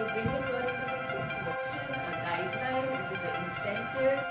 to bring in your intervention? Motion, a guideline? Is it an incentive?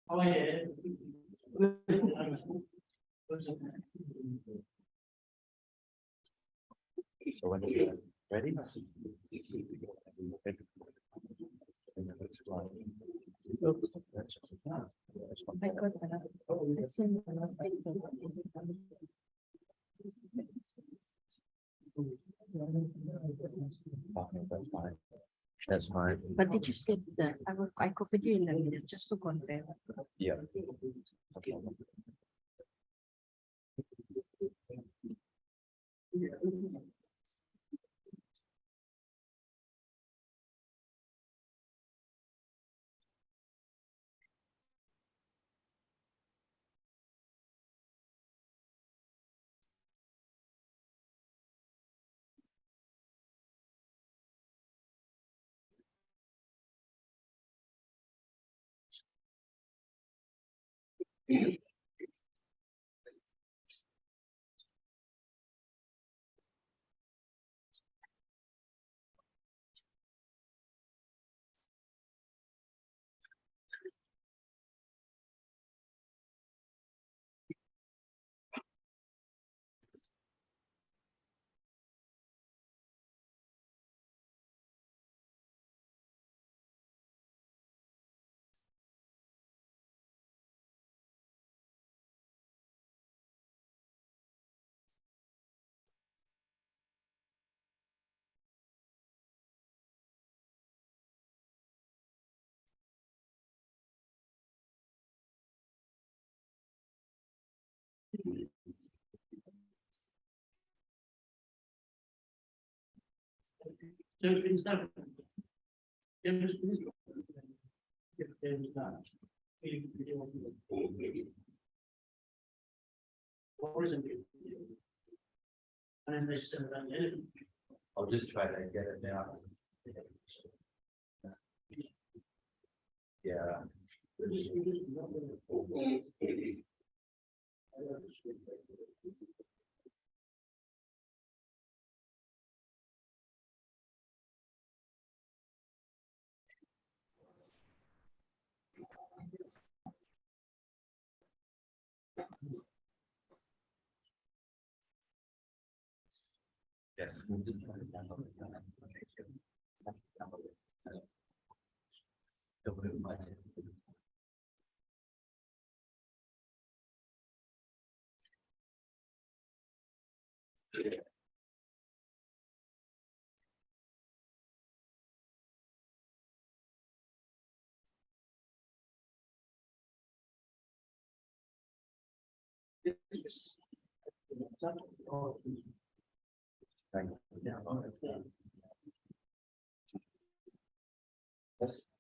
Oh yeah. So when you're ready, that's fine. That's fine. But did you get that? I copied you in the minute just to confirm. Yeah. Okay. I'll just try to get it down. Yeah. Yes. We'll just try to download it. Don't move much. Thank you. Yes.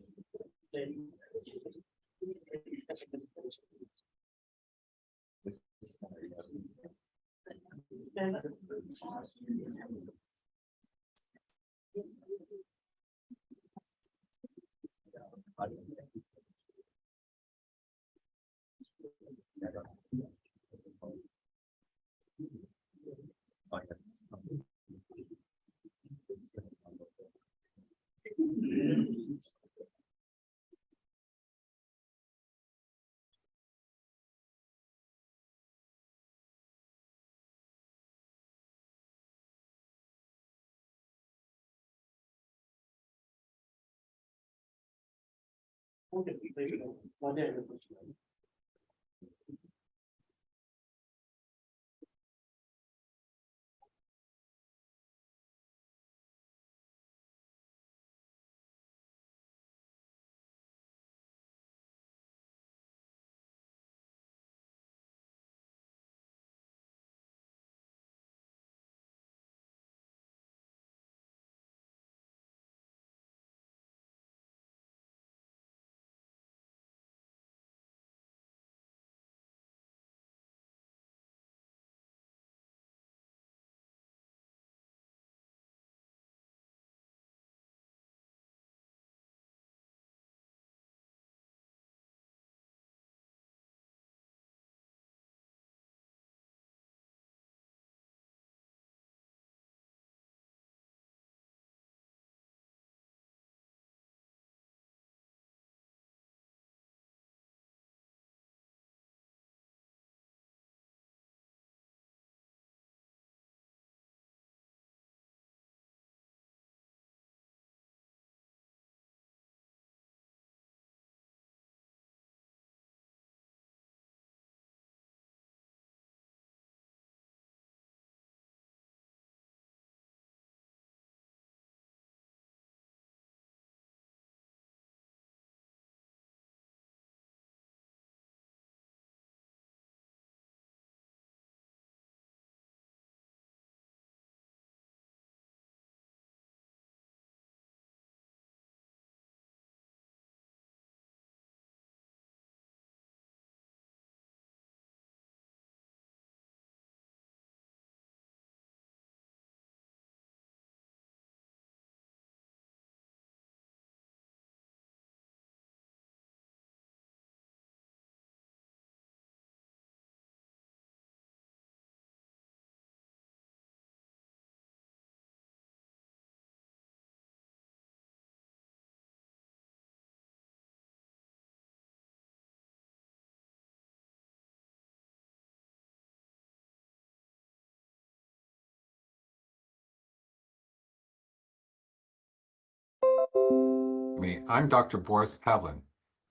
me, I'm Dr. Boris Pavlin.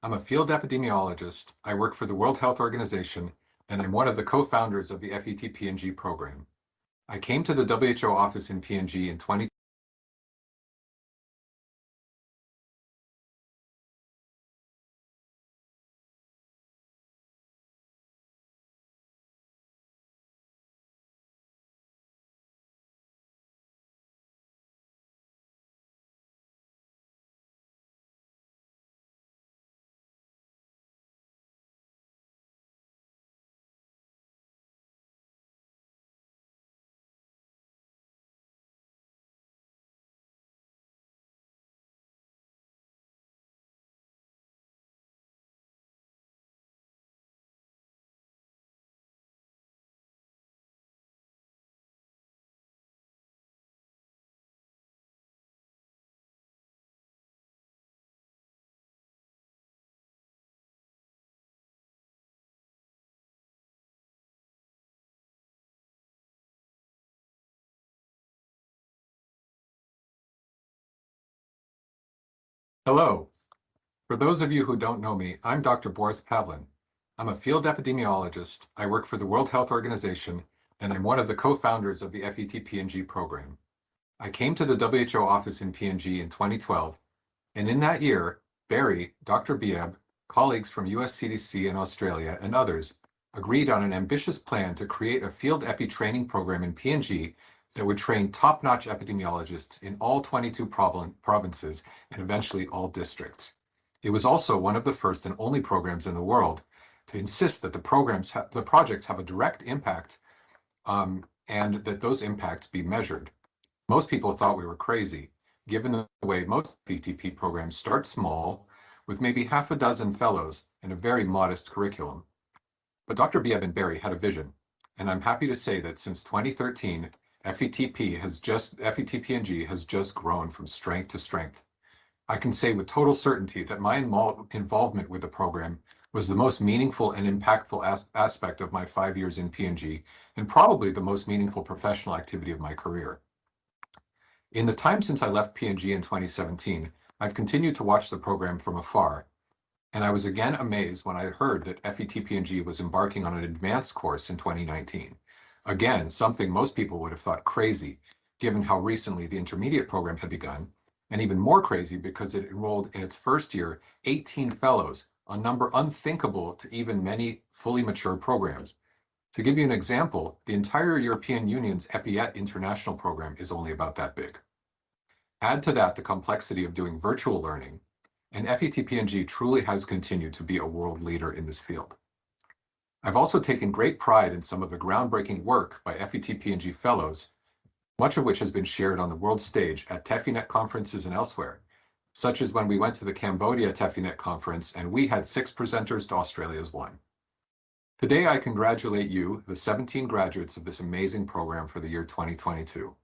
I'm a field epidemiologist. I work for the World Health Organization, and I'm one of the co-founders of the aFETPNG program. I came to the WHO office in PNG in 20. Hello. For those of you who don't know me, I'm Dr. Boris Pavlin. I'm a field epidemiologist. I work for the World Health Organization, and I'm one of the co-founders of the aFETPNG program. I came to the WHO office in PNG in 2012, and in that year, Barry, Dr. Bieb, colleagues from US CDC in Australia, and others agreed on an ambitious plan to create a field epi training program in PNG that would train top-notch epidemiologists in all 22 provinces and eventually all districts. It was also one of the first and only programs in the world to insist that the projects have a direct impact and that those impacts be measured. Most people thought we were crazy, given the way most VTP programs start small, with maybe half a dozen fellows and a very modest curriculum. But Dr. Bieb and Barry had a vision, and I'm happy to say that since 2013, aFETPNG has just grown from strength to strength. I can say with total certainty that my involvement with the program was the most meaningful and impactful aspect of my 5 years in PNG, and probably the most meaningful professional activity of my career. In the time since I left PNG in 2017, I've continued to watch the program from afar, and I was again amazed when I heard that aFETPNG was embarking on an advanced course in 2019. Again, something most people would have thought crazy, given how recently the intermediate program had begun, and even more crazy because it enrolled in its first year 18 fellows, a number unthinkable to even many fully mature programs. To give you an example, the entire European Union's EPIET international program is only about that big. Add to that the complexity of doing virtual learning, and aFETPNG truly has continued to be a world leader in this field. I've also taken great pride in some of the groundbreaking work by aFETPNG fellows, much of which has been shared on the world stage at TEFINET conferences and elsewhere, such as when we went to the Cambodia TEFINET conference and we had 6 presenters to Australia's 1. Today, I congratulate you, the 17 graduates of this amazing program for the year 2022.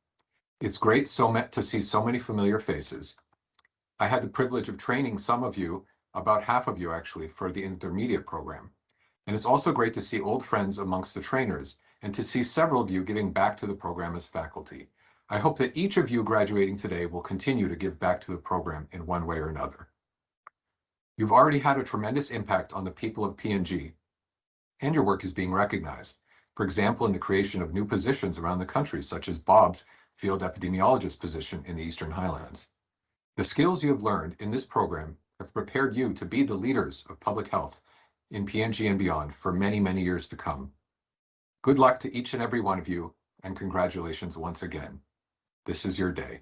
It's great to see so many familiar faces. I had the privilege of training some of you, about half of you actually, for the intermediate program. And it's also great to see old friends amongst the trainers and to see several of you giving back to the program as faculty. I hope that each of you graduating today will continue to give back to the program in one way or another. You've already had a tremendous impact on the people of PNG, and your work is being recognized. For example, in the creation of new positions around the country, such as Bob's field epidemiologist position in the Eastern Highlands. The skills you have learned in this program have prepared you to be the leaders of public health in PNG and beyond for many, many years to come. Good luck to each and every one of you, and congratulations once again. This is your day.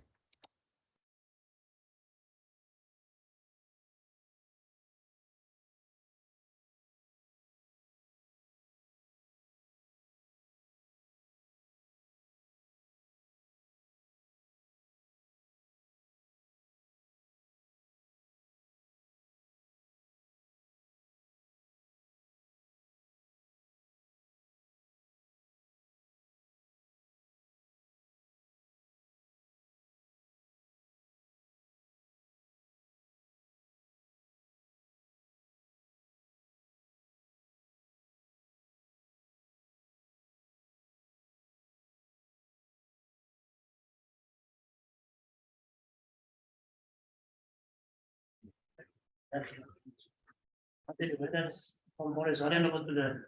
That's from Boris. I don't know what the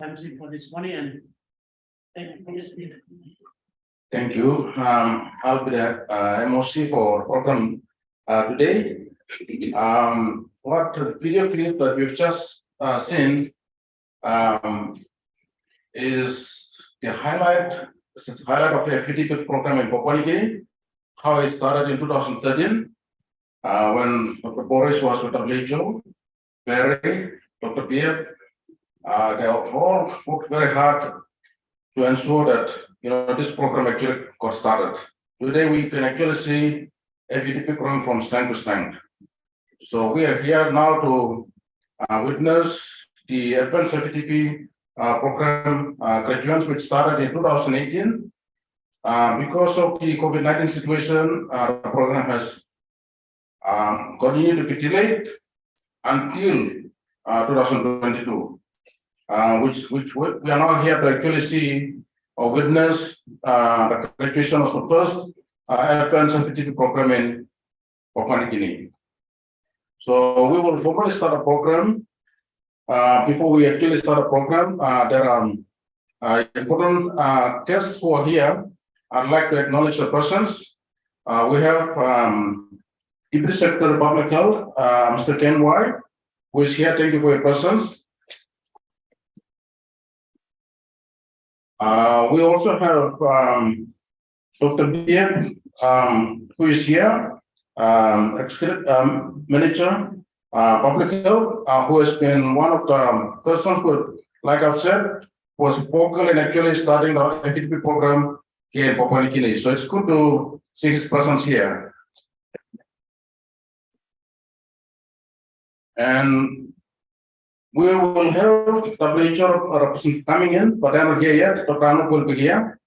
MC for this money and. Thank you. I'll be the MOC for program today. What the video clip that we've just seen is the highlight. This is the highlight of the aFETPNG program in Papua New Guinea. How it started in 2013 when Dr. Boris was with WHO, Barry, Dr. Pierre. They all worked very hard to ensure that this program actually got started. Today we can actually see aFETPNG growing from strength to strength. So we are here now to witness the advanced aFETPNG program graduates which started in 2018. Because of the COVID-19 situation, the program has continued to be delayed until 2022. Which we are now here to actually see or witness the graduation of the first advanced aFETPNG program in Papua New Guinea. So we will formally start a program. Before we actually start a program, there are important guests who are here. I'd like to acknowledge the presence. We have Deputy Secretary of Public Health, Mr. Ken White, who is here. Thank you for your presence. We also have Dr. Bian, who is here, Executive Manager, Public Health, who has been one of the persons who, like I've said, was vocal in actually starting the aFETPNG program here in Papua New Guinea. So it's good to see his presence here. And we will have WHO representative coming in, but they're not here yet. Dr. Anuk will be here.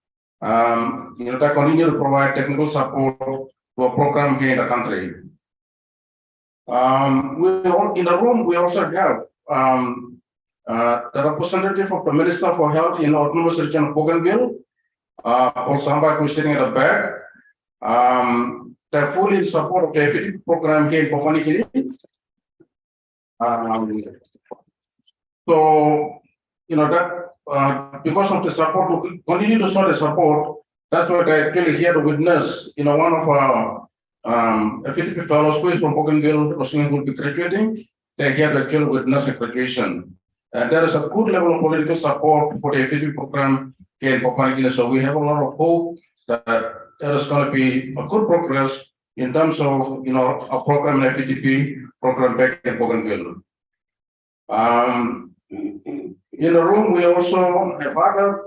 They continue to provide technical support to a program here in the country. In the room, we also have the representative of the Minister for Health in the Autonomous Region of Bougainville, Paul Samba, who is sitting at the back. They're fully in support of the aFETPNG program here in Papua New Guinea. So, that because of the support, we continue to show the support. That's what I actually here to witness. One of our aFETPNG fellows who is from Bougainville, will be graduating. They're here to actually witness the graduation. And there is a good level of political support for the aFETPNG program here in Papua New Guinea. So we have a lot of hope that there is going to be a good progress in terms of a program in aFETPNG program back in Bougainville. In the room, we also have other,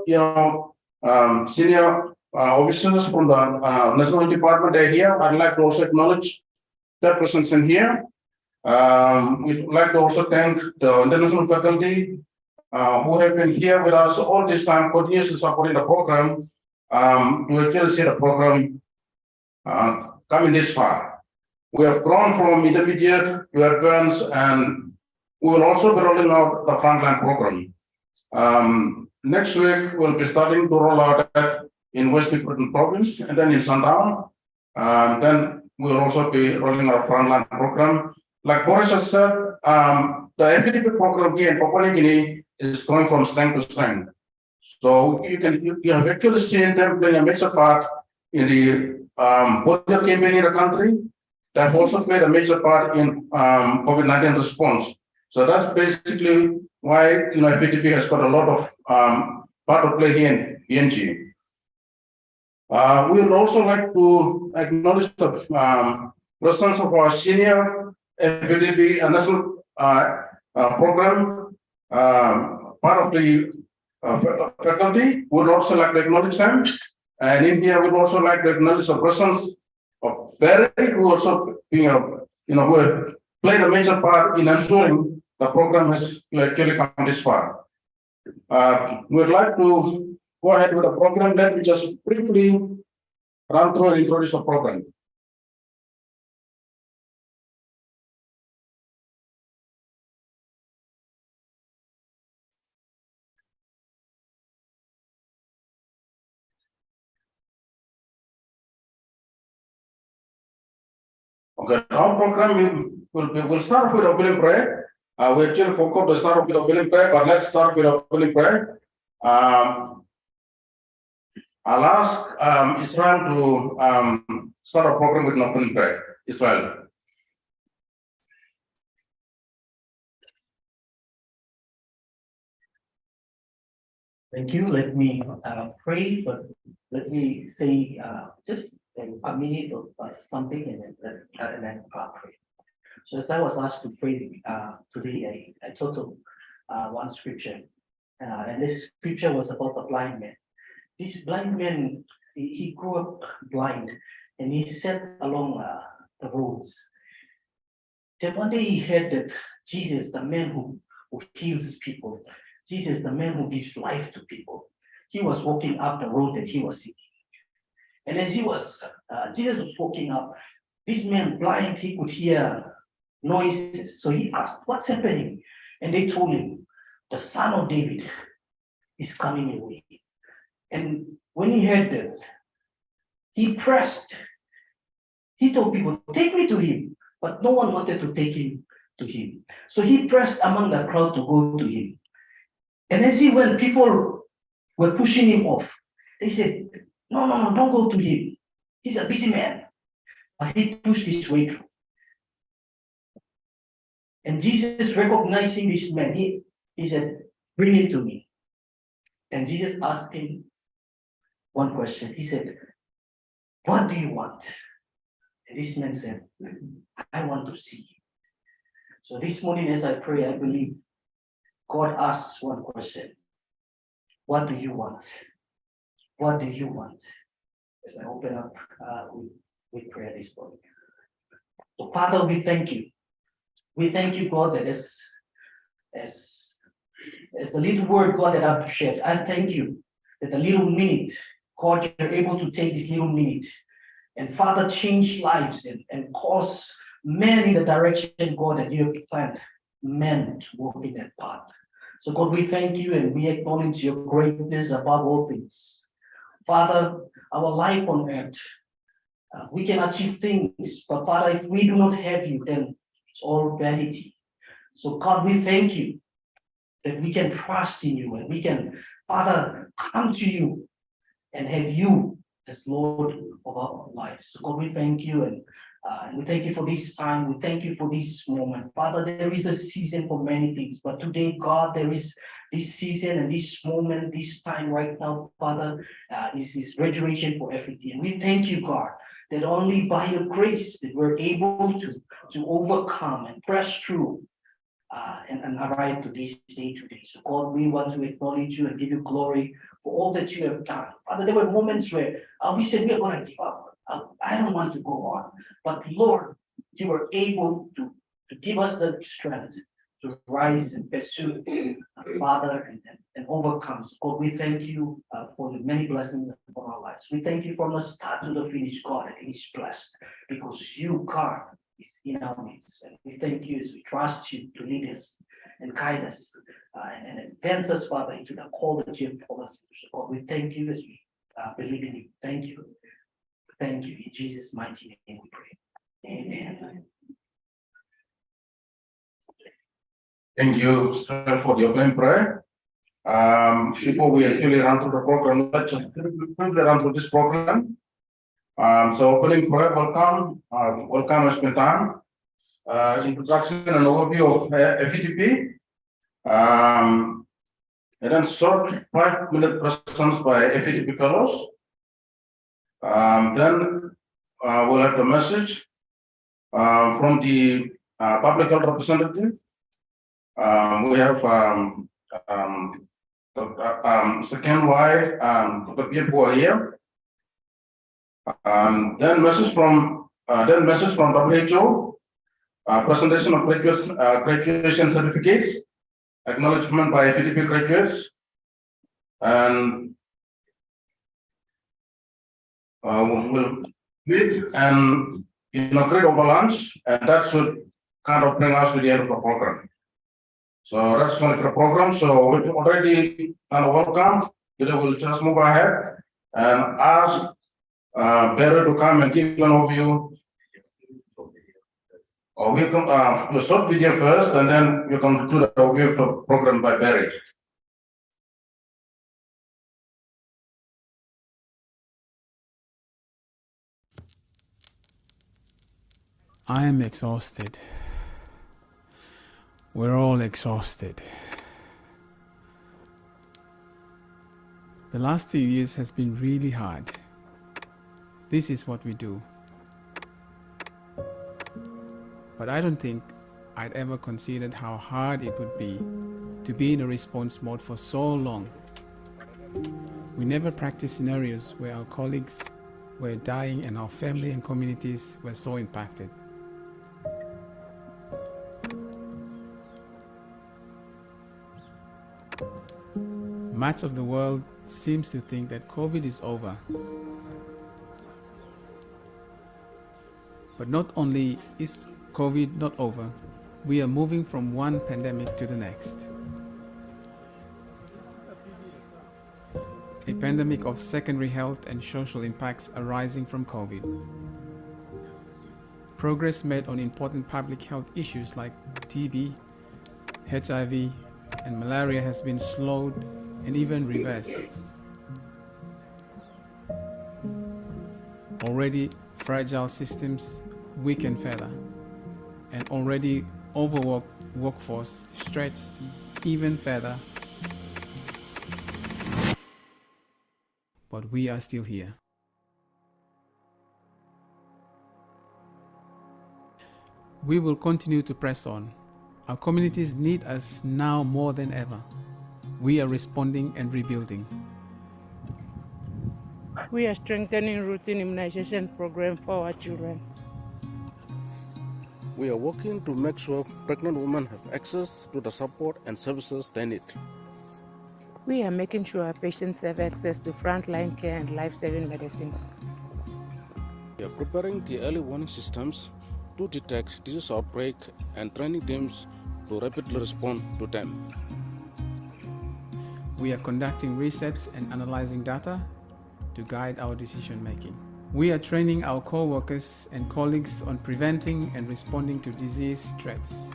senior officers from the National Department. They're here. I'd like to also acknowledge their presence in here. We'd like to also thank the international faculty who have been here with us all this time, continuously supporting the program to actually see the program coming this far. We have grown from intermediate to advanced, and we will also be rolling out the frontline program. Next week, we'll be starting to roll out that in West Victorian Province and then in Sundown. Then we'll also be rolling out a frontline program. Like Boris has said, the aFETPNG program here in Papua New Guinea is going from strength to strength. So you have actually seen them playing a major part in the polio campaign in the country. They've also played a major part in COVID-19 response. So that's basically why aFETPNG has got a lot of part to play here in PNG. We would also like to acknowledge the presence of our senior aFETPNG national program, part of the faculty. We would also like to acknowledge them. And in here, we would also like to acknowledge the presence of Barry, who also who have played a major part in ensuring the program has actually come this far. We'd like to go ahead with the program. Let me just briefly run through and introduce the program. Okay, our program we'll start with opening prayer. We actually forgot to start with opening prayer, but let's start with opening prayer. I'll ask Israel to start a program with an opening prayer. Israel. Thank you. Let me pray, but let me say just a minute of something and then pray. So as I was asked to pray today, I thought of one scripture, and this scripture was about a blind man. This blind man, he grew up blind, and he sat along the roads. Then one day he heard that Jesus, the man who heals people, Jesus, the man who gives life to people, he was walking up the road that he was sitting. And as Jesus was walking up, this man blind, he could hear noises. So he asked, what's happening? And they told him, the son of David is coming away. And when he heard that, he pressed. He told people, take me to him. But no one wanted to take him to him. So he pressed among the crowd to go to him. And as he went, people were pushing him off. They said, no, don't go to him. He's a busy man. But he pushed his way through. And Jesus, recognizing this man, he said, bring him to me. And Jesus asked him one question. He said, what do you want? And this man said, I want to see. So this morning as I pray, I believe God asks one question. What do you want? What do you want? As I open up with prayer this morning. So Father, we thank you. We thank you, God, that as the little word, God, that I've shared, I thank you that the little minute, God, you're able to take this little minute and Father, change lives and cause men in the direction, God, that you have planned men to walk in that path. So God, we thank you and we acknowledge your greatness above all things. Father, our life on earth, we can achieve things, but Father, if we do not have you, then it's all vanity. So God, we thank you that we can trust in you and we can, Father, come to you and have you as Lord of our lives. So God, we thank you and we thank you for this time. We thank you for this moment. Father, there is a season for many things, but today, God, there is this season and this moment, this time right now, Father, is restoration for everything. And we thank you, God, that only by your grace that we're able to overcome and press through and arrive to this day today. So God, we want to acknowledge you and give you glory for all that you have done. Father, there were moments where we said we are going to give up. I don't want to go on. But Lord, you were able to give us the strength to rise and pursue, Father, and overcome. So God, we thank you for the many blessings upon our lives. We thank you from the start to the finish, God, and it is blessed because you, God, is in our midst. And we thank you as we trust you to lead us and guide us and advance us, Father, into the call that you have called us. So God, we thank you as we believe in you. Thank you. Thank you. In Jesus' mighty name we pray. Amen. Thank you, sir, for the opening prayer. Before we actually run through the program, let's just quickly run through this program. So opening prayer, welcome has been done. Introduction and overview of aFETP. And then short 5-minute presence by aFETP fellows. Then we'll have the message from the public health representative. We have second wide, the people are here. Then message from WHO, presentation of graduation certificates, acknowledgement by aFETP graduates, and we'll meet and inaugurate over lunch, and that should kind of bring us to the end of the program. So that's going to be the program. So we've already kind of welcome. We'll just move ahead and ask Barry to come and give you an overview. We come the short video first, and then we come to the overview of the program by Barry. I am exhausted. We're all exhausted. The last few years has been really hard. This is what we do. But I don't think I'd ever considered how hard it would be to be in a response mode for so long. We never practiced scenarios where our colleagues were dying and our family and communities were so impacted. Much of the world seems to think that COVID is over. But not only is COVID not over, we are moving from one pandemic to the next. A pandemic of secondary health and social impacts arising from COVID. Progress made on important public health issues like TB, HIV, and malaria has been slowed and even reversed. Already fragile systems weaken further, and already overworked workforce stretched even further. But we are still here. We will continue to press on. Our communities need us now more than ever. We are responding and rebuilding. We are strengthening routine immunization program for our children. We are working to make sure pregnant women have access to the support and services they need. We are making sure our patients have access to frontline care and life-saving medicines. We are preparing the early warning systems to detect disease outbreak and training teams to rapidly respond to them. We are conducting research and analyzing data to guide our decision making. We are training our co-workers and colleagues on preventing and responding to disease threats.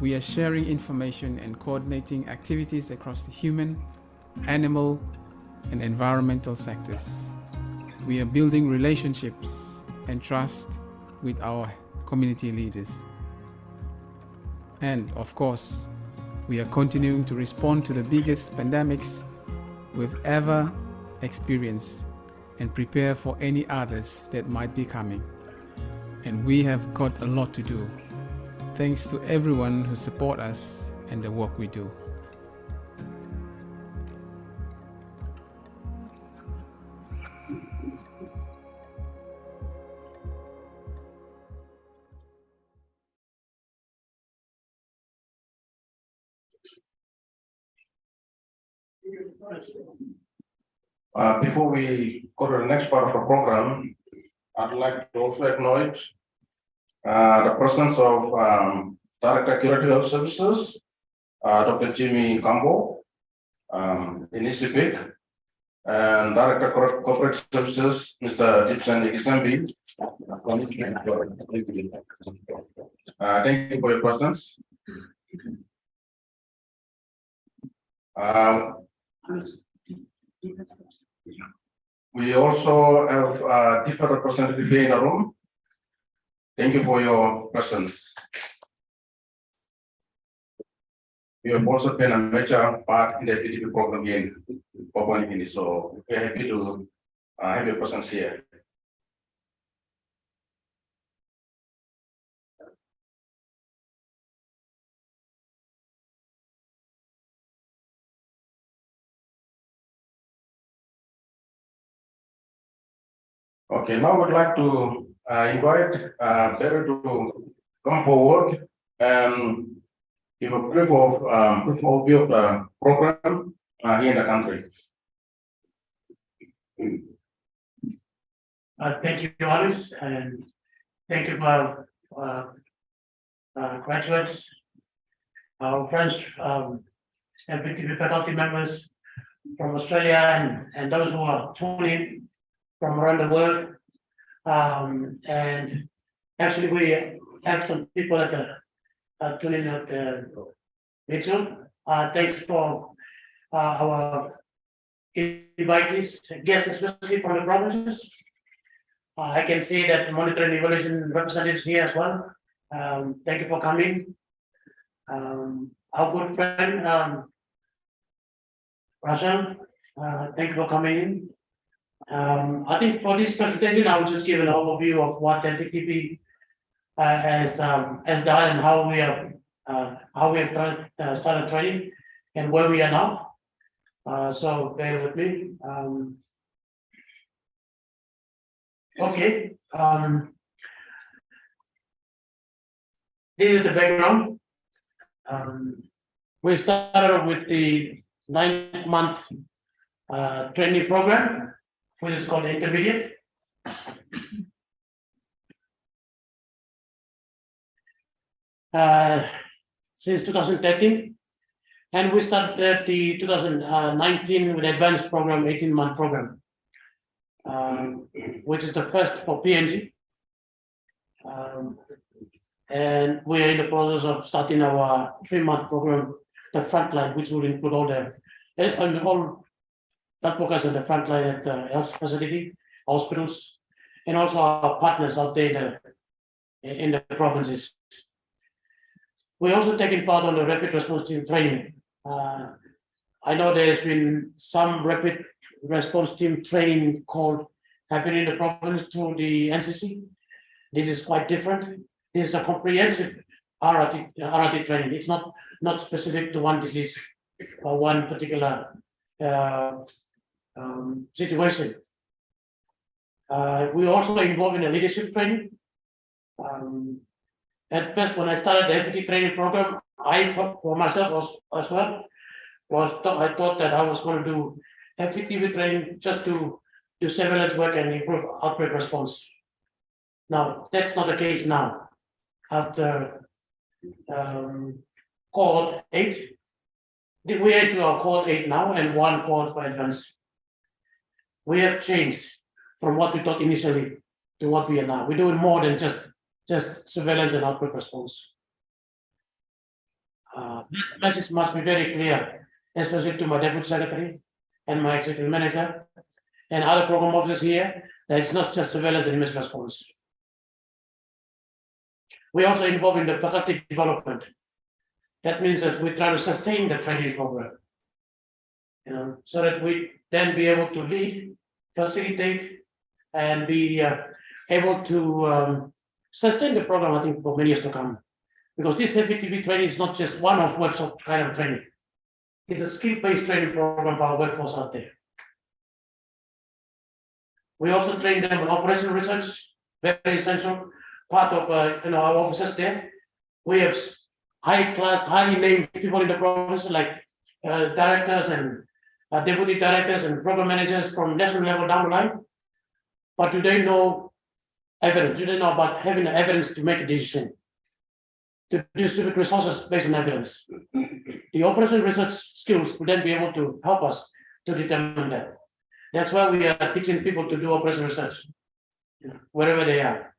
We are sharing information and coordinating activities across the human, animal, and environmental sectors. We are building relationships and trust with our community leaders. And of course, we are continuing to respond to the biggest pandemics we've ever experienced and prepare for any others that might be coming. And we have got a lot to do. Thanks to everyone who support us and the work we do. Before we go to the next part of the program, I'd like to also acknowledge the presence of Director Curative Health Services, Dr. Jimmy Cambo, Inisipik, and Director Corporate Services, Mr. Gibson Igisambi. Thank you for your presence. We also have different representatives here in the room. Thank you for your presence. You have also been a major part in the aFETPNG program here in Papua New Guinea, so we're happy to have your presence here. Okay, now we'd like to invite Barry to come forward and give a brief overview of the program here in the country. Thank you, Alice, and thank you for graduates, our friends, aFETPNG faculty members from Australia, and those who are tuning in from around the world. And actually, have some people that are tuning out later. Thanks for our invitees, guests, especially from the provinces. I can see that monitoring evaluation representatives here as well. Thank you for coming. Our good friend, Rachel, thank you for coming in. I think for this presentation, I will just give an overview of what aFETPNG has done and how we have started training and where we are now. So bear with me. Okay. This is the background. We started with the 9-month training program, which is called intermediate. Since 2013, and we started the 2019 with advanced program, 18-month program, which is the first for PNG. And we are in the process of starting our 3-month program, the frontline, which will include all that focus on the frontline at the health facility, hospitals, and also our partners out there in the provinces. We're also taking part on the rapid response team training. I know there's been some rapid response team training called happening in the province through the NCC. This is quite different. This is a comprehensive RRT training. It's not specific to one disease or one particular situation. We also involved in a leadership training. At first, when I started the aFETPNG training program, I for myself as well I thought that I was going to do aFETPNG training just to do surveillance work and improve outbreak response. Now that's not the case now. After cohort 8, we are to our cohort 8 now and 1 cohort for advanced. We have changed from what we thought initially to what we are now. We're doing more than just surveillance and outbreak response. That message must be very clear, especially to my deputy secretary and my executive manager and other program officers here, that it's not just surveillance and immediate response. We're also involved in the faculty development. That means that we try to sustain the training program, so that we then be able to lead, facilitate, and be able to sustain the program, I think, for many years to come. Because this aFETPNG training is not just one-off workshop kind of training. It's a skill-based training program for our workforce out there. We also train them on operational research, very essential part of our officers there. We have high-class, highly named people in the province, like directors and deputy directors and program managers from national level down the line. But do they know evidence? Do they know about having evidence to make a decision, to distribute resources based on evidence? The operational research skills will then be able to help us to determine that. That's why we are teaching people to do operational research, wherever they are.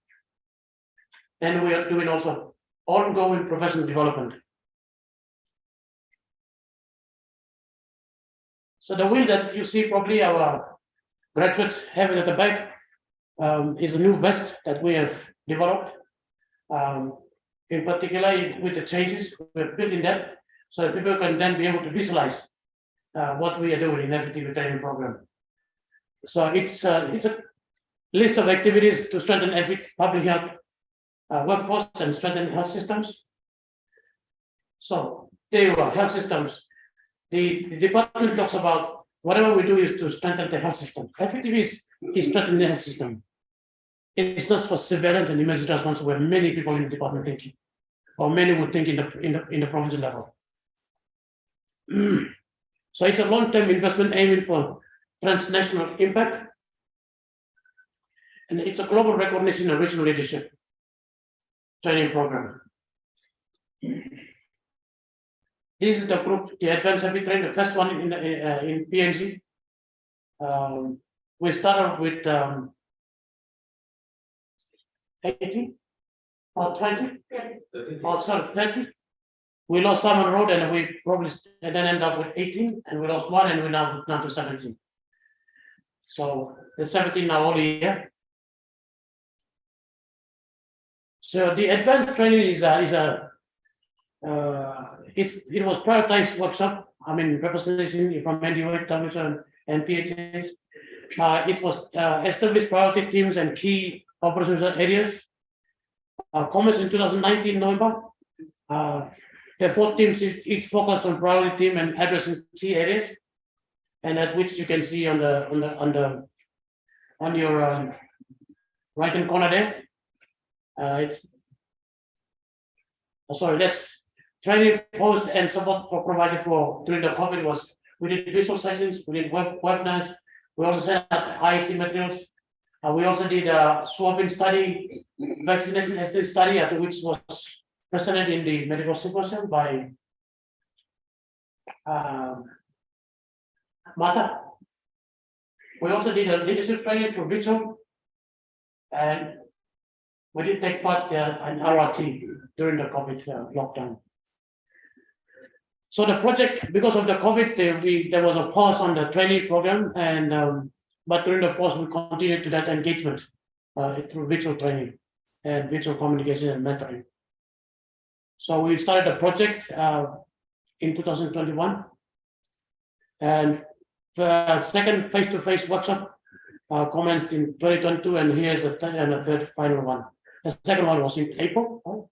And we are doing also ongoing professional development. So the wheel that you see probably our graduates having at the back is a new vest that we have developed. In particular, with the changes we're building that, so that people can then be able to visualize what we are doing in aFETPNG training program. So it's a list of activities to strengthen public health workforce and strengthen health systems. So there you are, health systems. The department talks about whatever we do is to strengthen the health system. aFETPNG is strengthening the health system. It's not for surveillance and emergency response, where many people in the department think, or many would think in the provincial level. So it's a long-term investment aiming for transnational impact, and it's a global recognition of regional leadership training program. This is the group, the advanced aFETPNG training, the first one in PNG. We started with 80, or 20, or sorry, 30. We lost some on the road and we probably and then end up with 18, and we lost one and we're now down to 17. So the 17 are only here. So the advanced training is it was prioritized workshop. I mean, representation from NDO, WTO, and PHS. It was established priority teams and key operations areas. Comments in 2019 November. The 4 teams each focused on priority team and addressing key areas, and at which you can see on your right hand corner there. That's training post and support for provided for during the COVID was we did visual sessions, we did webinars, we also sent out IEC materials. We also did a swabbing study, vaccination testing study, after which was presented in the medical symposium by Mata. We also did a leadership training through virtual, and we did take part in RRT during the COVID lockdown. So the project, because of the COVID, there was a pause on the training program, and but during the pause we continued to that engagement through virtual training and virtual communication and mentoring. So we started a project in 2021, and the second face-to-face workshop commenced in 2022, and here's the third final one. The second one was in April,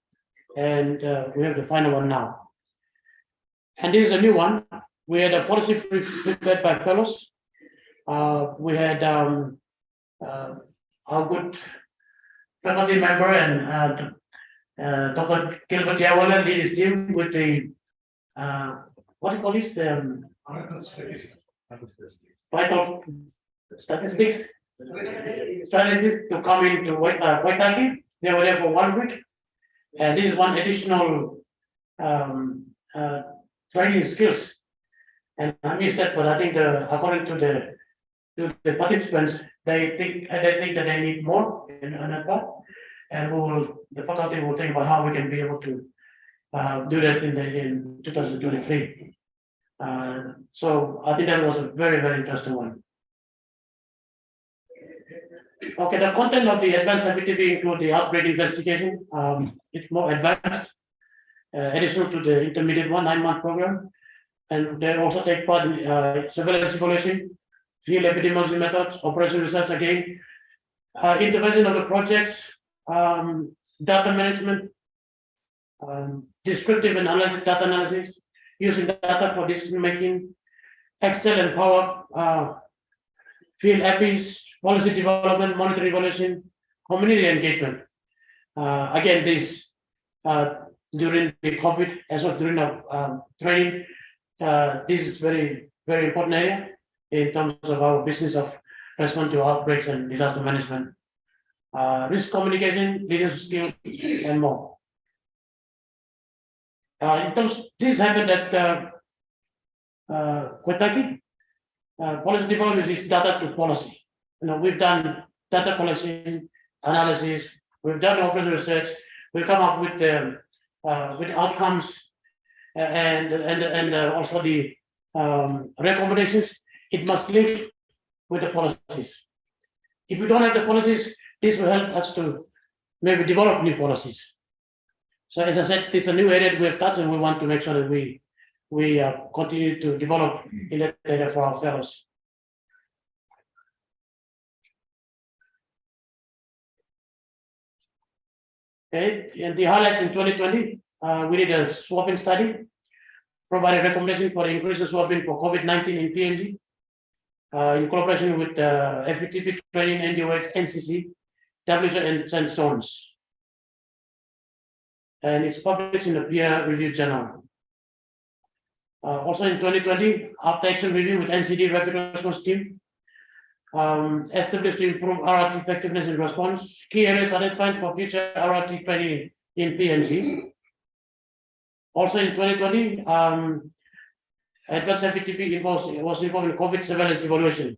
and we have the final one now. And this is a new one. We had a policy prepared by fellows. We had our good faculty member and Dr. Gilbert Yawala lead his team with the what do you call this? The vital statistics strategies to come into Waitaki. They were there for 1 week, and this is one additional training skills. And I missed that, but I think according to the participants, they think that they need more in that part, and the faculty will think about how we can be able to do that in 2023. So I think that was a very, very interesting one. Okay, the content of the advanced aFETPNG include the outbreak investigation. It's more advanced, additional to the intermediate 9-month program, and they also take part in surveillance evaluation, field epidemiology methods, operation research again, intervention of the projects, data management, descriptive and analytic data analysis, using data for decision making, Excel and Power, field EPIs, policy development, monitoring evaluation, community engagement. Again, this during the COVID, as well during the training, this is very, very important area in terms of our business of response to outbreaks and disaster management, risk communication, leadership skills, and more. In terms, this happened at Waitaki. Policy development is data to policy. We've done data collection, analysis, we've done operation research, we've come up with outcomes and also the recommendations. It must link with the policies. If we don't have the policies, this will help us to maybe develop new policies. So as I said, it's a new area we have touched, and we want to make sure that we continue to develop in that area for our fellows. Okay, and the highlights in 2020, we did a swabbing study, provided recommendation for increased swabbing for COVID-19 in PNG, in collaboration with aFETP training, NDOH, NCC, WHO, and St. John's. And it's published in the peer-reviewed journal. Also in 2020, after action review with NCD Rapid Response Team, established to improve RRT effectiveness in response. Key areas identified for future RRT training in PNG. Also in 2020, advanced aFETP was involved in COVID surveillance evaluation.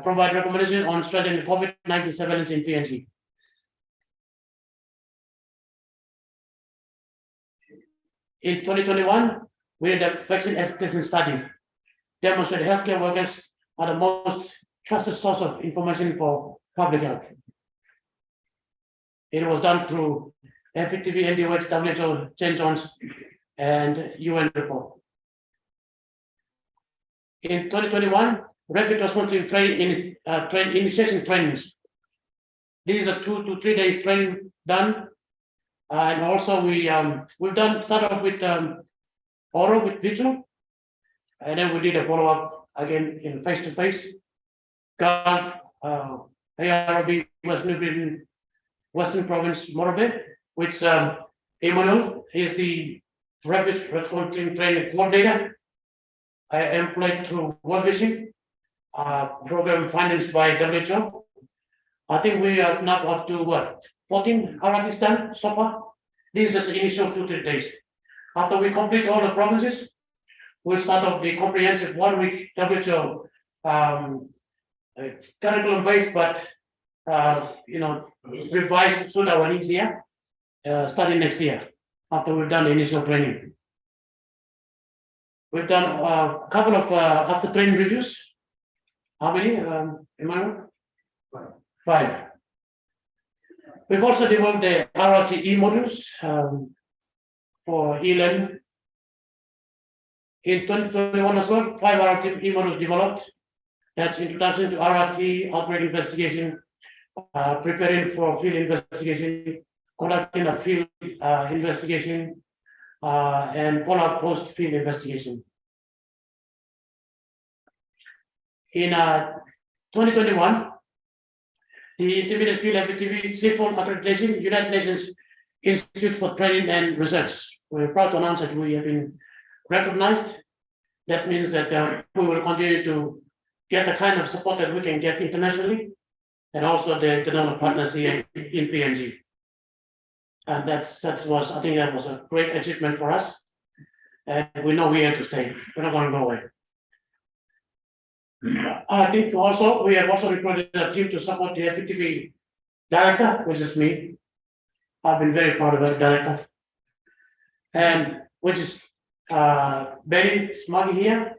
Provide recommendation on strengthening COVID-19 surveillance in PNG. In 2021, we did a vaccine escalation study, demonstrated healthcare workers are the most trusted source of information for public health. It was done through aFETPNG, NDOH, WHO, St. John's, and UN report. In 2021, rapid response team initiation trainings. These are 2 to 3 days training done. And also we've started off with oral with visual, and then we did a follow-up again in face-to-face. Gulf, ARB, Western Province, Morobe, which Emmanuel is the rapid response team training coordinator. I am employed through World Vision program financed by WHO. I think we are now up to what, 14 RRTs done so far. This is the initial 2 to 3 days. After we complete all the provinces, we'll start off the comprehensive 1 week WHO curriculum based, but revised to suit our needs here, starting next year after we've done the initial training. We've done a couple of after training reviews. How many, Emmanuel? 5. We've also developed the RRT e-modules for e-learning. In 2021 as well, 5 RRT e-modules developed. That's introduction to RRT, outbreak investigation, preparing for field investigation, conducting a field investigation, and follow-up post-field investigation. In 2021, the Intermediate Field aFETPNG CFOL accreditation, United Nations Institute for Training and Research. We're proud to announce that we have been recognized. That means that we will continue to get the kind of support that we can get internationally, and also the international partners here in PNG. And I think that was a great achievement for us. And we know we have to stay. We're not going to go away. I think also we have also recruited a team to support the aFETPNG director, which is me. I've been very proud of that director. And which is Betty Smuggy here.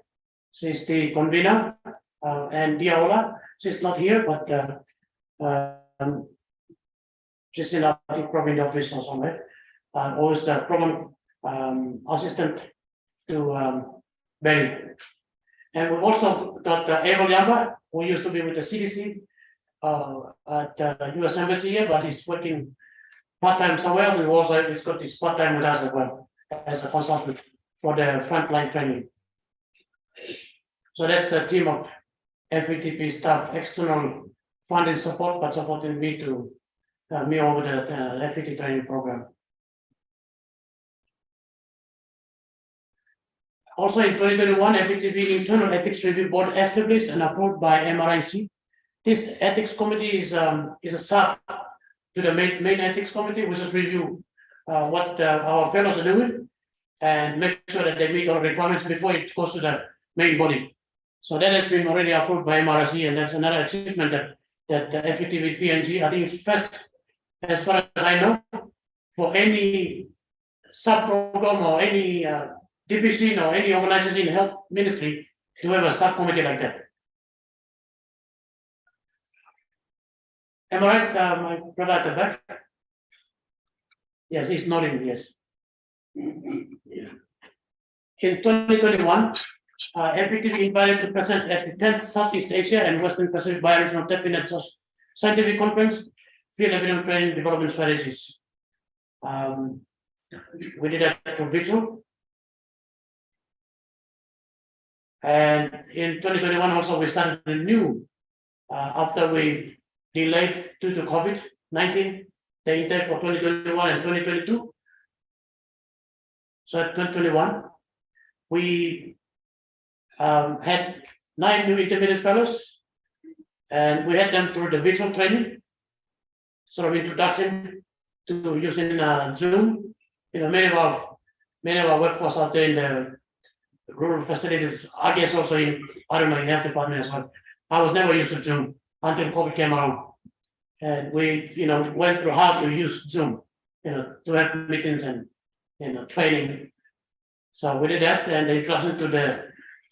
She's the convener. And Diaola, she's not here, but she's in our province office or somewhere. Always the program assistant to Betty. And we've also got Abel Yamba, who used to be with the CDC at the US Embassy here, but he's working part-time somewhere else. And he's got this part-time with us as well as a consultant for the frontline training. So that's the team of aFETP staff, external funding support, but supporting me to me over the aFET training program. Also in 2021, aFETP Internal Ethics Review Board established and approved by MRIC. This ethics committee is a sub to the main ethics committee, which is review what our fellows are doing and make sure that they meet all requirements before it goes to the main body. So that has been already approved by MRC, and that's another achievement that the aFETP PNG, I think it's first, as far as I know, for any sub-program or any division or any organization in health ministry to have a subcommittee like that. Am I right, my brother at the back? Yes, he's nodding, yes. In 2021, aFETP invited to present at the 10th Southeast Asia and Western Pacific Bioregional Definite Scientific Conference, Field Epidemic Training Development Strategies. We did that for virtual. And in 2021 also we started a new, after we delayed due to COVID-19, the intake for 2021 and 2022. So at 2021, we had 9 new intermediate fellows, and we had them through the virtual training, sort of introduction to using Zoom. Many of our workforce out there in the rural facilities, I guess also in health department as well. I was never used to Zoom until COVID came around. And we, went through how to use Zoom, to have meetings and, training So we did that and the introduction to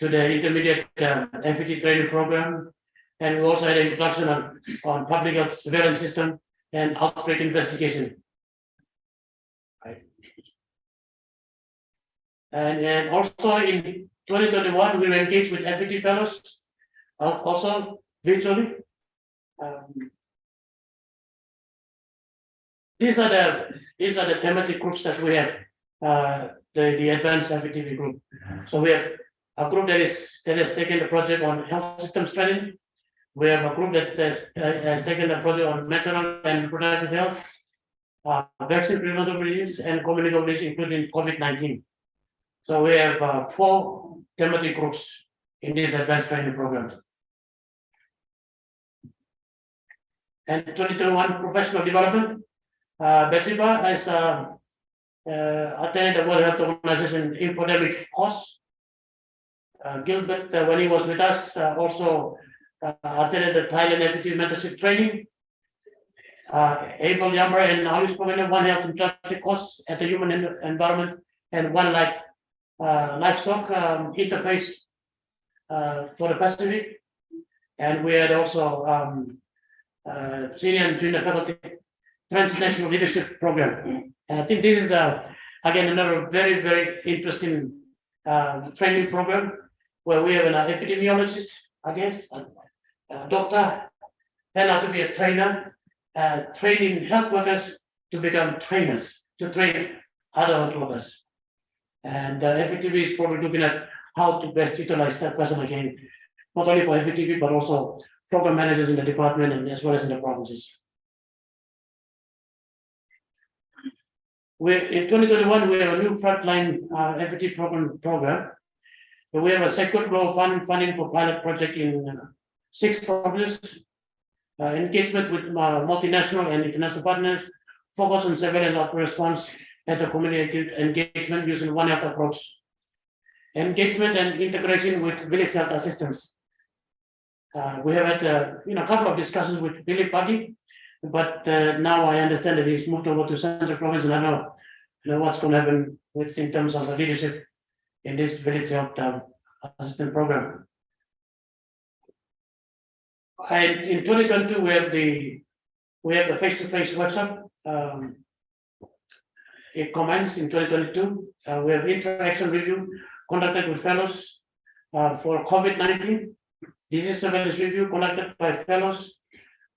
the intermediate FET training program. And we also had an introduction on public health surveillance system and outbreak investigation. Right. And also in 2021, we were engaged with FET fellows, also virtually. These are the thematic groups that we have. The advanced FETV group. So we have a group that has taken the project on health system training. We have a group that has taken the project on maternal and reproductive health, vaccine preventable disease, and communicable disease, including COVID-19. So we have 4 thematic groups in these advanced training programs. And 2021 professional development. Betsiba has attended the World Health Organization infodemic course. Gilbert, when he was with us, also attended the Thailand FET mentorship training. Abel Yambra and Alice Pavilion, One Health Interactive course at the Human Environment and Wildlife Livestock interface for the Pacific. And we had also senior and junior faculty transnational leadership program. And I think this is again another very, very interesting training program where we have an epidemiologist, I guess, a doctor, turned out to be a trainer, training health workers to become trainers, to train other health workers. And FETV is probably looking at how to best utilize that person again, not only for FETV, but also program managers in the department and as well as in the provinces. In 2021, we have a new frontline FET program. We have a second global funding for pilot project in 6 provinces, engagement with multinational and international partners, focus on surveillance of response and the community engagement using One Health approach, engagement and integration with village health assistance. We have had a couple of discussions with Billy Pagi, but now I understand that he's moved over to Central Province, and I know what's going to happen in terms of the leadership in this village health assistant program. And in 2022, we have the face-to-face workshop. It commenced in 2022. We have interaction review conducted with fellows for COVID-19, disease surveillance review conducted by fellows,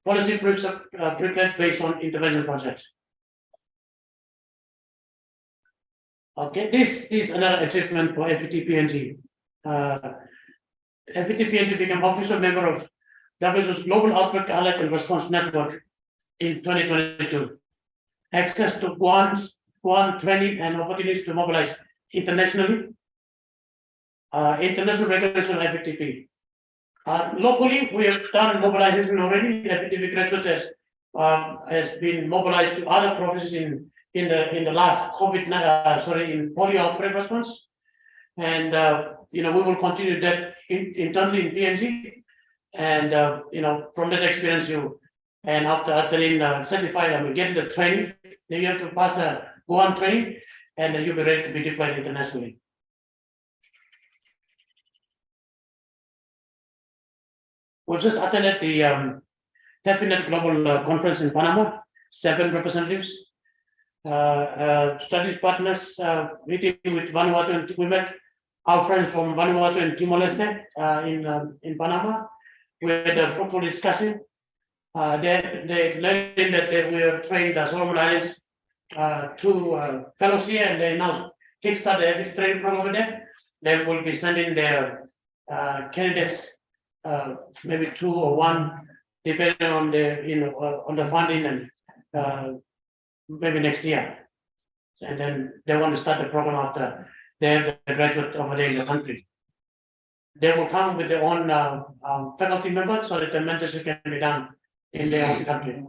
policy prepared based on intervention projects. Okay, this is another achievement for aFETPNG. aFETPNG became official member of WHO's Global Outbreak Alert and Response Network in 2022. Access to Guam training and opportunities to mobilize internationally. International recognition of aFETP. Locally, we have done mobilization already. aFETP graduate has been mobilized to other provinces in the last in polio outbreak response, and we will continue that internally in PNG, and from that experience and after attending certified, getting the training, then you have to pass the Guam training, and then you'll be ready to be deployed internationally. We've just attended the TEFINET Global Conference in Panama, 7 representatives, studies partners, meeting with Vanuatu, and we met our friends from Vanuatu and Timor-Leste in Panama. We had a fruitful discussion. They learned that we have trained the Solomon Islands 2 fellows here, and they now kickstart the FET training program over there. They will be sending their candidates, maybe 2 or 1, depending on the funding, and maybe next year. And then they want to start the program after they have the graduate over there in the country. They will come with their own faculty members so that the mentorship can be done in their own country.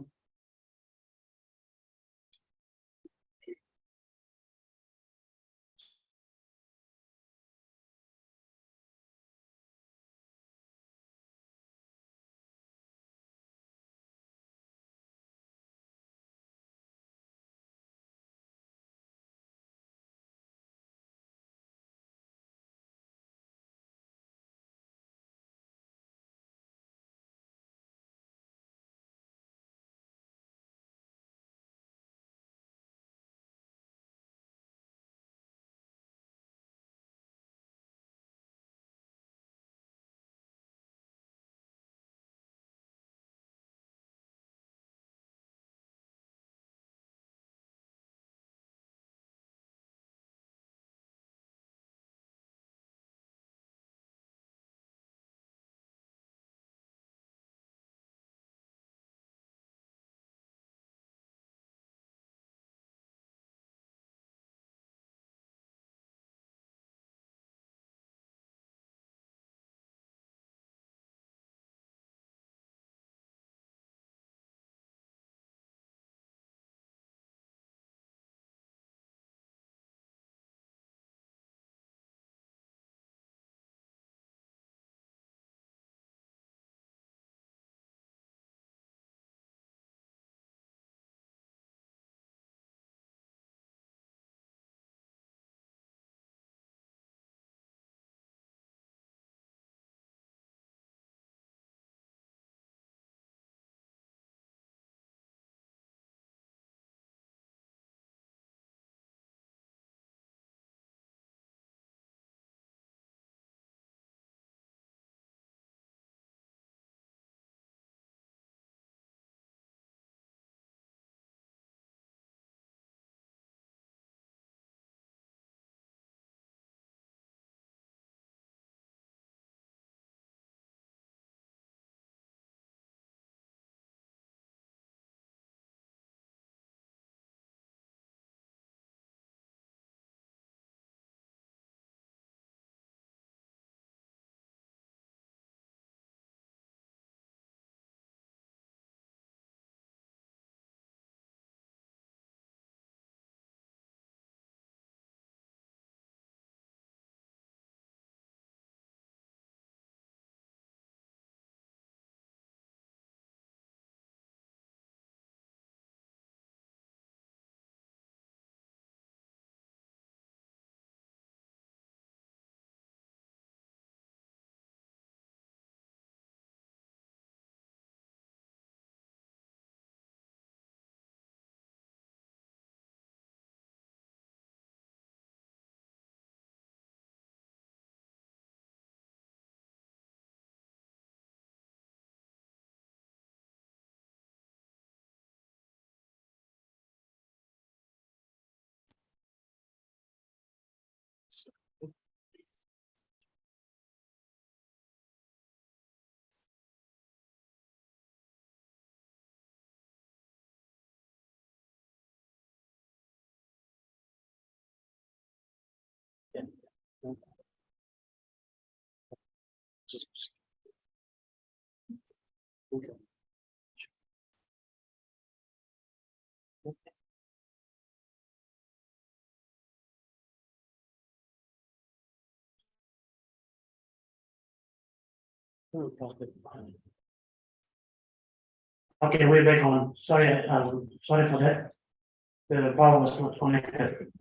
Okay, we're back on. Sorry, sorry for that. The power was not connected.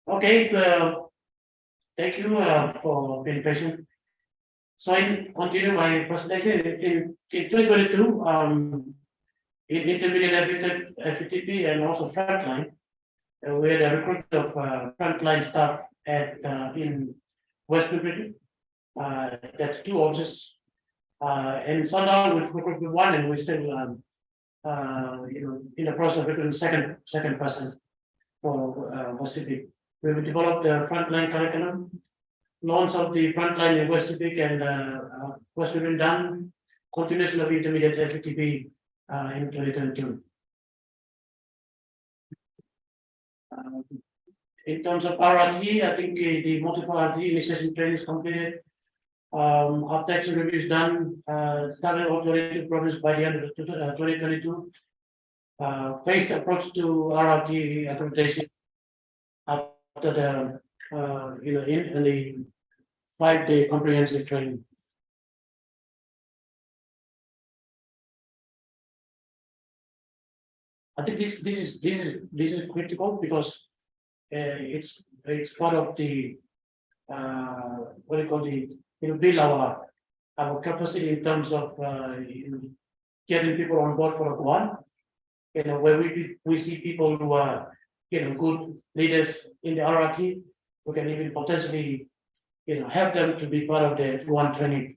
Okay, thank you for being patient. So I continue my presentation in 2022, in intermediate FETP and also frontline. We had a recruit of frontline staff at in West Britain. That's 2 offices. In Sundown, we've recruited 1, and we're still in the process of recruiting second person for West Pacific. We will develop the frontline curriculum. Launch of the frontline in West Pacific and West Britain done. Continuation of intermediate FETP in 2022. In terms of RRT, I think the multiple RRT initiation training is completed. After action review is done, started automated progress by the end of 2022. Phased approach to RRT accreditation after the in the 5-day comprehensive training. I think this is critical because it's part of the what do you call the build our capacity in terms of getting people on board for a one. Where we see people who are good leaders in the RRT, we can even potentially help them to be part of the one training.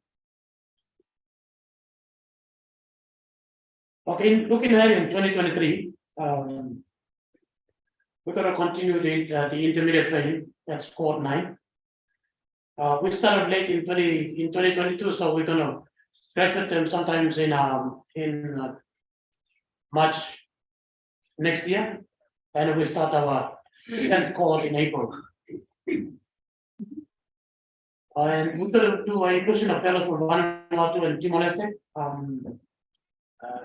Okay, looking ahead in 2023, we're going to continue the intermediate training. That's cohort 9. We started late in 2022, so we're going to graduate them sometimes in March next year, and we start our 10th cohort in April. And we're going to do an inclusion of fellows from Vanuatu and Timor-Leste,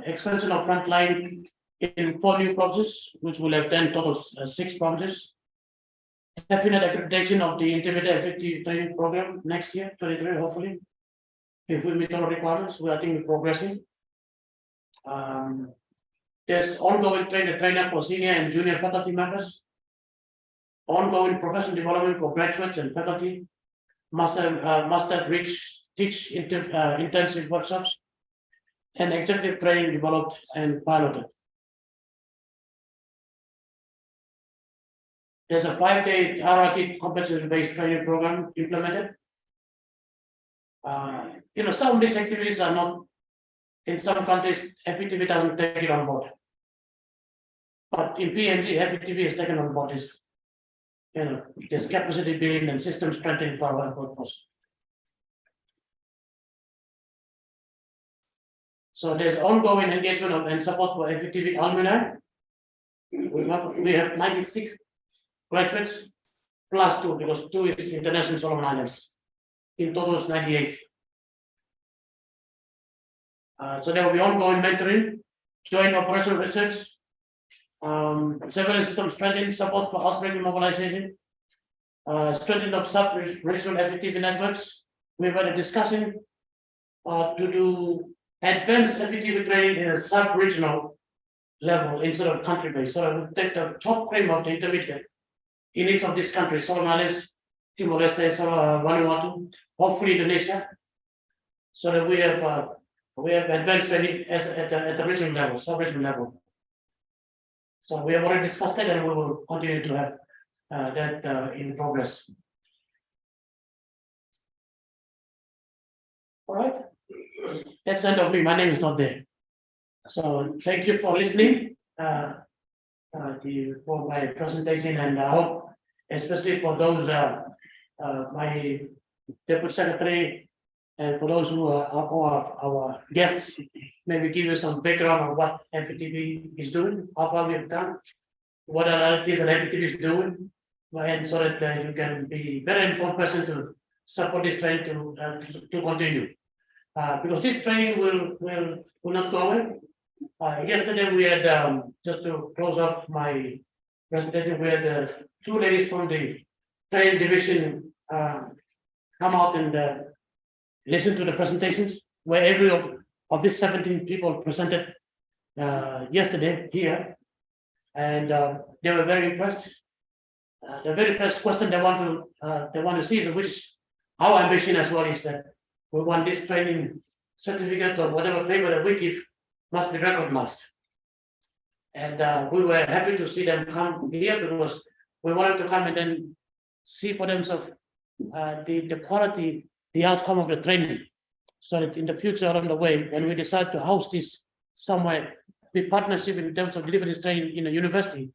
expansion of frontline in 4 new provinces, which will have 10 total 6 provinces. Definite accreditation of the intermediate effective training program next year, 2023, hopefully. If we meet our requirements, I think we're progressing. There's ongoing trainer for senior and junior faculty members. Ongoing professional development for graduates and faculty. Master teach intensive workshops. And executive training developed and piloted. There's a 5-day RRT competency-based training program implemented. Some of these activities are not, in some countries, FETP doesn't take it on board. But in PNG, FETP is taken on board. There's capacity building and system strengthening for our workforce. So there's ongoing engagement and support for FETP alumni. We have 96 graduates plus 2, because 2 is International Solomon Islands. In total, is 98. So there will be ongoing mentoring, joint operational research, surveillance system strengthening, support for outbreak mobilization, strengthening of sub-regional FETP networks. We've had a discussion to do advanced FETP training in a sub-regional level instead of country-based. So I will take the top frame of the intermediate in each of these countries, Solomon Islands, Timor-Leste, Vanuatu, hopefully Indonesia, so that we have advanced training at the regional level, sub-regional level. So we have already discussed that, and we will continue to have that in progress. All right, that's the end of me. My name is not there. So thank you for listening for my presentation, and I hope, especially for those my deputy secretary, and for those who are our guests, maybe give you some background on what FETP is doing, how far we have done, what are activities that FETP is doing, and so that you can be very informed person to support this training to continue. Because this training will not go away. Yesterday we had just to close off my presentation, we had two ladies from the training division come out and listen to the presentations where every of these 17 people presented yesterday here, and they were very impressed. The very first question they want to see is which our ambition as well is that we want this training certificate or whatever paper that we give must be recognized. And we were happy to see them come here because we wanted to come and then see for themselves the quality, the outcome of the training, so that in the future along the way, when we decide to host this somewhere, with partnership in terms of delivering this training in a university,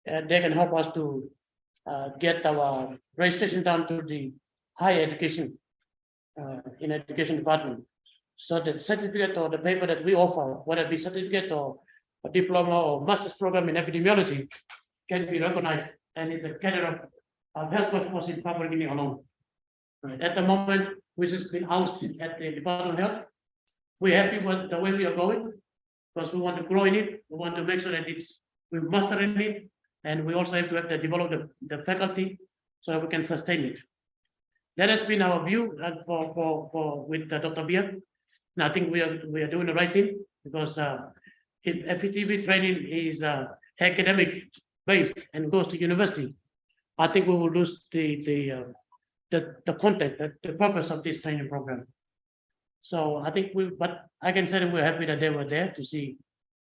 they can help us to get our registration down to the higher education in education department, so that certificate or the paper that we offer, whether it be certificate or a diploma or master's program in epidemiology, can be recognized and it's a category of health workforce in Papua New Guinea alone. Right. At the moment, which has been housed at the Department of Health, we're happy with the way we are going because we want to grow in it. We want to make sure that we master in it, and we also have to develop the faculty so that we can sustain it. That has been our view for with Dr. Bier. And I think we are doing the right thing because if aFETPNG training is academic based and goes to university, I think we will lose the content, the purpose of this training program. So I think but I can say that we're happy that they were there to see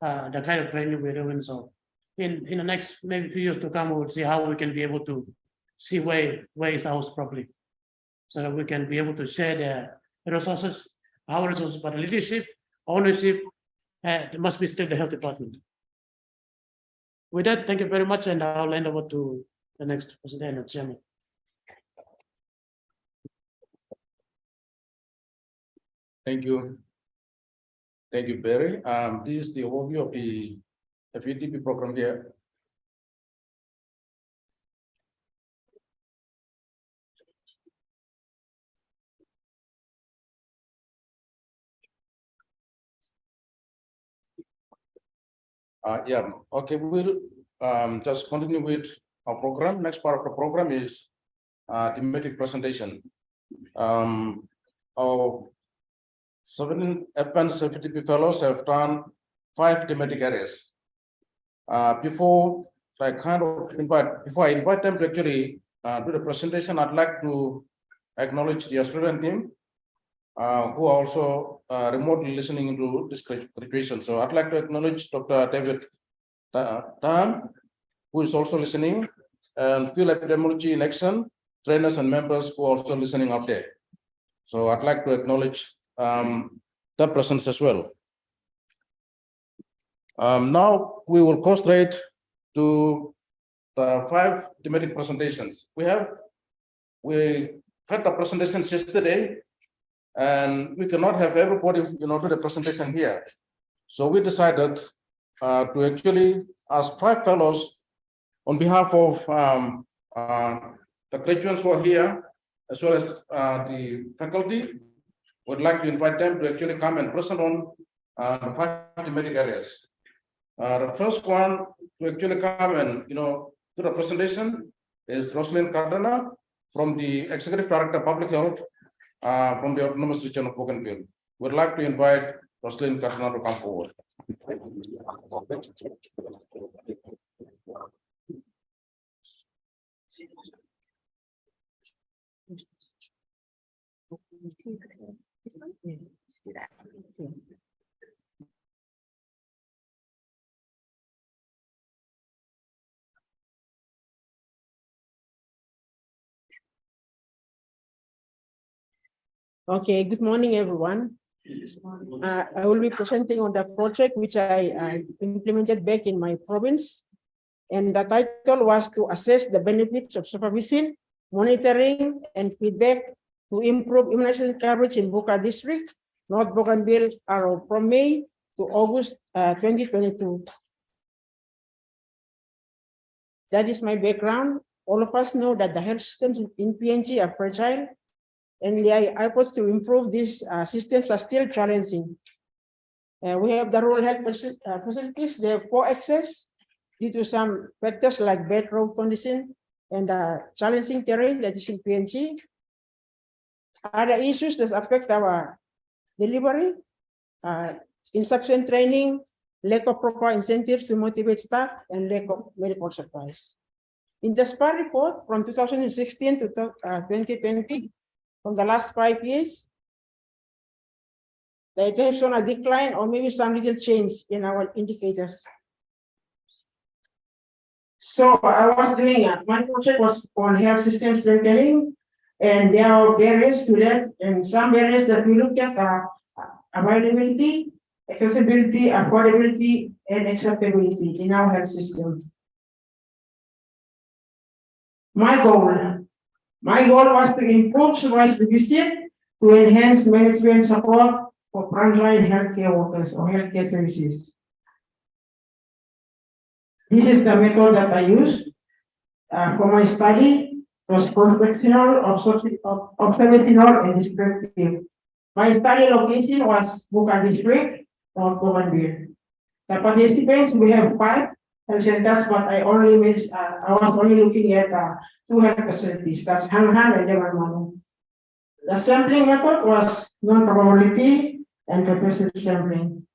the kind of training we're doing. So in the next maybe few years to come, we will see how we can be able to see where is the house properly, so that we can be able to share the resources, our resources, but leadership, ownership, it must be still the health department. With that, thank you very much, and I'll hand over to the next president and chairman. Thank you. Thank you, Barry. This is the overview of the aFETPNG program here. Yeah, okay, we'll just continue with our program. Next part of the program is thematic presentation. Our 7 advanced aFETPNG fellows have done 5 thematic areas. Before I invite them to actually do the presentation, I'd like to acknowledge the Australian team who are also remotely listening into this graduation. So I'd like to acknowledge Dr. David Tam, who is also listening, and field epidemiology in action, trainers and members who are also listening out there. So I'd like to acknowledge their presence as well. Now we will go straight to the 5 thematic presentations. We had the presentations yesterday, and we cannot have everybody, do the presentation here. So we decided to actually ask 5 fellows on behalf of the graduates who are here, as well as the faculty. Would like to invite them to actually come and present on the 5 thematic areas. The first one to actually come and do the presentation is Rosalind Cardona from the Executive Director of Public Health from the Autonomous Region of Bougainville. We'd like to invite Rosalind Cardona to come forward. Okay, good morning, everyone. I will be presenting on the project which I implemented back in my province. And the title was to assess the benefits of supervision, monitoring, and feedback to improve immunization coverage in Buka District, North Bougainville, from May to August 2022. That is my background. All of us know that the health systems in PNG are fragile, and the efforts to improve these systems are still challenging. We have the rural health facilities, they have poor access due to some factors like bad road condition and challenging terrain that is in PNG. Other issues that affect our delivery, insufficient training, lack of proper incentives to motivate staff, and lack of medical supplies. In the SPA report from 2016 to 2020, from the last 5 years, it has shown a decline or maybe some little change in our indicators. So I was doing my project was on health system strengthening, and there are barriers to that, and some barriers that we look at are availability, accessibility, affordability, and acceptability in our health system. My goal was to improve supervised visit to enhance management support for frontline healthcare workers or healthcare services. This is the method that I used for my study. It was cross-sectional, observational, and descriptive. My study location was Bukan District or Govandir. The participants, we have 5 health centers, but I was only looking at 2 health facilities. That's Hang-Han and Dewan. The sampling method was non-probability and capacity sampling.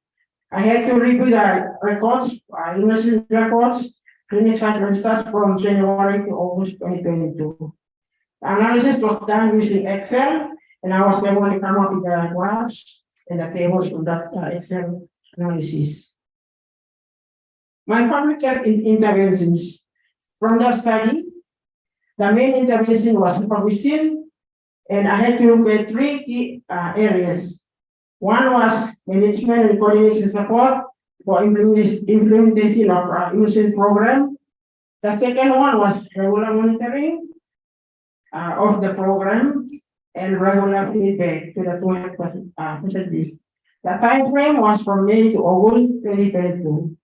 I had to review the records, university records, clinic site registers from January to August 2022. The analysis was done using Excel, and I was able to come up with the graphs and the tables from that Excel analysis. My public health interventions from the study, the main intervention was supervision, and I had to look at 3 key areas. One was management and coordination support for implementation of immunization program. The second one was regular monitoring of the program and regular feedback to the 2 facilities. The time frame was from May to August 2022.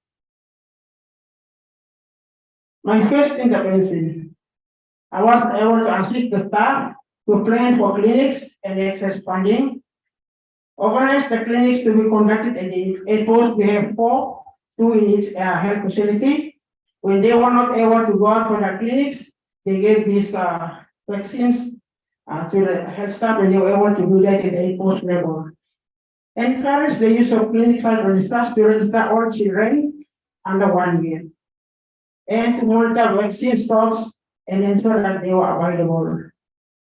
My first intervention, I was able to assist the staff to plan for clinics and access funding, organize the clinics to be conducted at the airport. We have 4, 2 in each health facility. When they were not able to go out for the clinics, they gave these vaccines to the health staff, and they were able to do that at the airport level. Encourage the use of clinical registers to register all children under 1 year, and to monitor vaccine stocks and ensure that they were available.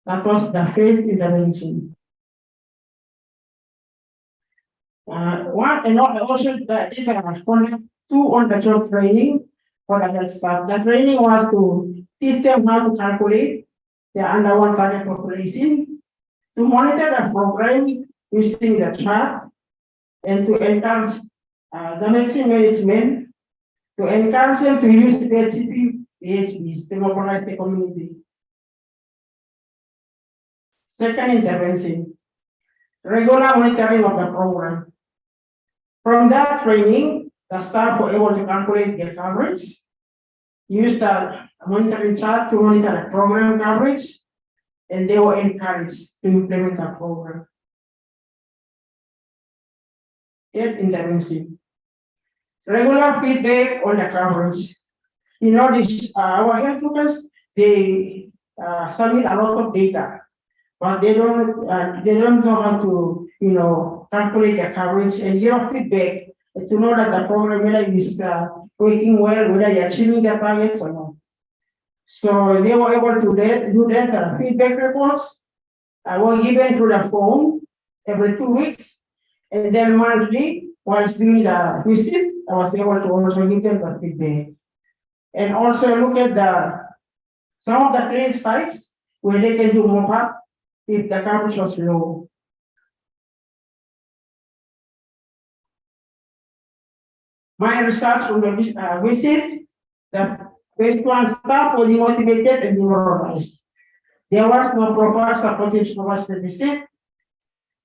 That was the first intervention. Also this conduct 2 on-the-job training for the health staff. The training was to teach them how to calculate the underworld target population, to monitor the program using the chart, and to encourage the vaccine management, to encourage them to use PHCP PHBs to mobilize the community. Second intervention, regular monitoring of the program. From that training, the staff were able to calculate their coverage, use the monitoring chart to monitor the program coverage, and they were encouraged to implement the program. Third intervention, regular feedback on the coverage. You know, our health workers, they submit a lot of data, but they don't know how to, calculate the coverage and give feedback to know that the program whether is working well, whether they are achieving their targets or not. So they were able to do that. Feedback reports were given through the phone every 2 weeks, and then monthly, whilst doing the visit, I was able to also give them the feedback. And also look at some of the clinic sites where they can do mop-up if the coverage was low. My results from the visit, the phase 1 staff was demotivated and demoralized. There was no proper supportive supervised visit.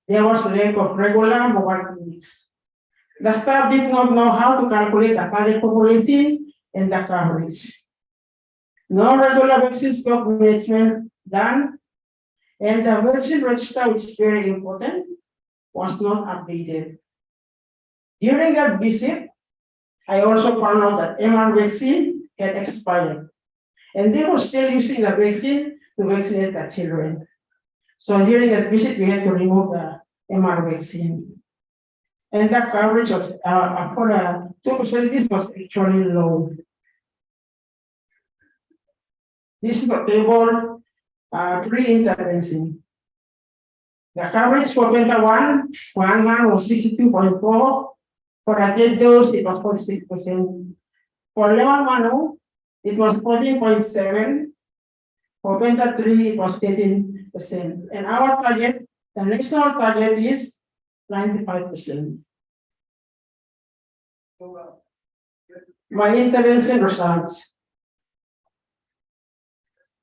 There was lack of regular mobile clinics. The staff did not know how to calculate the target population and the coverage. No regular vaccine stock management done, and the vaccine register, which is very important, was not updated. During that visit, I also found out that MR vaccine had expired, and they were still using the vaccine to vaccinate the children. So during that visit, we had to remove the MR vaccine. And the coverage of, for the two facilities was actually low. This is the table, pre-intervention. The coverage for Penta 1 was 62.4. For the dead dose, it was 46%. For Level 1, it was 14.7. For Penta 3, it was 18%. And our target, the national target is 95%. My intervention results.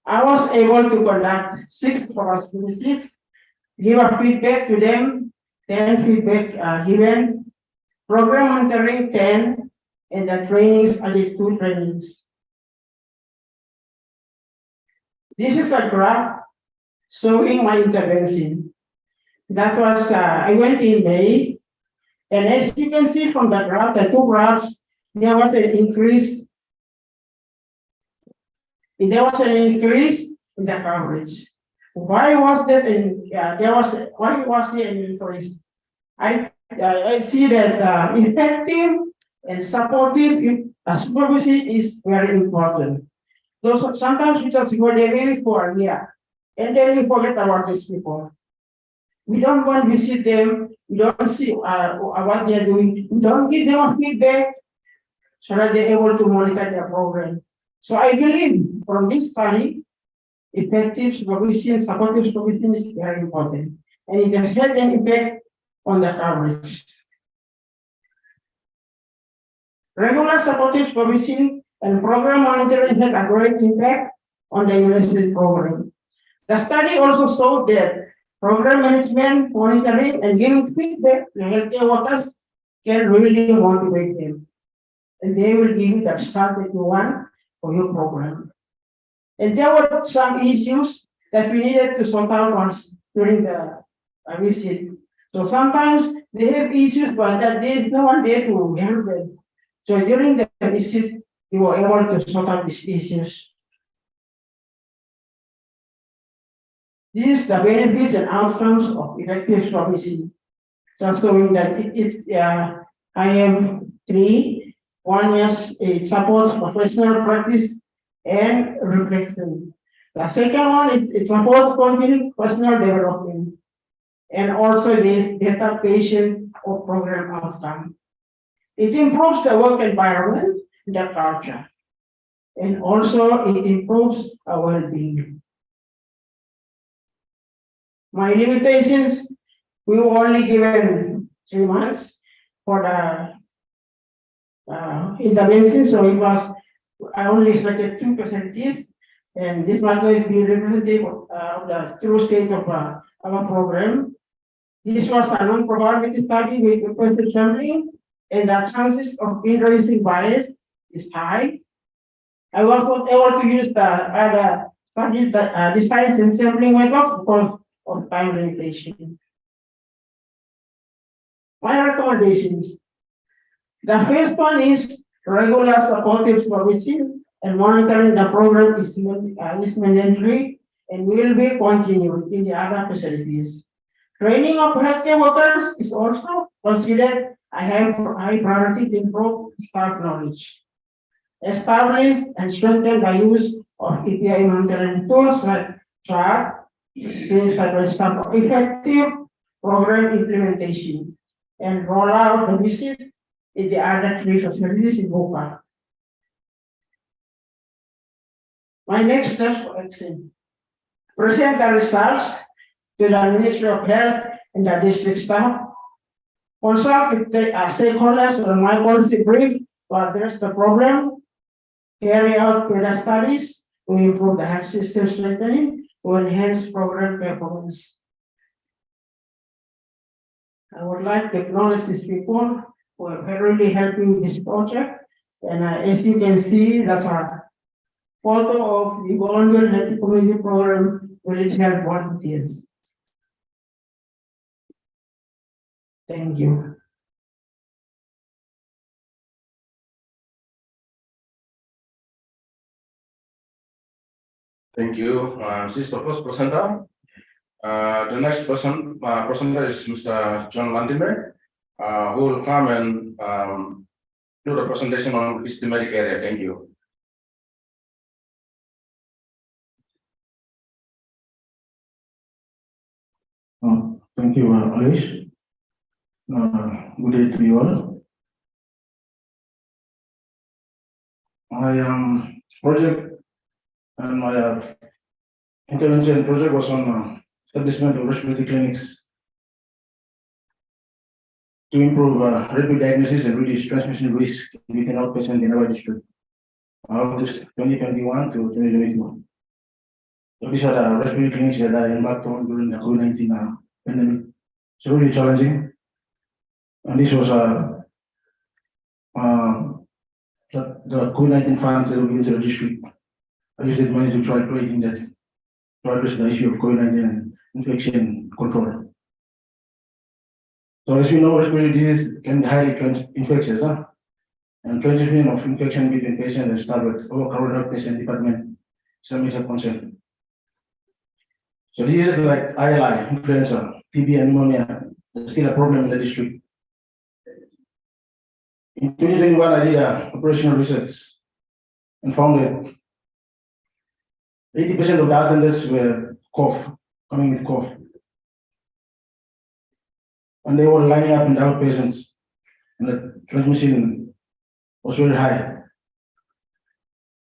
I was able to conduct 6 focus visits, give a feedback to them, 10 feedback given, program monitoring 10, and the trainings, I did 2 trainings. This is a graph showing my intervention. That was, I went in May, and as you can see from the graph, the 2 graphs, there was an increase. There was an increase in the coverage. Why was that? Why was there an increase? I see that effective and supportive supervision is very important. So sometimes we just go the way before, and then we forget about this people. We don't want to visit them. We don't see what they are doing. We don't give them feedback so that they're able to monitor their program. So I believe from this study, effective supervision, supportive supervision is very important. And it has had an impact on the coverage. Regular supportive supervision and program monitoring had a great impact on the university program. The study also showed that program management, monitoring, and giving feedback to healthcare workers can really motivate them. And they will give you the result that you want for your program. And there were some issues that we needed to sort out once during the visit. So sometimes they have issues, but there is no one there to help them. So during the visit, we were able to sort out these issues. These are the benefits and outcomes of effective supervision. So showing that it is IM3. One is it supports professional practice and reflection. The second one is it supports continued personal development and also this better patient or program outcome. It improves the work environment, the culture, and also it improves our well-being. My limitations, we were only given 3 months for the intervention, so it was, I only selected 2%, and this was going to be representative of the true state of our program. This was a non-probability study with requested sampling, and the chances of introducing bias is high. I was not able to use the other studies that designs and sampling method because of time limitation. My recommendations. The first one is regular supportive supervision and monitoring the program is mandatory and will be continued in the other facilities. Training of healthcare workers is also considered a high priority to improve staff knowledge. Establish and strengthen the use of API monitoring tools like track, effective program implementation, and roll out the visit in the other 3 facilities in Boca. My next step for action. Present the results to the Ministry of Health and the district staff. Consult with the stakeholders on my policy brief to address the problem. Carry out further studies to improve the health system strengthening to enhance program performance. I would like to acknowledge these people who have really helped me with this project. And as you can see, that's photo of the volunteer health community program village health volunteers. Thank you. Thank you. This is the first presenter. The next presenter is Mr. John Landimer, who will come and do the presentation on his thematic area. Thank you. Thank you, Alish. Good day to you all. My project and my intervention project was on establishment of respiratory clinics to improve rapid diagnosis and reduce transmission risk within outpatient in our district. August 2021 to 2022. So these are the respiratory clinics that I embarked on during the COVID-19 pandemic. It's really challenging. And this was the COVID-19 funds that were given to the district. I used that money to try creating that to address the issue of COVID-19 and infection control. So as we know, respiratory disease can be highly infectious, and transmission of infection between patients and staff with overcrowded outpatient department is a major concern. So diseases like ILI, influenza, TB, and pneumonia are still a problem in the district. In 2021, I did operational research and found that 80% of the attendants were coming with cough. And they were lining up in the outpatients, and the transmission was very high.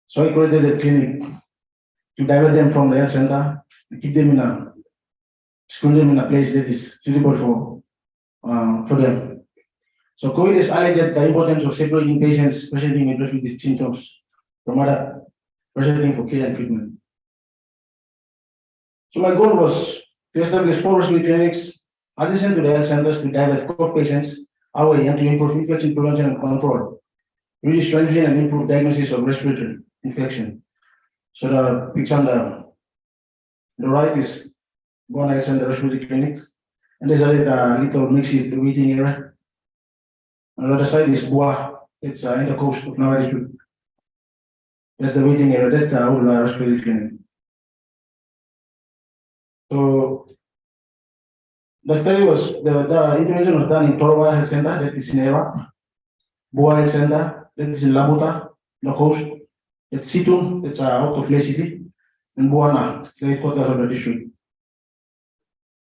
So I created a clinic to divert them from the health center, and keep them screen them in a place that is suitable for them. So COVID has highlighted the importance of separating patients presenting with respiratory symptoms from other presenting for care and treatment. So my goal was to establish 4 respiratory clinics adjacent to the health centers to divert cough patients away and to improve infection prevention and control, reduce transmission and improve diagnosis of respiratory infection. So the picture on the right is one health center respiratory clinics, and there's a little makeshift waiting area. On the other side is Bua. It's in the coast of Nawa district. That's the waiting area. That's the old respiratory clinic. So the study was the intervention was done in Torowa Health Center, that is in Ewa, Bua Health Center, that is in Labuta, the coast, it's Situ, that's out of Lake City, and Buana, the headquarters of the district.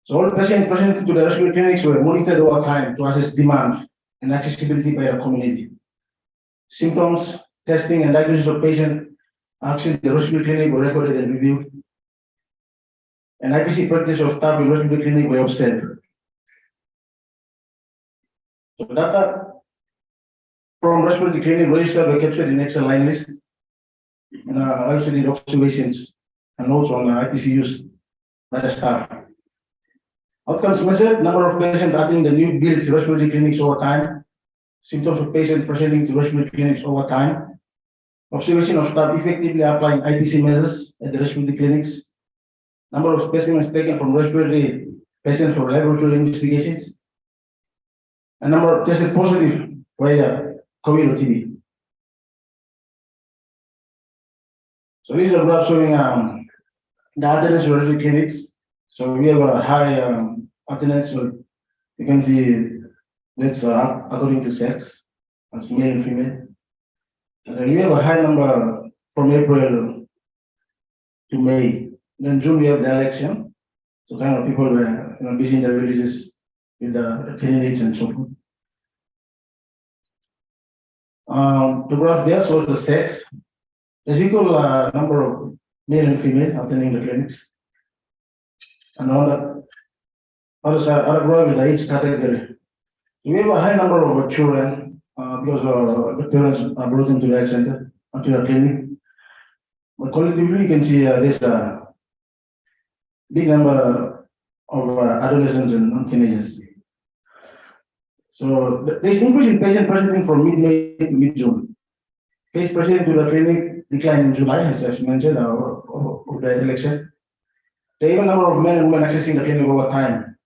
So all patients presented to the respiratory clinics were monitored over time to assess demand and accessibility by the community. Symptoms, testing, and diagnosis of patients actually the respiratory clinic were recorded and reviewed. And IPC practice of staff in respiratory clinic were observed. So data from respiratory clinic registered were captured in Excel line list. And I also did observations and notes on IPC use by the staff. Outcomes measured, number of patients attending the new built respiratory clinics over time, symptoms of patients presenting to respiratory clinics over time, observation of staff effectively applying IPC measures at the respiratory clinics, number of specimens taken from respiratory patients for laboratory investigations, and number of tested positive via COVID or TB. So these are graphs showing the attendance of respiratory clinics. So we have a high attendance. So you can see that's according to sex, that's male and female. And then we have a high number from April to May. Then June we have the election. So kind of people were busy in their villages with the candidates and so forth. The graph there shows the sex. There's equal number of male and female attending the clinics. And on the other side, other graph is the age category. We have a high number of children because the parents are brought into the health center, into the clinic. But collectively, you can see there's a big number of adolescents and teenagers. So there's increase in patient presenting from mid-May to mid-June. Patients presenting to the clinic, decline in July, as I've mentioned, of the election. The even number of men and women accessing the clinic over time.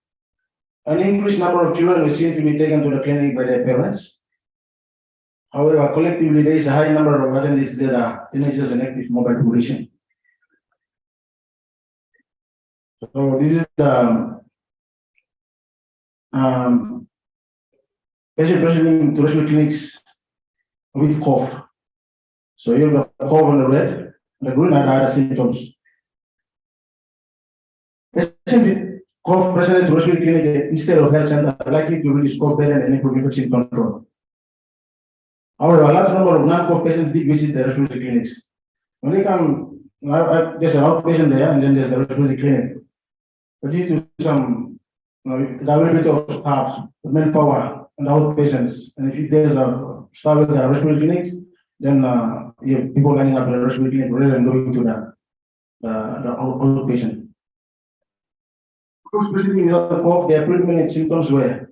An increased number of children were seen to be taken to the clinic by their parents. However, collectively, there is a high number of attendees that are teenagers and active mobile population. So this is patient presenting to rescue clinics with cough. So you have the cough on the red, the green are other symptoms. Patient with cough presented to rescue clinic instead of health center are likely to reduce cough burden and improve infection control. However, a large number of non-cough patients did visit the respiratory clinics. When they come, there's an outpatient there, and then there's the respiratory clinic. But due to some the availability of staff, manpower, and outpatients, and if there's a staff at the respiratory clinics, then you have people lining up at the respiratory clinic rather than going to the outpatient. Specifically, without cough, their predominant symptoms were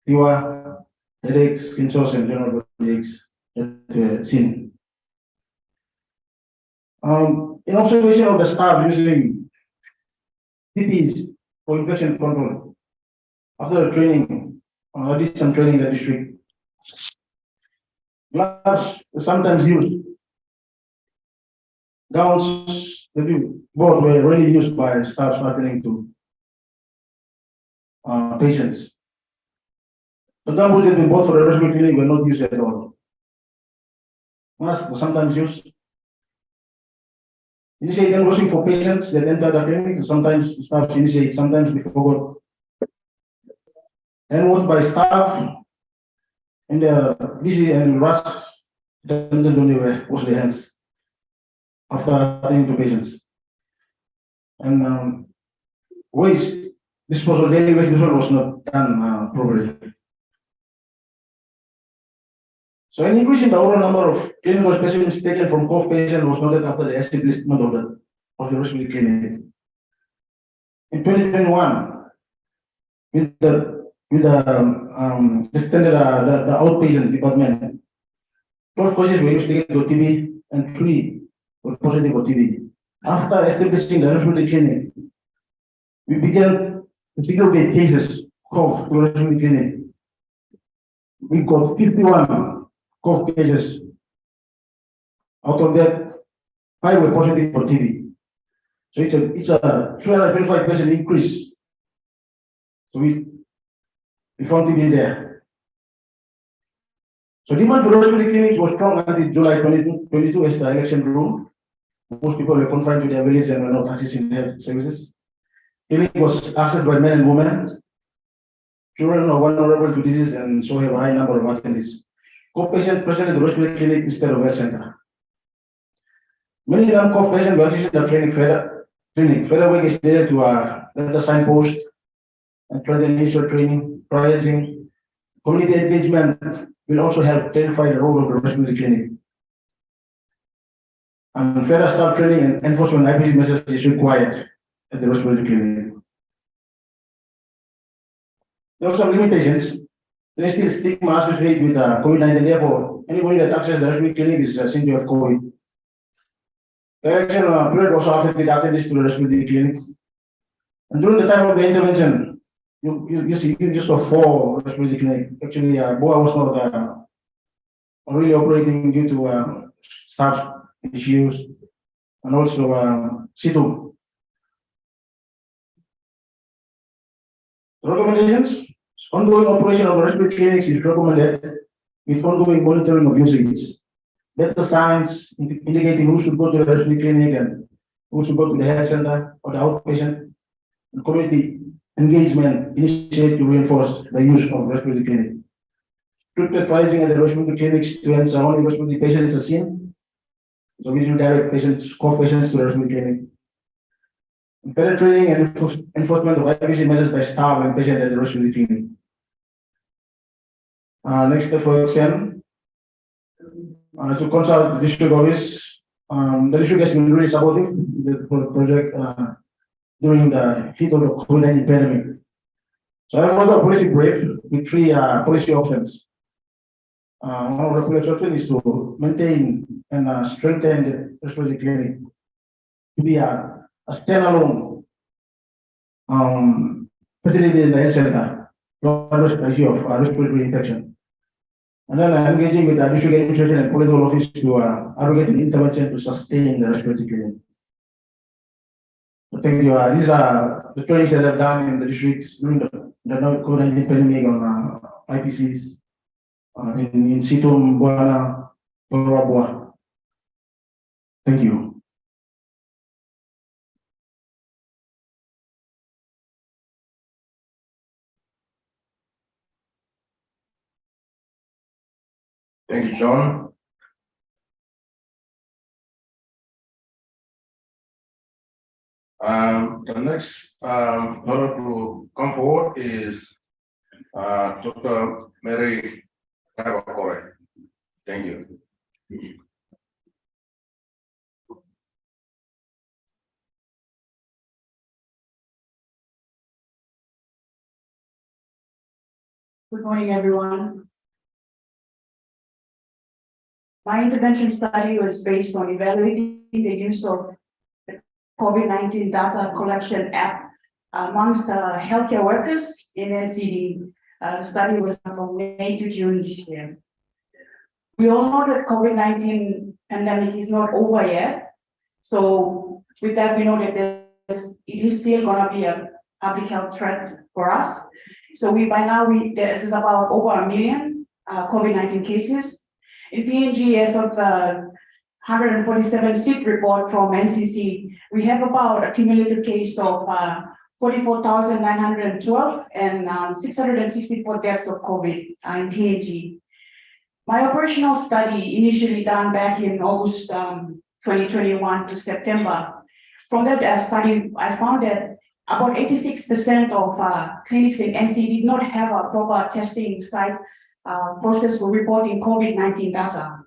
fever, headaches, skin sores, and general headaches that seen. In observation of the staff using PPEs for infection control, after the training, I did some training in the district. Gloves sometimes used. Gowns that both were really used by staff attending to patients. The gumboots that we bought for the respiratory clinic were not used at all. Masks were sometimes used. Initiate hand washing for patients that enter the clinic. Sometimes staff initiate, sometimes we forgot. Hand washed by staff and busy and rush. Then don't wash their hands after attending to patients. And waste disposal, daily waste disposal was not done properly. So an increase in the overall number of clinical specimens taken from cough patients was noted after the establishment of the respiratory clinic. In 2021, with the extended the outpatient department, 12 cases were investigated for TB and 3 were positive for TB. After establishing the respiratory clinic, we began to segregate cases cough to the respiratory clinic. We got 51 cough cases. Out of that, 5 were positive for TB. So it's a 325% increase. So we found TB there. So demand for respiratory clinics was strong until July 2022 as the election ruled. Most people were confined to their village and were not accessing health services. Clinic was accessed by men and women. Children are vulnerable to disease and so have a high number of attendees. Cough patients present at the respiratory clinic instead of health center. Many non-cough patients were accessing the clinic. Further work is needed to let the signpost and further initial training, prioritizing, community engagement will also help clarify the role of the respiratory clinic. And further staff training and enforcement IPC measures is required at the respiratory clinic. There are some limitations. There is still stigma associated with COVID-19. Therefore, anybody that accesses the respiratory clinic is seen to have COVID. The election period also affected attendees to the respiratory clinic. And during the time of the intervention, you see use of 4 respiratory clinics. Actually, BOA was not really operating due to staff issues and also situ. Recommendations: ongoing operation of the respiratory clinics is recommended with ongoing monitoring of usage. Better signs indicating who should go to the respiratory clinic and who should go to the health center or the outpatient. And community engagement initiated to reinforce the use of respiratory clinic. Stricter pricing at the respiratory clinics to ensure only respiratory patients are seen. So we do direct patients, cough patients to the respiratory clinic. Better training and enforcement of IPC measures by staff and patients at the respiratory clinic. Next step for action. To consult the district office. The district has been really supportive for the project during the heat of the COVID-19 pandemic. So I wrote a policy brief with 3 policy options. one of the objectives is to maintain and strengthen the respiratory clinic to be a standalone facility in the health center, low-risk ratio of respiratory infection. And then engaging with the district administration and political office to advocate an intervention to sustain the respiratory clinic. So thank you. These are the trainings that I've done in the districts during the COVID-19 pandemic on IPCs in Situm, Buana, Borabua. Thank you. Thank you, John. The next order to come forward is Dr. Mary Kawakore. Thank you. Good morning, everyone. My intervention study was based on evaluating the use of the COVID-19 data collection app amongst healthcare workers in NCD. The study was from May to June this year. We all know that COVID-19 pandemic is not over yet. So with that, we know that it is still gonna be a public health threat for us. So by now, there's about over 1 million COVID-19 cases. In PNG, as of the 147 seat report from NCC, we have about a cumulative case of 44,912 and 664 deaths of COVID in PNG. My operational study, initially done back in August 2021 to September, from that study, I found that about 86% of clinics in NC did not have a proper testing site process for reporting COVID-19 data.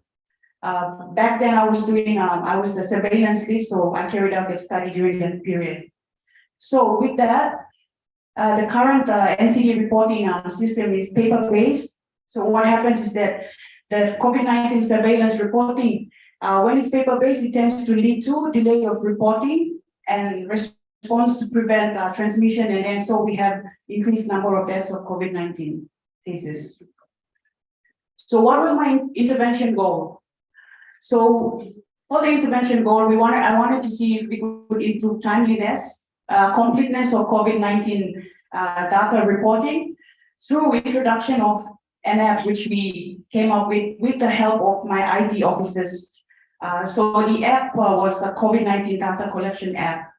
Back then I was the surveillance lead, so I carried out the study during that period. So with that, the current NCD reporting system is paper-based. So what happens is that the COVID-19 surveillance reporting, when it's paper-based, it tends to lead to delay of reporting and response to prevent transmission, and then so we have increased number of deaths of COVID-19 cases. So what was my intervention goal? So for the intervention goal, I wanted to see if we could improve timeliness, completeness of COVID-19 data reporting through introduction of an app which we came up with the help of my IT officers. So the app was a COVID-19 data collection app.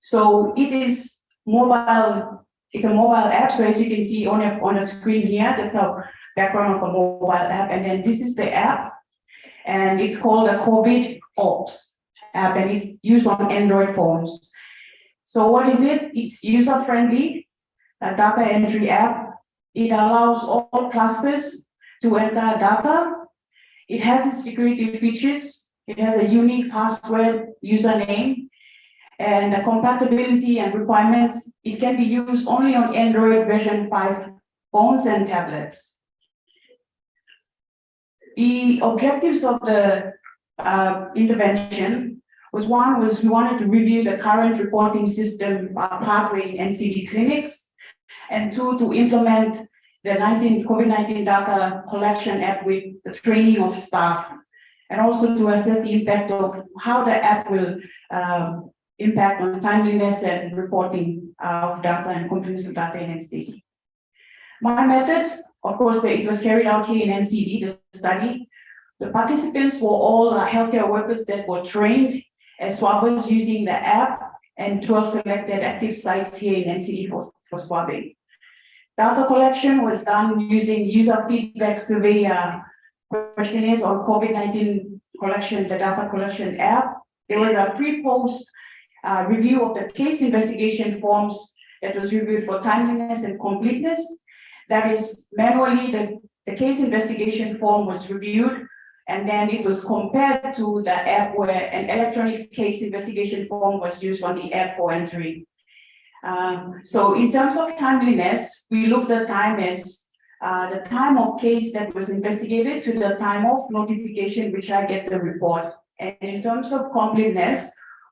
So it is mobile, it's a mobile app. So as you can see on the screen here, that's a background of a mobile app. And then this is the app, and it's called a COVID Ops app, and it's used on Android phones. So what is it? It's user-friendly, a data entry app. It allows all clusters to enter data. It has its security features. It has a unique password, username, and the compatibility and requirements. It can be used only on Android version 5 phones and tablets. The objectives of the intervention was we wanted to review the current reporting system pathway in NCD clinics, and 2, to implement the COVID-19 data collection app with the training of staff, and also to assess the impact of how the app will impact on timeliness and reporting of data and completeness of data in NCD. My methods, of course, it was carried out here in NCD, the study. The participants were all healthcare workers that were trained as swabbers using the app, and 12 selected active sites here in NCD for swabbing. Data collection was done using user feedback survey questionnaires on COVID-19 collection, the data collection app. There was a pre-post review of the case investigation forms that was reviewed for timeliness and completeness. That is, manually, the case investigation form was reviewed, and then it was compared to the app where an electronic case investigation form was used on the app for entry. So in terms of timeliness, we looked at time as the time of case that was investigated to the time of notification, which I get the report. And in terms of completeness,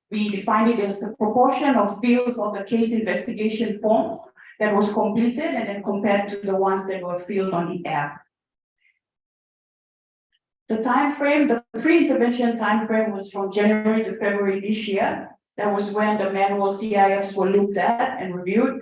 we define it as the proportion of fields of the case investigation form that was completed and then compared to the ones that were filled on the app. The time frame, the pre-intervention time frame was from January to February this year. That was when the manual CIFs were looked at and reviewed.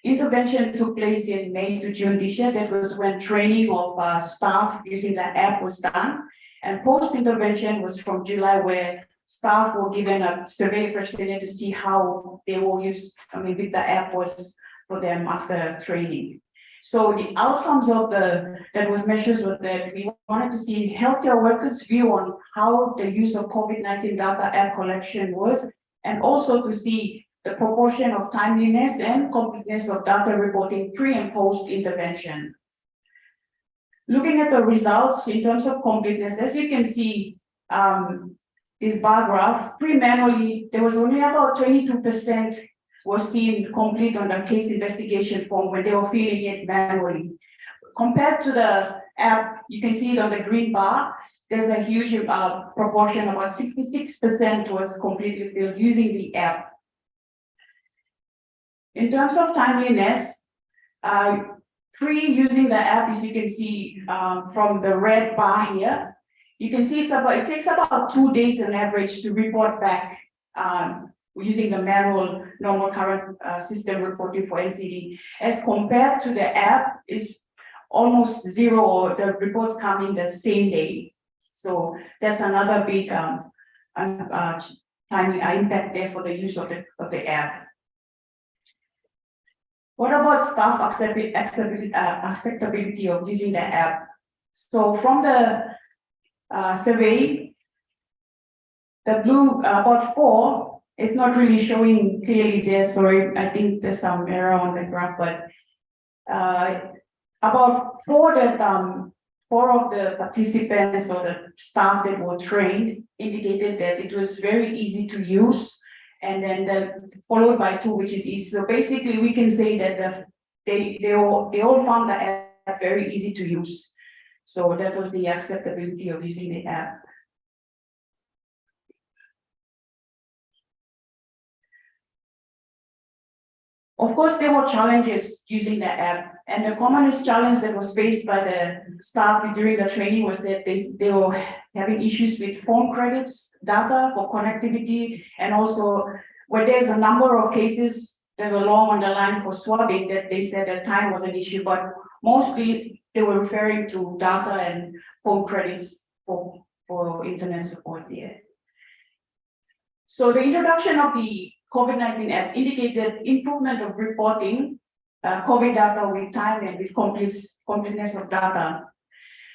Intervention took place in May to June this year. That was when training of staff using the app was done. And post-intervention was from July, where staff were given a survey questionnaire to see how they will use, if the app was for them after training. So the outcomes of that was measures were that we wanted to see healthcare workers' view on how the use of COVID-19 data app collection was, and also to see the proportion of timeliness and completeness of data reporting pre and post intervention. Looking at the results in terms of completeness, as you can see, this bar graph, pre-manually, there was only about 22% was seen complete on the case investigation form when they were filling it manually. Compared to the app, you can see it on the green bar, there's a huge proportion, about 66% was completely filled using the app. In terms of timeliness, using the app, as you can see from the red bar here, you can see it takes about 2 days on average to report back using the manual normal current system reporting for NCD, as compared to the app is almost zero, or the reports come in the same day. So that's another big timing impact there for the use of the app. What about staff acceptability of using the app? So from the survey, the blue, about 4, it's not really showing clearly there, sorry, I think there's some error on the graph, but about 4 of the participants or the staff that were trained indicated that it was very easy to use, and then followed by 2, which is easy. So basically, we can say that they all found the app very easy to use. So that was the acceptability of using the app. Of course, there were challenges using the app, and the commonest challenge that was faced by the staff during the training was that they were having issues with phone credits, data for connectivity, and also where there's a number of cases that were long on the line for swabbing that they said that time was an issue, but mostly they were referring to data and phone credits for internet support there. So the introduction of the COVID-19 app indicated improvement of reporting COVID data with time and with completeness of data.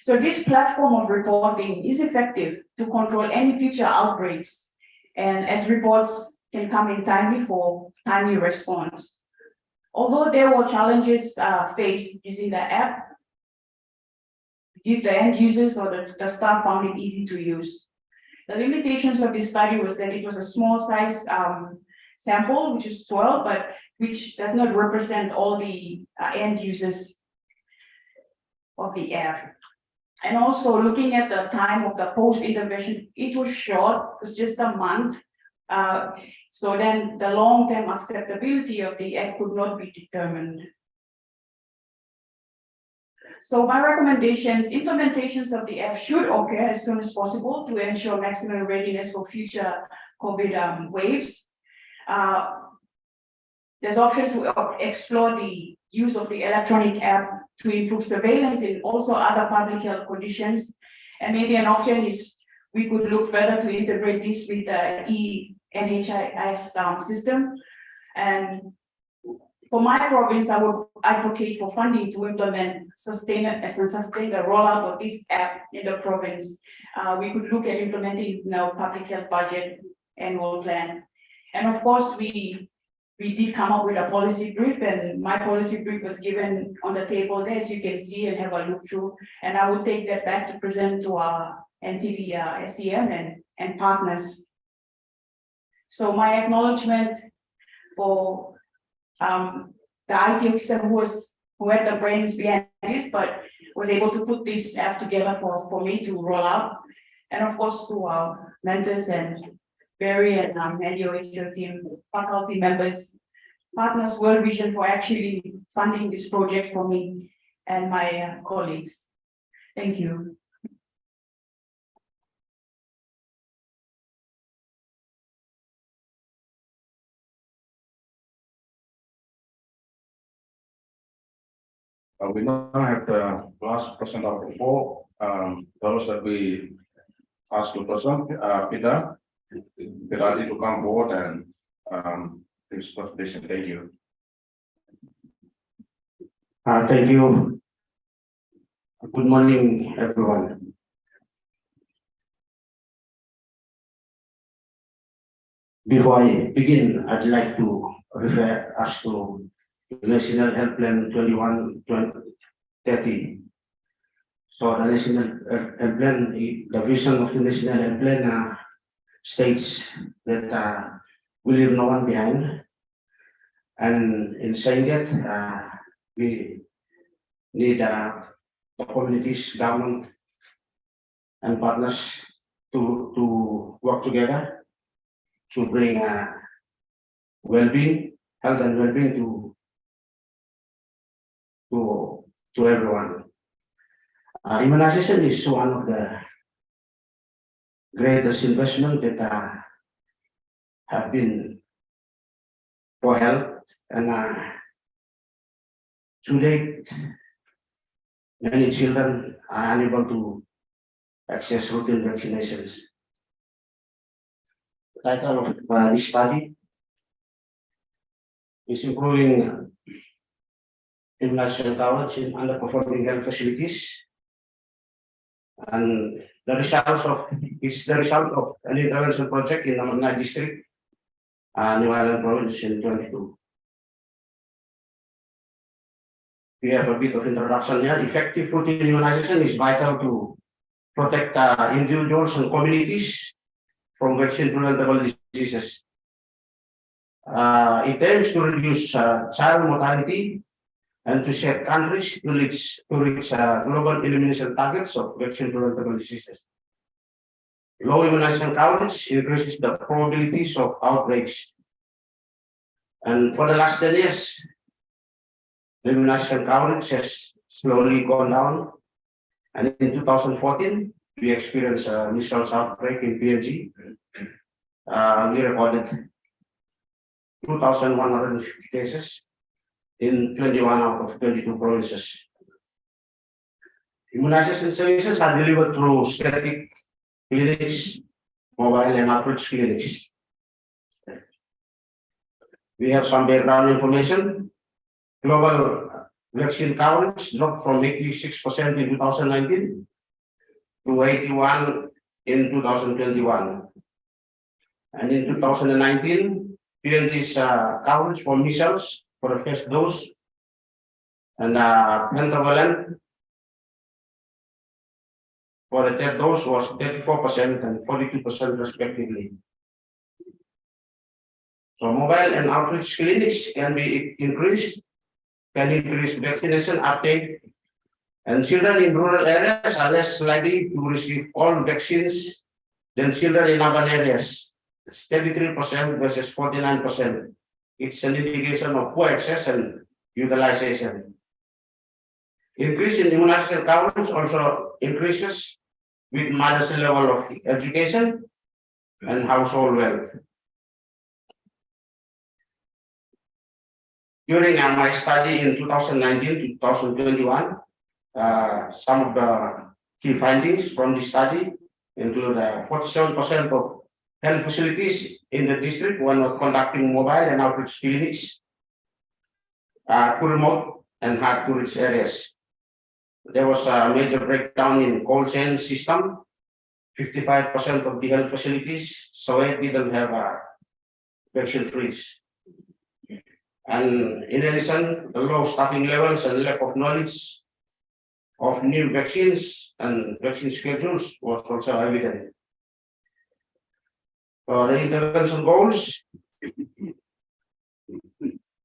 So this platform of reporting is effective to control any future outbreaks, and as reports can come in timely for timely response. Although there were challenges faced using the app, the end users or the staff found it easy to use. The limitations of this study was that it was a small size sample, which is 12, but which does not represent all the end users of the app. And also looking at the time of the post-intervention, it was short, it was just a month. So then the long-term acceptability of the app could not be determined. So my recommendations, implementations of the app should occur as soon as possible to ensure maximum readiness for future COVID waves. There's option to explore the use of the electronic app to improve surveillance in also other public health conditions. And maybe an option is we could look further to integrate this with the eNHIS system. And for my province, I would advocate for funding to implement sustain the rollout of this app in the province. We could look at implementing in our public health budget annual plan. And of course, we did come up with a policy brief, and my policy brief was given on the table there, as you can see and have a look through. And I will take that back to present to our NCD SCM and partners. So my acknowledgement for the IT officer who was who had the brains behind this, but was able to put this app together for me to roll out. And of course, to our mentors and Barry and your team, faculty members, partners, World Vision for actually funding this project for me and my colleagues. Thank you. We now have the last person of the four, those that we asked to present, Peter, ready to come forward and this presentation. Thank you. Thank you. Good morning, everyone. Before I begin, I'd like to refer us to the National Health Plan 21-2030. So the National Health Plan, the vision of the National Health Plan states that we leave no one behind. And in saying that, we need the communities, government, and partners to work together to bring well-being, health and well-being to everyone. Immunization is one of the greatest investment that have been for health, and to date, many children are unable to access routine vaccinations. The title of this study is improving immunization coverage in underperforming health facilities, and the result of an intervention project in Namanai district, New Island province in 22. We have a bit of introduction here. Effective routine immunization is vital to protect individuals and communities from vaccine-preventable diseases. It aims to reduce child mortality and to set countries to reach global elimination targets of vaccine-preventable diseases. Low immunization coverage increases the probabilities of outbreaks. And for the last 10 years, the immunization coverage has slowly gone down. And in 2014, we experienced a measles outbreak in PNG. We recorded 2,150 cases in 21 out of 22 provinces. Immunization services are delivered through static clinics, mobile and outreach clinics. We have some background information. Global vaccine coverage dropped from 86% in 2019 to 81% in 2021. And in 2019, PNG's coverage for measles for the first dose and pentavalent for the third dose was 34% and 42% respectively. So mobile and outreach clinics can be increased, can increase vaccination uptake, and children in rural areas are less likely to receive all vaccines than children in urban areas. It's 33% versus 49%. It's an indication of poor access and utilization. Increase in immunization coverage also increases with mothers' level of education and household wealth. During my study in 2019 to 2021, some of the key findings from the study include 47% of health facilities in the district were not conducting mobile and outreach clinics to remote and hard to reach areas. There was a major breakdown in cold chain system. 55% of the health facilities so it didn't have a vaccine freeze. And in addition, the low staffing levels and lack of knowledge of new vaccines and vaccine schedules was also evident. The intervention goals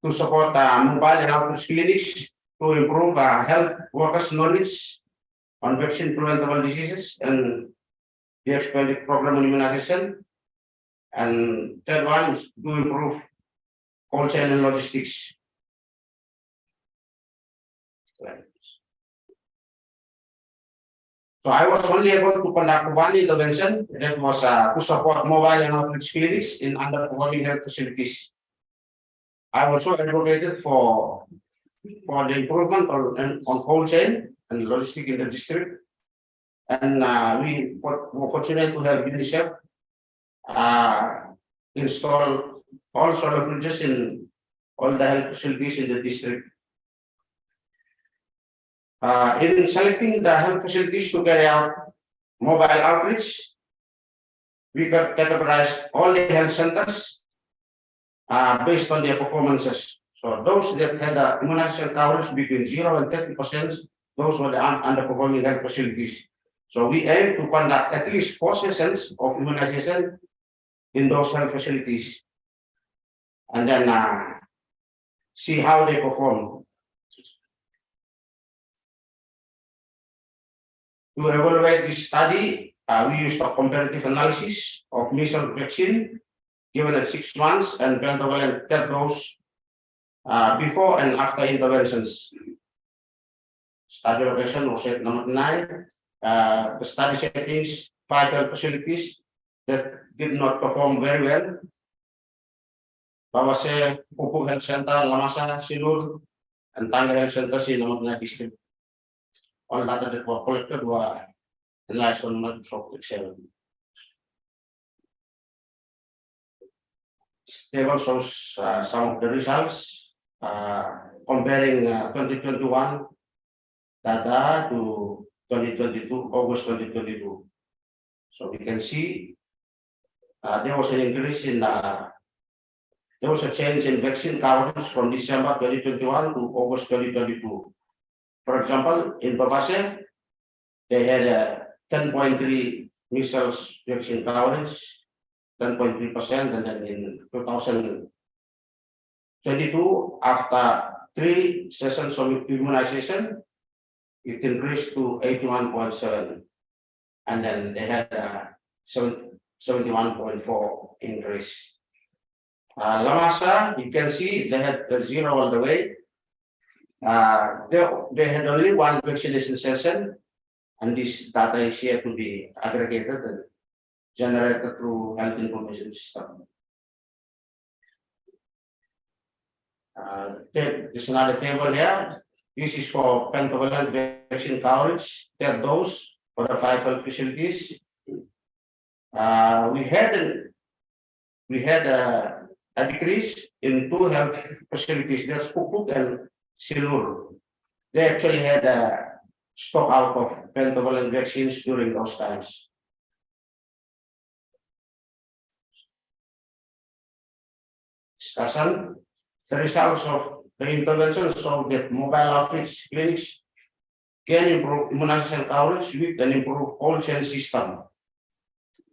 to support mobile and outreach clinics to improve health workers' knowledge on vaccine preventable diseases and the expanded program on immunization. And third one is to improve cold chain and logistics. So I was only able to conduct one intervention, that was to support mobile and outreach clinics in underperforming health facilities. I also advocated for the improvement on cold chain and logistics in the district. And we were fortunate to have UNICEF install all solar bridges in all the health facilities in the district. In selecting the health facilities to carry out mobile outreach, we categorized all the health centers based on their performances. So those that had immunization coverage between 0 and 30%, those were the underperforming health facilities. So we aim to conduct at least 4 sessions of immunization in those health facilities, and then see how they perform. To evaluate this study, we used a comparative analysis of measles vaccine given at 6 months and pentavalent third dose before and after interventions. Study location was at number 9. The study settings, 5 health facilities that did not perform very well. Bawase, Pupuk Health Center, Lamasa, Silur, and Tanga Health Center in number 9 district. All data that were collected were analyzed on Microsoft Excel. This table shows some of the results comparing 2021 data to 2022, August 2022. So we can see there was an increase in there was a change in vaccine coverage from December 2021 to August 2022. For example, in Babase, they had a 10.3 measles vaccine coverage, 10.3%, and then in 2022, after 3 sessions of immunization, it increased to 81.7, and then they had a 71.4 increase. Lamasa, you can see they had 0 all the way. They had only 1 vaccination session, and this data is here to be aggregated and generated through health information system. There's another table here. This is for pentavalent vaccine coverage, third dose for the 5 health facilities. We had a decrease in 2 health facilities. There's Pupuk and Silur. They actually had a stock out of pentavalent vaccines during those times. Discussion. The results of the intervention show that mobile outreach clinics can improve immunization coverage with an improved cold chain system.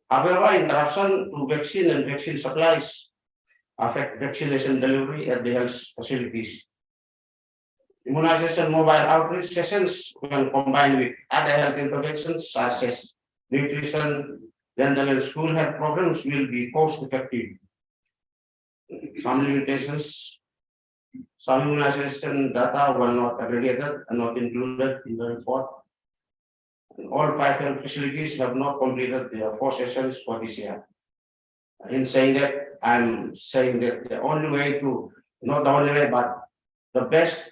However, interruption to vaccine and vaccine supplies affect vaccination delivery at the health facilities. Immunization mobile outreach sessions, when combined with other health interventions such as nutrition, dental, and school health programs, will be cost-effective. Some limitations, some immunization data were not aggregated and not included in the report. And all 5 health facilities have not completed their 4 sessions for this year. In saying that, I'm saying that the only way to, not the only way, but the best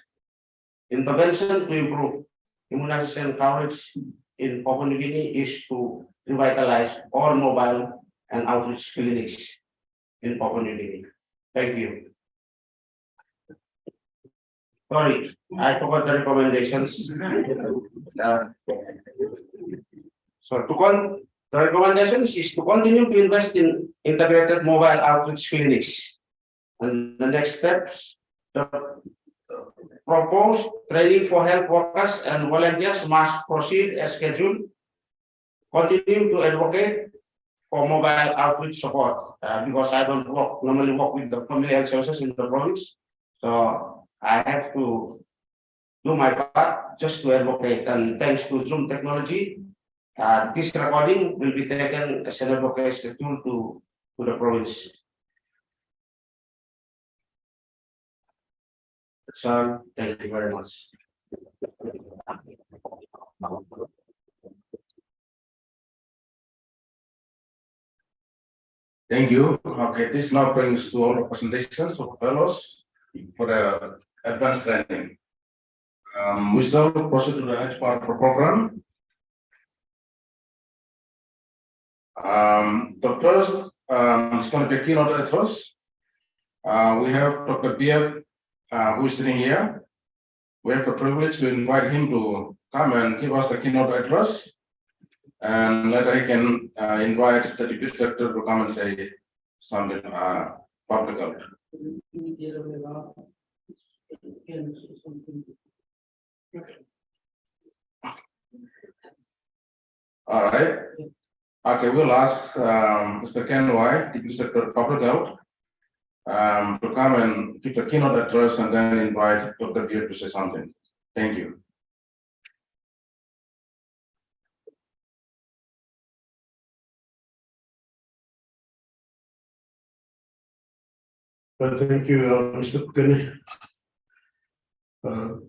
intervention to improve immunization coverage in Papua New Guinea is to revitalize all mobile and outreach clinics in Papua New Guinea. Thank you. Sorry, I forgot the recommendations. The recommendations is to continue to invest in integrated mobile outreach clinics. And the next steps, the proposed training for health workers and volunteers must proceed as scheduled. Continue to advocate for mobile outreach support because I don't normally work with the family health services in the province. So I have to do my part just to advocate. And thanks to Zoom technology, this recording will be taken as an advocacy tool to the province. So thank you very much. Thank you. Okay, this now brings to all the presentations of fellows for the advanced training. We shall proceed to the next part of the program. The first is going to be keynote address. We have Dr. Pierre, who is sitting here. We have the privilege to invite him to come and give us the keynote address. And later he can invite the deputy secretary to come and say something publicly. All right. Okay, we'll ask Mr. Ken White, Deputy Secretary of Public Health, to come and give the keynote address and then invite Dr. Pierre to say something. Thank you. Well, thank you, Mr. Pukane.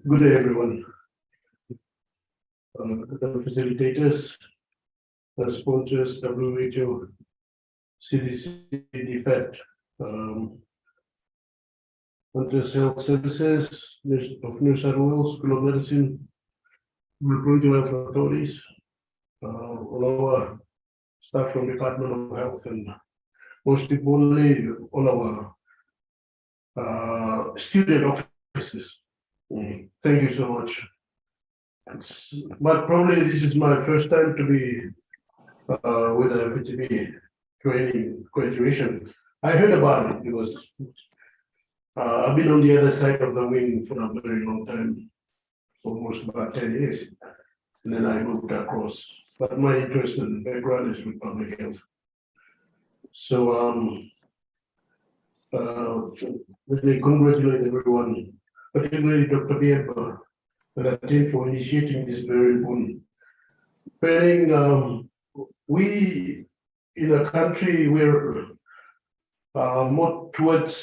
Good day, everyone. The facilitators, the sponsors, WHO, CDC, DFET, Hunter's Health Services of New South Wales, School of Medicine, Provincial Health Authorities, all our staff from Department of Health, and most importantly, all our student officers. Thank you so much. But probably this is my first time to be with the aFETPNG training graduation. I heard about it because I've been on the other side of the wing for a very long time, almost about 10 years. And then I moved across. But my interest and background is with public health. So let me congratulate everyone, particularly Dr. Bieba and the team for initiating this very important training. We in a country where more towards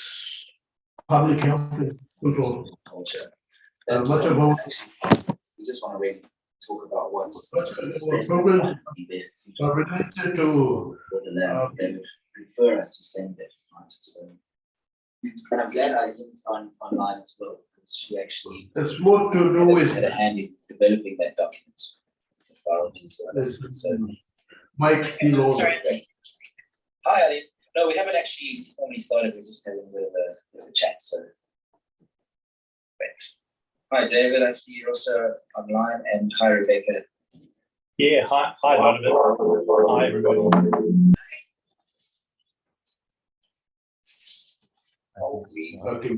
public health control. Much of our We just want to really talk about what's programs are related to refer us to send it. Right? So, and I'm glad I linked online as well, because she actually it's more to do with had a hand in developing that document. So, Mike still on. Hi, Elliot. No, we haven't actually formally started. We're just having a bit of a chat. So, thanks. Hi, David. I see you're also online, and hi, Rebecca. Yeah, hi, Donovan. Hi, everybody.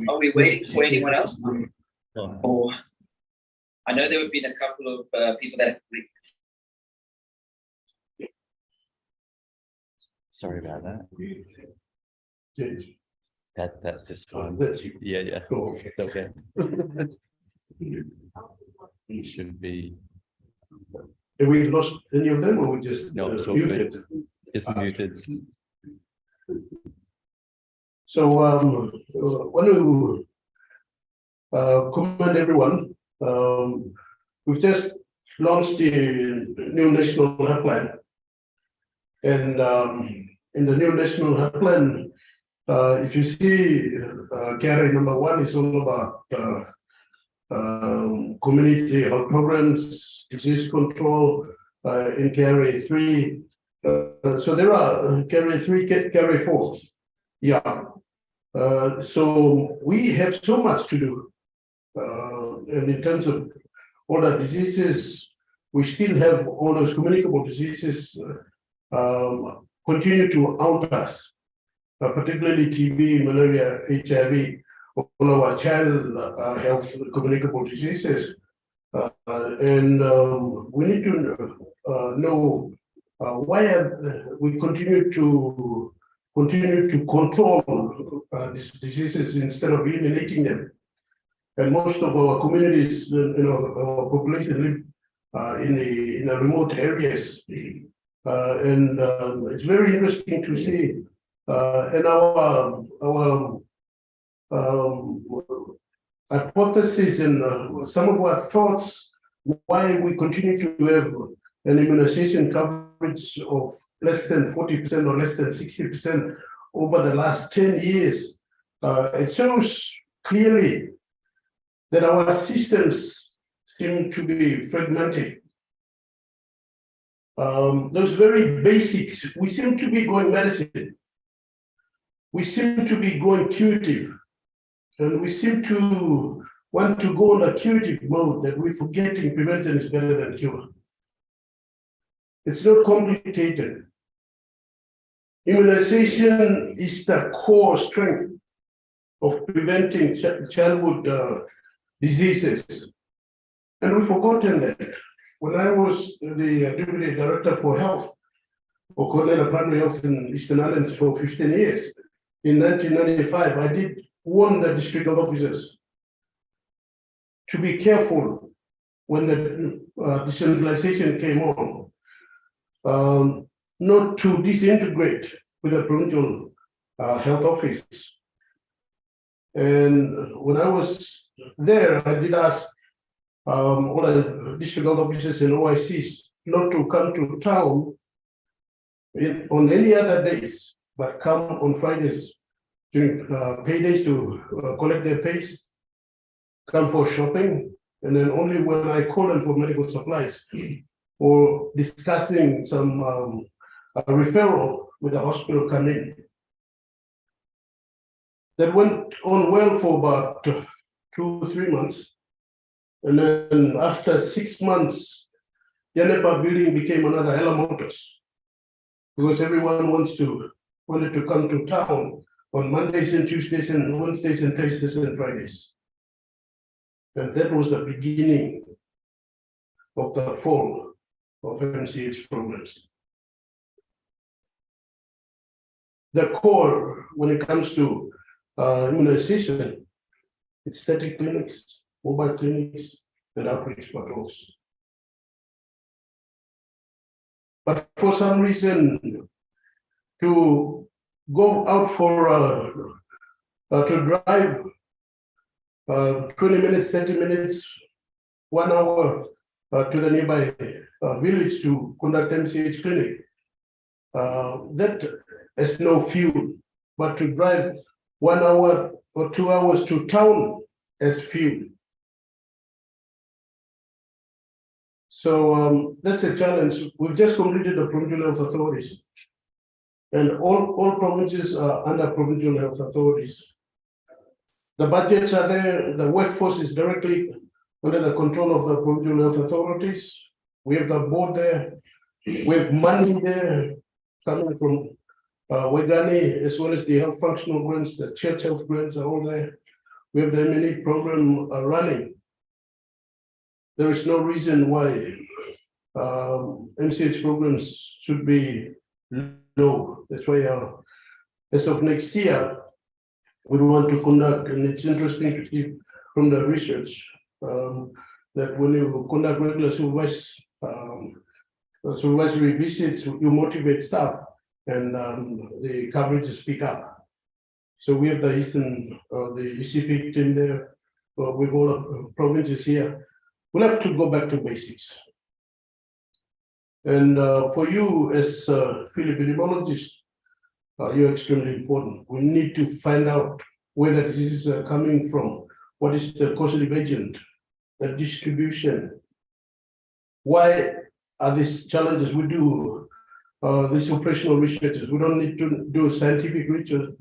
Are we waiting for anyone else? Or I know there have been a couple of people that. Sorry about that. That's this one. Yeah. Oh, okay. Okay. It should be. Have we lost any of them, or we just No, it's all muted? good. It's muted. So want to commend everyone. We've just launched the new national health plan, and in the new national health plan, if you see category number 1 is all about community health programs, disease control. In category 3, so there are category 3, category 4. Yeah. So we have so much to do. And in terms of all the diseases, we still have all those communicable diseases continue to haunt us, particularly TB, malaria, HIV, all our child health communicable diseases. And we need to know why we continue to control these diseases instead of eliminating them. And most of our communities, our population live in the remote areas. It's very interesting to see in our hypothesis and some of our thoughts why we continue to have an immunization coverage of less than 40% or less than 60% over the last 10 years. It shows clearly that our systems seem to be fragmented. Those very basics, we seem to be going medicine. We seem to be going curative. And we seem to want to go on a curative mode that we're forgetting prevention is better than cure. It's not complicated. Immunization is the core strength of preventing childhood diseases. And we've forgotten that. When I was the Deputy Director for Health, or Coordinator Primary Health in Eastern Islands for 15 years, in 1995, I did warn the district health officers to be careful when the decentralization came on, not to disintegrate with the provincial health office. And when I was there, I did ask all the district health officers and OICs not to come to town on any other days, but come on Fridays during paydays to collect their pays, come for shopping, and then only when I call them for medical supplies or discussing some referral with the hospital come in. That went on well for about 2 or 3 months. And then after 6 months, the NEPA building became another Ella Motors because everyone wanted to come to town on Mondays and Tuesdays and Wednesdays and Thursdays and Fridays. And that was the beginning of the fall of MCH programs. The core, when it comes to immunization, it's static clinics, mobile clinics, and outreach patrols. But for some reason, to go out for to drive 20 minutes, 30 minutes, 1 hour to the nearby village to conduct MCH clinic, that has no fuel. But to drive 1 hour or 2 hours to town as fuel. So that's a challenge. We've just completed the provincial health authorities. And all provinces are under provincial health authorities. The budgets are there, the workforce is directly under the control of the provincial health authorities. We have the board there, we have money there coming from Wegani, as well as the health functional grants, the church health grants are all there. We have the M&E program running. There is no reason why MCH programs should be low. That's why as of next year, we want to conduct, and it's interesting to see from the research that when you conduct regular supervisory visits, you motivate staff and the coverages pick up. So we have the Eastern, the ECP team there with all the provinces here. We'll have to go back to basics. And for you as a field epidemiologist, you're extremely important. We need to find out where the diseases are coming from. What is the causative agent, the distribution? Why are these challenges? We do these operational researches. We don't need to do scientific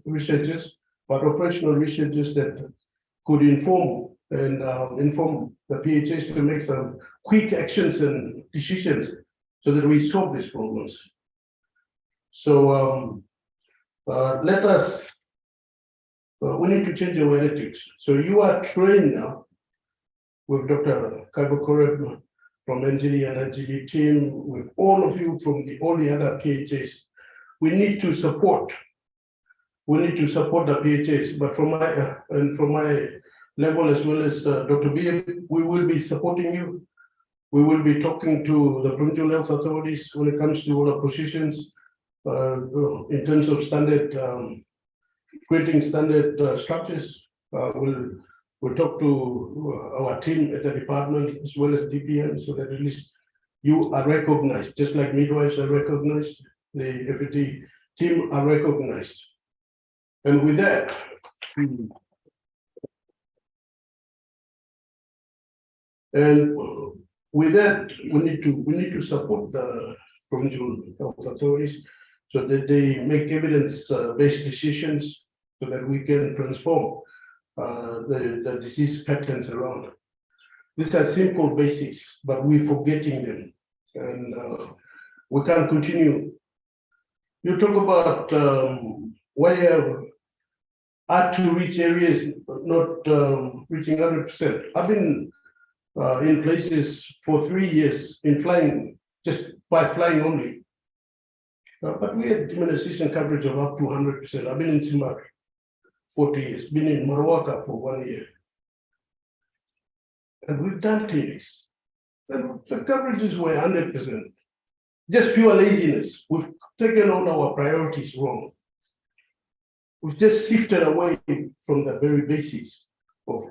researches, but operational researches that could inform and inform the PHS to make some quick actions and decisions so that we solve these problems. So let us, we need to change our attitudes. So you are trained now with Dr. Kaiva from NGD and NGD team, with all of you from all the other PHAs. We need to support. We need to support the PHAs, but from my level as well as Dr. B. We will be supporting you. We will be talking to the provincial health authorities when it comes to all the positions in terms of standard, creating standard structures. We'll talk to our team at the department as well as DPM so that at least you are recognized, just like midwives are recognized, the aFET team are recognized. And with that, we need to support the provincial health authorities so that they make evidence-based decisions so that we can transform the disease patterns around. These are simple basics, but we're forgetting them, and we can't continue. You talk about where hard-to-reach areas not reaching 100%. I've been in places for 3 years in flying, just by flying only. But we had immunization coverage of up to 100%. I've been in Zimbabwe 40 years, been in Marwaka for 1 year. And we've done clinics. And the coverages were 100%. Just pure laziness. We've taken all our priorities wrong. We've just shifted away from the very basics of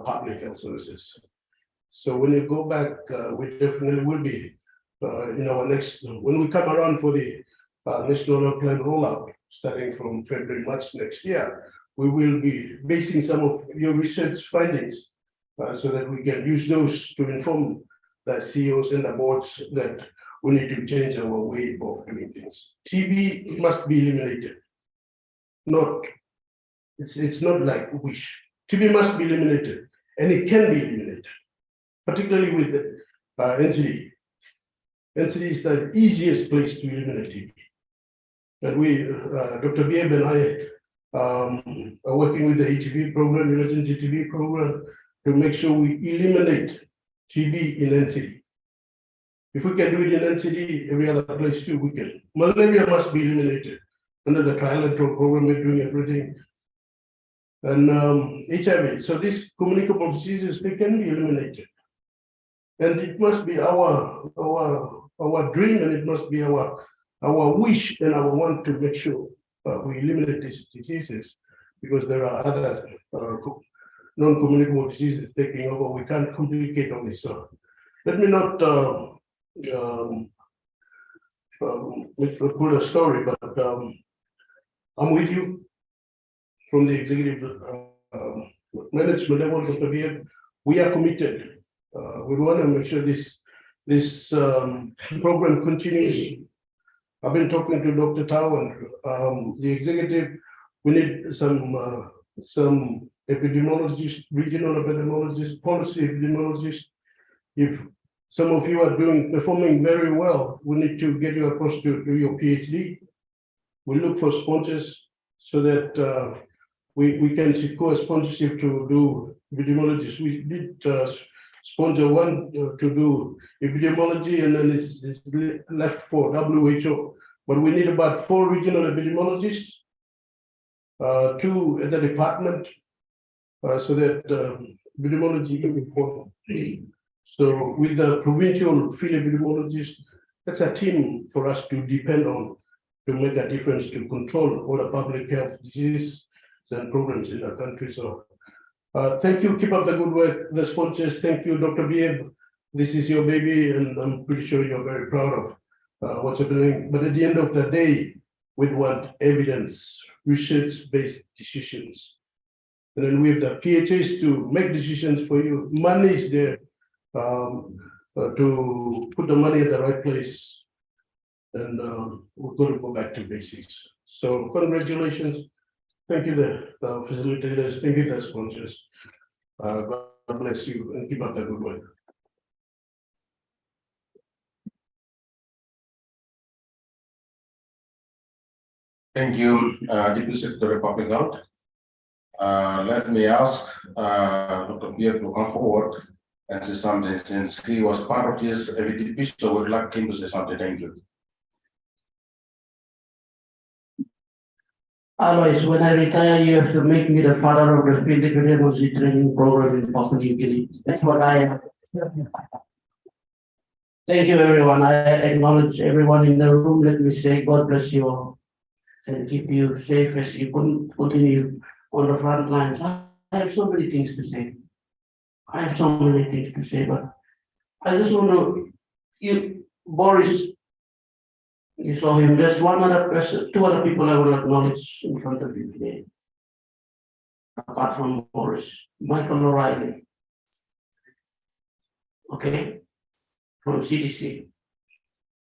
public health services. So when you go back, we definitely will be in our next, when we come around for the national plan rollout, starting from February, March next year, we will be basing some of your research findings so that we can use those to inform the CEOs and the boards that we need to change our way of doing things. TB must be eliminated. It's not like wish. TB must be eliminated, and it can be eliminated, particularly with the NCD. NCD is the easiest place to eliminate TB. And we, Dr. Bieb and I are working with the ETB program, emergency TB program, to make sure we eliminate TB in NCD. If we can do it in NCD, every other place too, we can. Malaria must be eliminated. Under the trilateral program, we're doing everything. And HIV. So these communicable diseases, they can be eliminated. And it must be our dream, and it must be our wish and our want to make sure we eliminate these diseases, because there are other non-communicable diseases taking over. We can't complicate all this. Let me not put a story, but I'm with you from the executive management level, Dr. Bieb. We are committed. We want to make sure this program continues. I've been talking to Dr. Tao and the executive. We need some epidemiologists, regional epidemiologists, policy epidemiologists. If some of you are performing very well, we need to get you across to do your PhD. We look for sponsors so that we can secure sponsorship to do epidemiologists. We did sponsor one to do epidemiology, and then it's left for WHO. But we need about 4 regional epidemiologists, 2 at the department, so that epidemiology is important. So with the provincial field epidemiologists, that's a team for us to depend on to make a difference, to control all the public health diseases and programs in the country. So thank you, keep up the good work, the sponsors. Thank you, Dr. Bieb. This is your baby, and I'm pretty sure you're very proud of what's happening. But at the end of the day, we want evidence, research-based decisions. And then we have the PHAs to make decisions for you. Money is there to put the money at the right place. And we're going to go back to basics. So congratulations. Thank you, the facilitators. Thank you, the sponsors. God bless you, and keep up the good work. Thank you, Deputy Secretary of Public Health. Let me ask Dr. Bieb to come forward and say something, since he was part of this aFETP, so we'd like him to say something. Thank you. Otherwise, when I retire, you have to make me the father of the field epidemiology training program in Papua New Guinea. That's what I am. Thank you, everyone. I acknowledge everyone in the room. Let me say, God bless you all and keep you safe as you continue on the front lines. I have so many things to say. But I just want to, Boris, you saw him. There's one other person, two other people I will acknowledge in front of you today. Apart from Boris, Michael O'Reilly. Okay, from CDC.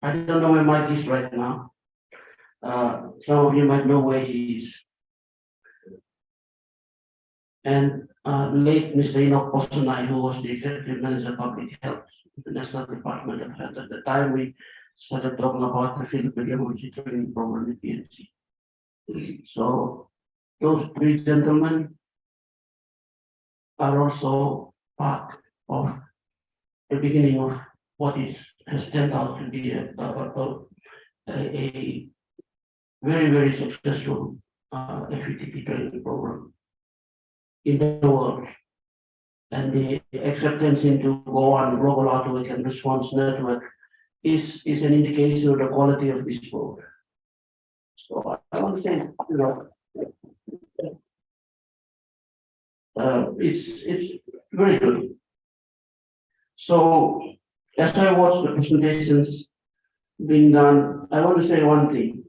I don't know where Mike is right now. Some of you might know where he is. And late Mr. Enoch Posanai, who was the Executive Manager of Public Health, the National Department of Health. At the time we started talking about the field epidemiology training program at PNC. So those three gentlemen are also part of the beginning of what has turned out to be a very, very successful aFETP training program in the world. And the acceptance into go on global outlook and response network is an indication of the quality of this program. So I want to say, it's very good. So as I watch the presentations being done, I want to say one thing.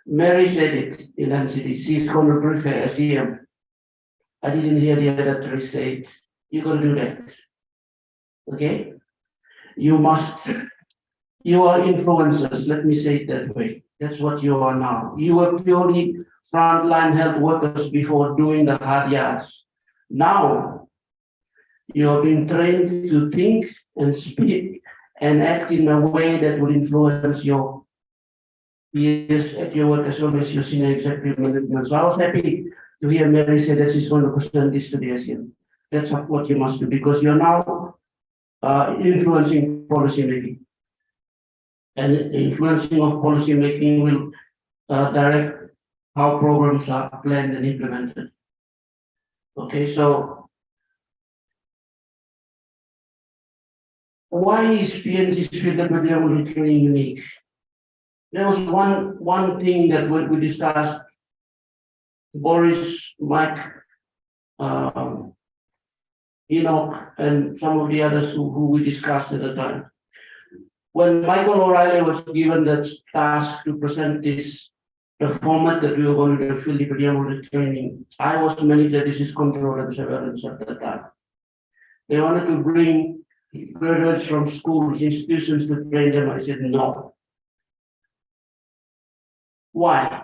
Mary said it in NCD, she's going to prefer a CM. I didn't hear the other three say it. You're going to do that. Okay? You are influencers, let me say it that way. That's what you are now. You were purely frontline health workers before doing the hard yards. Now, you are being trained to think and speak and act in a way that will influence your peers at your work as well as your senior executive management. So I was happy to hear Mary say that she's going to present this to the ASEAN. That's what you must do because you're now influencing policy making. And the influencing of policy making will direct how programs are planned and implemented. Okay, so why is PNG's field epidemiology training unique? There was one thing that we discussed, Boris, Mike, Enoch, and some of the others who we discussed at the time. When Michael O'Reilly was given the task to present the format that we were going to do field epidemiology training, I was manager disease control and surveillance at the time. They wanted to bring graduates from schools, institutions to train them. I said no. Why?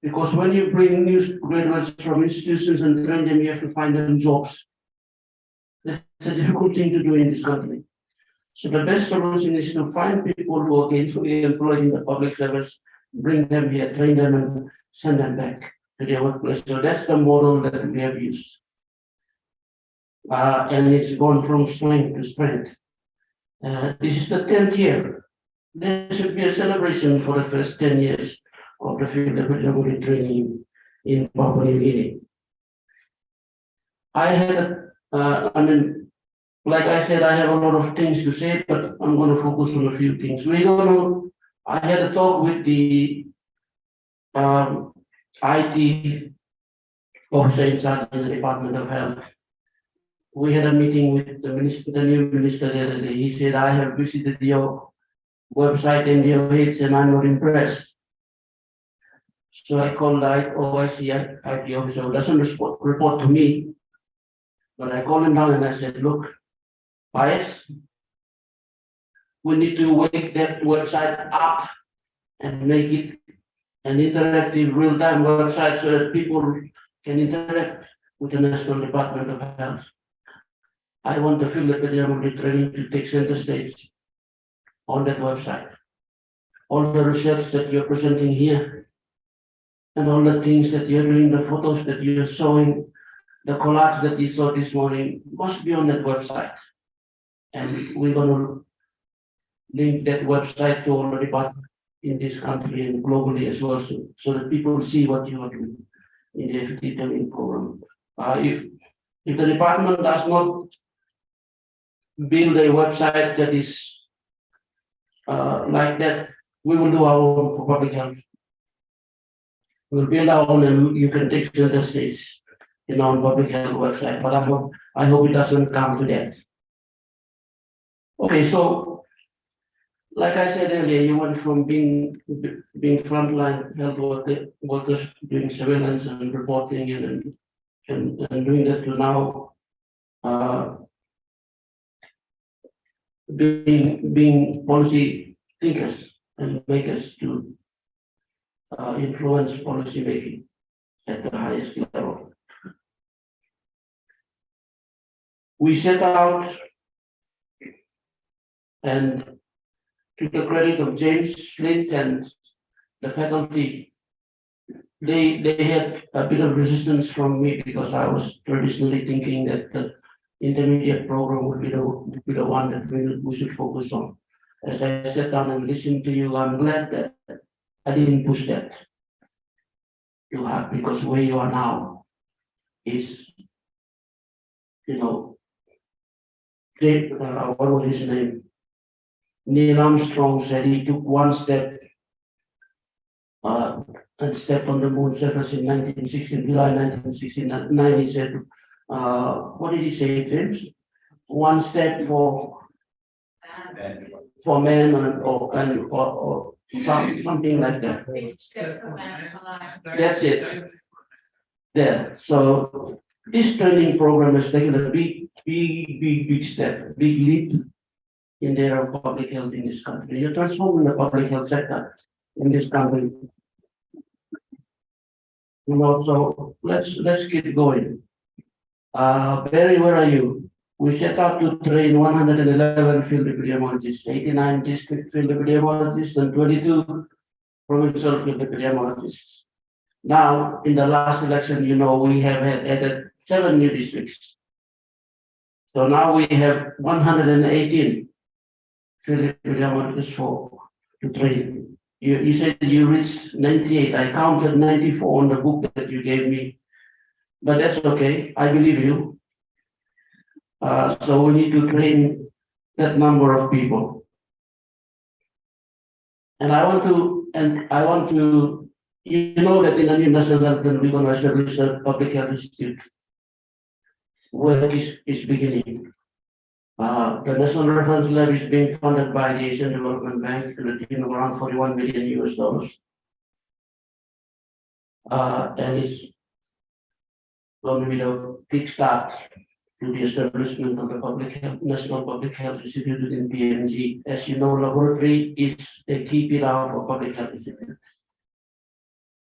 Because when you bring new graduates from institutions and train them, you have to find them jobs. That's a difficult thing to do in this country. So the best solution is to find people who are gainfully employed in the public service, bring them here, train them, and send them back to their workplace. So that's the model that we have used. And it's gone from strength to strength. This is the 10th year. There should be a celebration for the first 10 years of the field epidemiology training in Papua New Guinea. I had, like I said, I have a lot of things to say, but I'm going to focus on a few things. I had a talk with the IT officer in charge in the Department of Health. We had a meeting with the minister, the new minister the other day. He said, I have visited your website and your page and I'm not impressed. So I called the OIC IT officer who doesn't report to me. But I called him down and I said, look, Pius, we need to wake that website up and make it an interactive real-time website so that people can interact with the National Department of Health. I want the field epidemiology training to take center stage on that website. All the research that you're presenting here and all the things that you're doing, the photos that you're showing, the collage that you saw this morning must be on that website. And we're going to link that website to all the departments in this country and globally as well, so that people see what you are doing in the aFETPNG program. If the department does not build a website that is like that, we will do our own for public health. We'll build our own and you can take center stage in our public health website, but I hope it doesn't come to that. Okay, so like I said earlier, you went from being frontline health workers doing surveillance and reporting and doing that to now being policy thinkers and makers to influence policy making at the highest level. We set out, and to the credit of James Flint and the faculty, they had a bit of resistance from me because I was traditionally thinking that the intermediate program would be the one that we should focus on. As I sat down and listened to you, I'm glad that I didn't push that too hard, because where you are now is, what was his name? Neil Armstrong said he took one step and stepped on the moon surface in July 1969. He said, what did he say, James? One step for man or something like that. That's it. There. So this training program has taken a big step, big leap in the area of public health in this country. You're transforming the public health sector in this country. So let's keep going. Barry, where are you? We set out to train 111 field epidemiologists, 89 district field epidemiologists, and 22 provincial field epidemiologists. Now, in the last election, we have added 7 new districts. So now we have 118 field epidemiologists to train. You said you reached 98. I counted 94 on the book that you gave me, but that's okay. I believe you. So we need to train that number of people. And I want to, that in the new national health plan, we're going to establish a public health institute where it is beginning. The National Reference Lab is being funded by the Asian Development Bank to the tune of around $41 million. And it's going to be the kickstart to the establishment of the National Public Health Institute within PNG. As you know, laboratory is a key pillar for public health institute.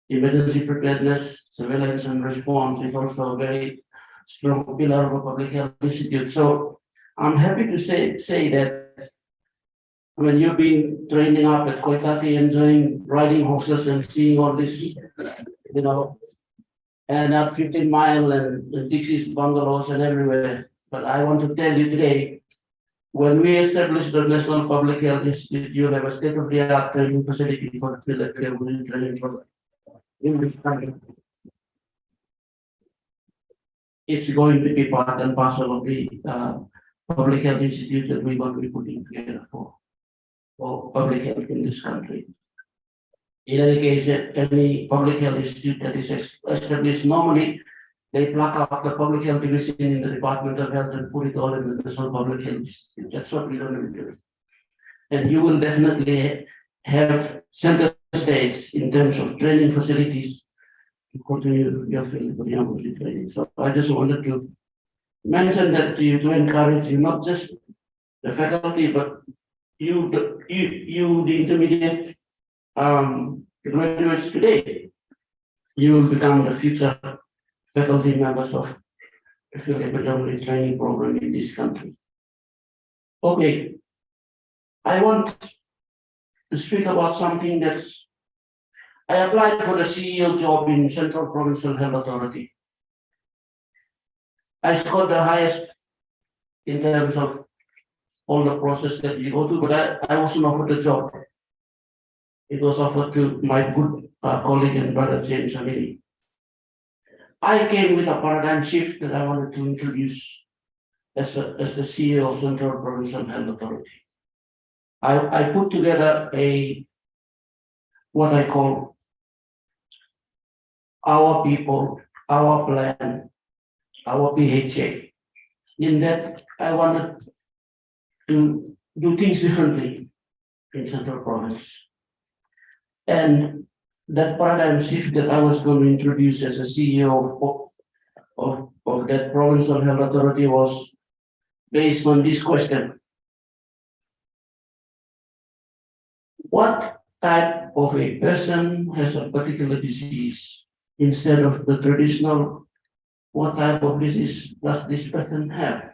Emergency preparedness, surveillance, and response is also a very strong pillar of a public health institute. So I'm happy to say that when you've been training up at Koitati, enjoying riding horses and seeing all this, and at 15 Mile and Dixie's bungalows and everywhere. But I want to tell you today, when we established the National Public Health Institute, you'll have a state-of-the-art training facility for the training for in this country. It's going to be part and parcel of the Public Health Institute that we're going to be putting together for public health in this country. In any case, any public health institute that is established, normally they pluck out the public health division in the Department of Health and put it all in the National Public Health Institute. That's what we're going to do. And you will definitely have center stage in terms of training facilities to continue your field epidemiology training. So I just wanted to mention that to you, to encourage you, not just the faculty, but you the intermediate graduates today. You will become the future faculty members of the field epidemiology training program in this country. Okay, I want to speak about something that's, I applied for the CEO job in Central Provincial Health Authority. I scored the highest in terms of all the process that you go through, but I wasn't offered the job. It was offered to my good colleague and brother James Amini. I came with a paradigm shift that I wanted to introduce as the CEO of Central Provincial Health Authority. I put together what I call our people, our plan, our PHA. In that, I wanted to do things differently in Central Province. And that paradigm shift that I was going to introduce as a CEO of that provincial health authority was based on this question. What type of a person has a particular disease instead of the traditional, what type of disease does this person have?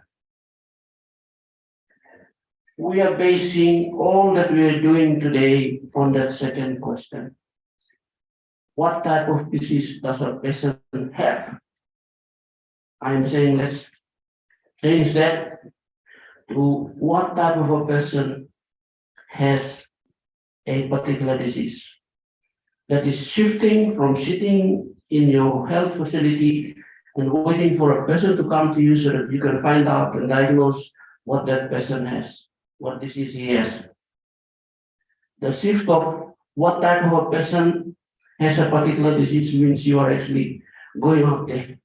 We are basing all that we are doing today on that second question. What type of disease does a person have? I'm saying let's change that to what type of a person has a particular disease. That is shifting from sitting in your health facility and waiting for a person to come to you so that you can find out and diagnose what that person has, what disease he has. The shift of what type of a person has a particular disease means you are actually going out there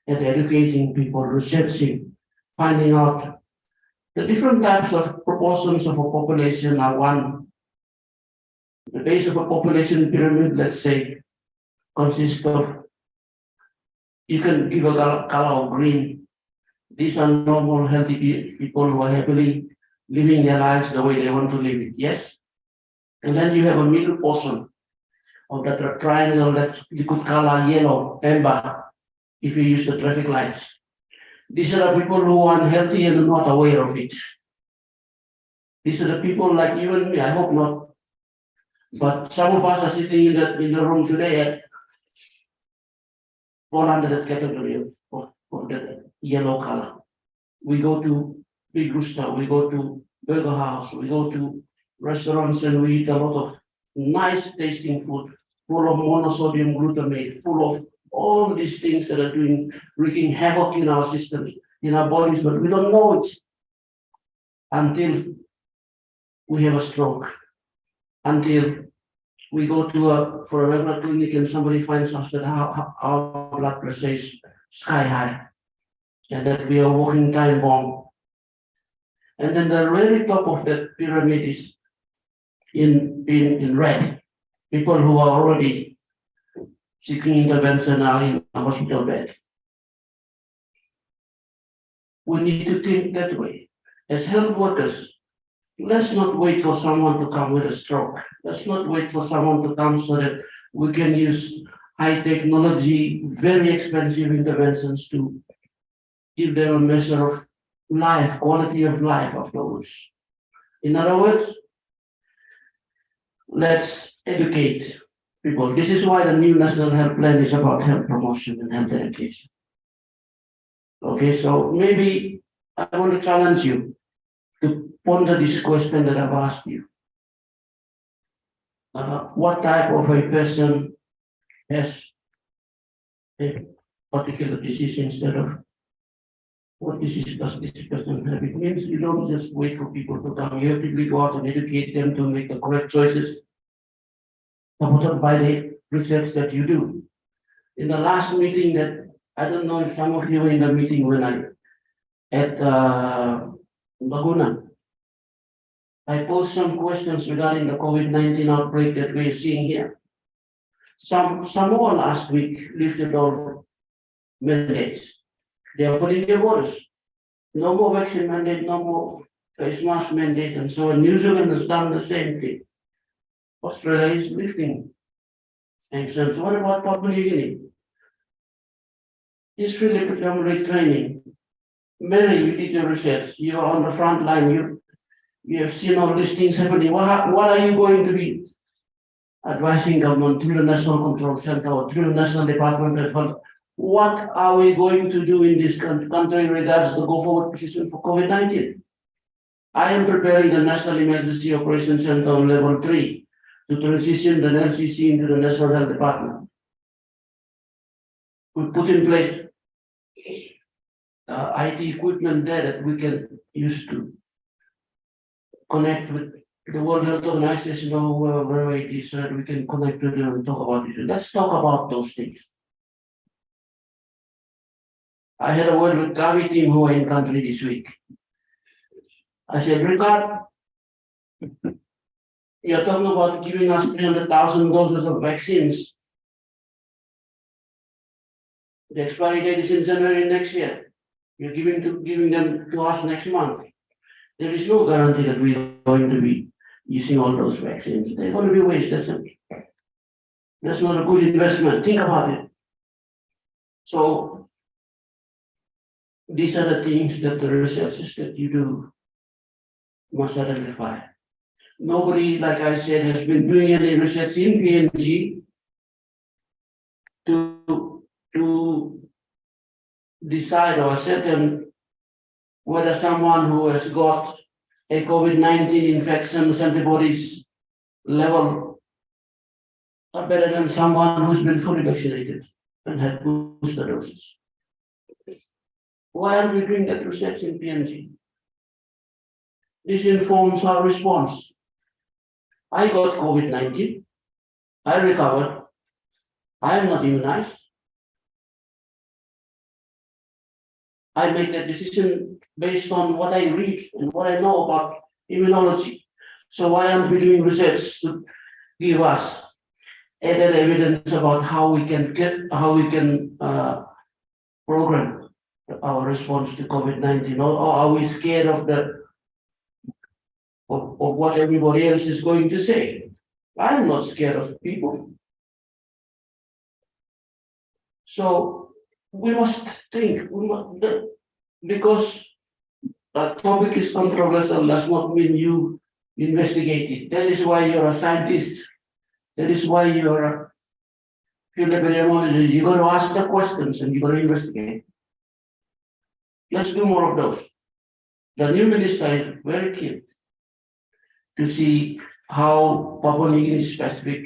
and educating people, researching, finding out the different types of proportions of a population are one. The base of a population pyramid, let's say, consists of, you can give a color of green. These are normal, healthy people who are happily living their lives the way they want to live it, yes? And then you have a middle portion of that triangle that you could color yellow, amber, if you use the traffic lights. These are the people who are unhealthy and are not aware of it. These are the people like you and me, I hope not. But some of us are sitting in the room today fall under that category of that yellow color. We go to Big Rooster, we go to Burger House, we go to restaurants and we eat a lot of nice tasting food, full of monosodium glutamate, full of all these things that are wreaking havoc in our systems, in our bodies, but we don't know it until we have a stroke, until we go for a regular clinic and somebody finds us that our blood pressure is sky high and that we are walking time bomb. And then the very top of that pyramid is in red, people who are already seeking intervention are in a hospital bed. We need to think that way. As health workers, let's not wait for someone to come with a stroke. Let's not wait for someone to come so that we can use high technology, very expensive interventions to give them a measure of life, quality of life afterwards. In other words, let's educate people. This is why the new National Health Plan is about health promotion and health education. Okay, so maybe I want to challenge you to ponder this question that I've asked you. What type of a person has a particular disease instead of what disease does this person have? It means you don't just wait for people to come. You have to go out and educate them to make the correct choices supported by the research that you do. In the last meeting that, I don't know if some of you were in the meeting when at Laguna, I posed some questions regarding the COVID-19 outbreak that we're seeing here. Samoa last week lifted all mandates. They are putting their borders. No more vaccine mandate, no more face mask mandate, and so on. New Zealand has done the same thing. Australia is lifting sanctions. What about Papua New Guinea? It's really predominantly training. Mary, you did your research. You are on the front line. You have seen all these things happening. What are you going to be advising government through the National Control Center or through the National Department of Health? What are we going to do in this country in regards to the go-forward position for COVID-19? I am preparing the National Emergency Operations Center on level 3 to transition the NCC into the National Health Department. We put in place IT equipment there that we can use to connect with the World Health Organization or wherever it is, so that we can connect with them and talk about it. Let's talk about those things. I had a word with Gavi team who are in country this week. I said, Ricard, you're talking about giving us 300,000 doses of vaccines. The expiry date is in January next year. You're giving them to us next month. There is no guarantee that we're going to be using all those vaccines. They're going to be wasted. That's not a good investment. Think about it. So these are the things that the researchers that you do must identify. Nobody, like I said, has been doing any research in PNG to decide or ascertain whether someone who has got a COVID-19 infection antibodies level are better than someone who's been fully vaccinated and had booster doses. Why aren't we doing that research in PNG? This informs our response. I got COVID-19. I recovered. I am not immunized. I make that decision based on what I read and what I know about immunology. So why aren't we doing research to give us added evidence about how we can program our response to COVID-19, or are we scared of what everybody else is going to say? I'm not scared of people. So we must think, because a topic is controversial does not mean you investigate it. That is why you're a scientist. That is why you're a field epidemiologist. You're going to ask the questions and you're going to investigate. Let's do more of those. The new minister is very keen to see how Papua New Guinea specific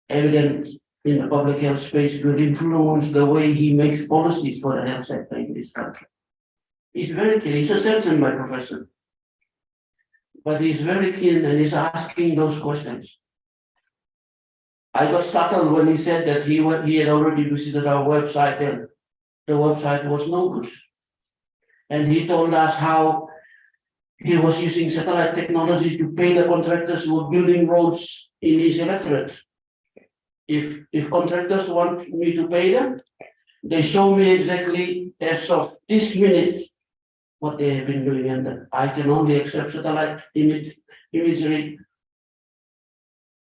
evidence in the public health space will influence the way he makes policies for the health sector in this country. He's very keen. He's a surgeon by profession, but he's very keen and he's asking those questions. I got startled when he said that he had already visited our website and the website was no good. And he told us how he was using satellite technology to pay the contractors who were building roads in his electorate. If contractors want me to pay them, they show me exactly as of this minute what they have been doing, and I can only accept satellite imagery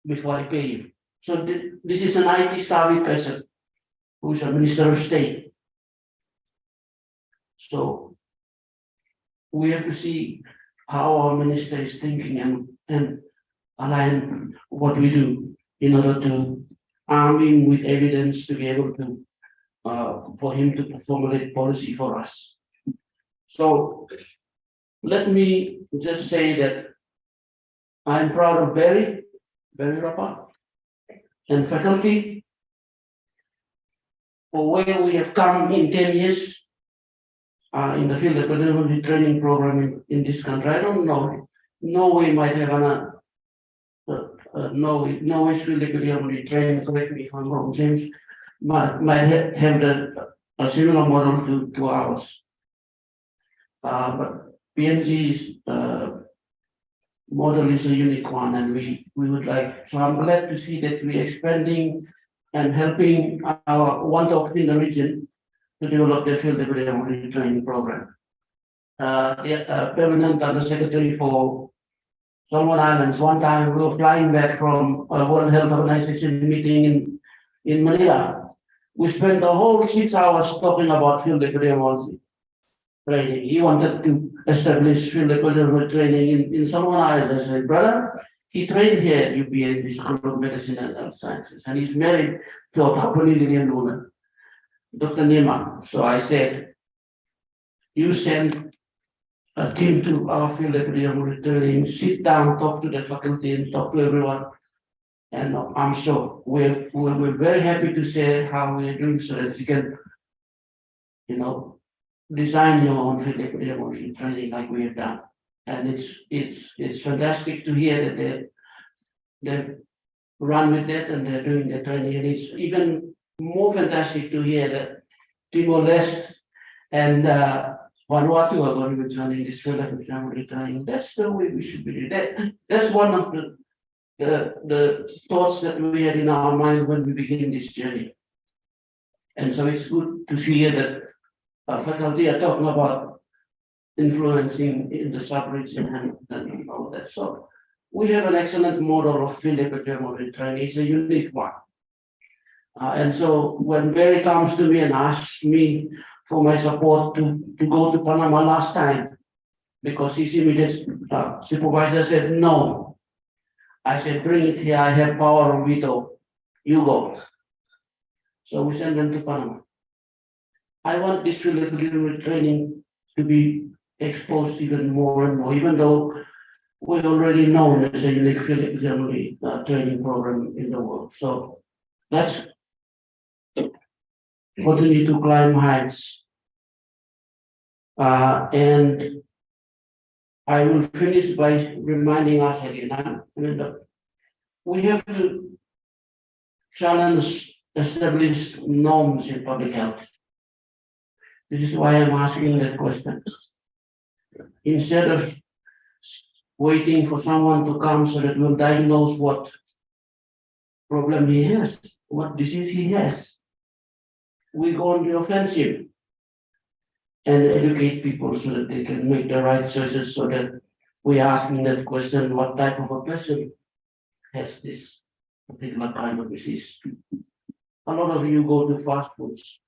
before I pay you. So this is an IT savvy person who is a minister of state. So we have to see how our minister is thinking and align what we do in order to arm him with evidence to be able to, for him to formulate policy for us. So let me just say that I'm proud of Barry Rapa and faculty for where we have come in 10 years in the field epidemiology training program in this country. I don't know. Norway might have Norway's field epidemiology training, correct me if I'm wrong, James, might have a similar model to ours. But PNG's model is a unique one, and we would like, so I'm glad to see that we're expanding and helping our one talk in the region to develop the field epidemiology training program. The permanent undersecretary for Solomon Islands, one time we were flying back from a World Health Organization meeting in Manila. We spent the whole 6 hours talking about field epidemiology training. He wanted to establish field epidemiology training in Solomon Islands. I said, brother, he trained here at UPN, the School of Medicine and Health Sciences, and he's married to a Papua New Guinean woman, Dr. Nima. So I said, you send a team to our field epidemiology training, sit down, talk to the faculty and talk to everyone And I'm sure we're very happy to share how we're doing so that you can, design your own field epidemiology training like we have done. And it's fantastic to hear that they run with that and they're doing the training. And it's even more fantastic to hear that Timor-Leste and Vanuatu are going to be joining this field epidemiology training. That's the way we should be doing. That's one of the thoughts that we had in our mind when we began this journey. And so it's good to hear that faculty are talking about influencing in the sub-region and all that. So we have an excellent model of field epidemiology training. It's a unique one. And so when Barry comes to me and asks me for my support to go to Panama last time, because his immediate supervisor said no. I said, bring it here, I have power of veto, you go. So we send them to Panama. I want this field epidemiology training to be exposed even more and more, even though we're already known as a unique field epidemiology training program in the world. So let's continue to climb heights. And I will finish by reminding us again, we have to challenge established norms in public health. This is why I'm asking that question. Instead of waiting for someone to come so that we'll diagnose what problem he has, what disease he has, we go on the offensive and educate people so that they can make the right choices, so that we are asking that question, what type of a person has this particular kind of disease. A lot of you go to fast foods.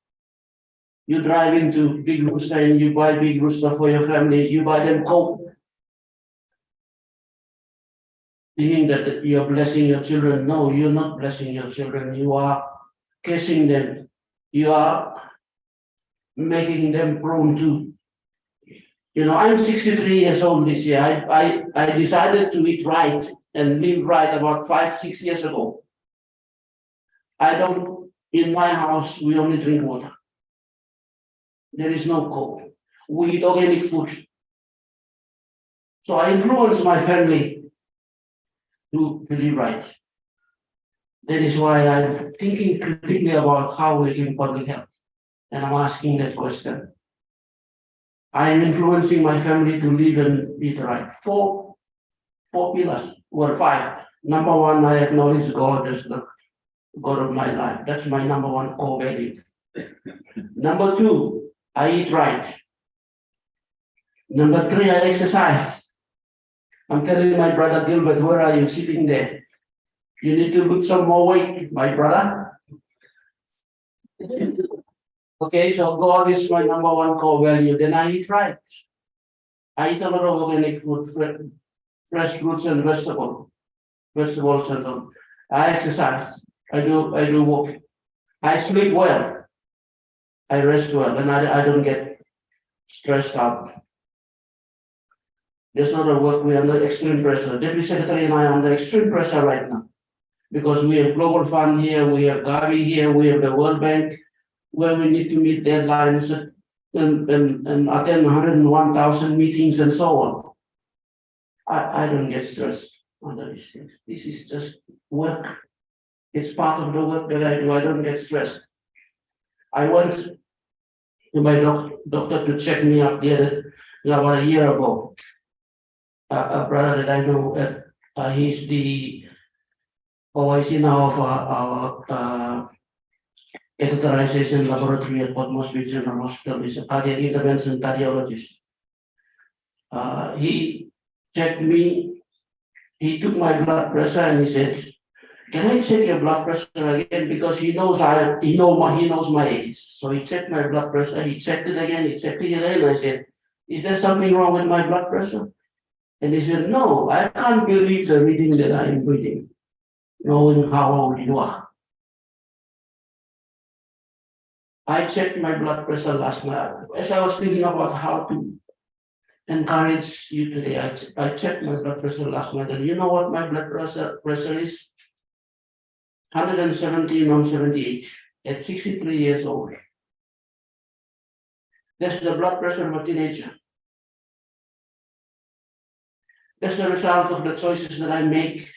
You drive into Big Rooster and you buy Big Rooster for your families, you buy them Coke, thinking that you're blessing your children. No, you're not blessing your children. You are cursing them. You are making them prone to, I'm 63 years old this year. I decided to eat right and live right about 5-6 years ago. In my house, we only drink water. There is no Coke. We eat organic food. So I influence my family to live right. That is why I'm thinking critically about how we do public health. And I'm asking that question. I'm influencing my family to live and eat right. Four pillars, or 5. Number 1, I acknowledge God as the God of my life. That's my number 1 core value. Number 2, I eat right. Number 3, I exercise. I'm telling my brother Gilbert, where are you sitting there? You need to lose some more weight, my brother. Okay, so God is my number 1 core value. Then I eat right. I eat a lot of organic food, fresh fruits and vegetables and all. I exercise. I do walk. I sleep well. I rest well, and I don't get stressed out. There's not a work, we're under extreme pressure. Deputy Secretary and I are under extreme pressure right now, because we have Global Fund here, we have Gavi here, we have the World Bank, where we need to meet deadlines and attend 101,000 meetings and so on. I don't get stressed under these things. This is just work. It's part of the work that I do. I don't get stressed. I went to my doctor to check me up about a year ago. A brother that I know, he's the OIC now of our catheterization laboratory at Port Moresby General Hospital. He's a cardiac intervention cardiologist. He checked me, he took my blood pressure and he said, can I check your blood pressure again? Because he knows my age. So he checked my blood pressure, he checked it again, he checked it again. I said, is there something wrong with my blood pressure? And he said, no, I can't believe the reading that I am reading, knowing how old you are. I checked my blood pressure last night. As I was thinking about how to encourage you today, I checked my blood pressure last night. And you know what my blood pressure is? 117 on 78 at 63 years old. That's the blood pressure of a teenager. That's the result of the choices that I make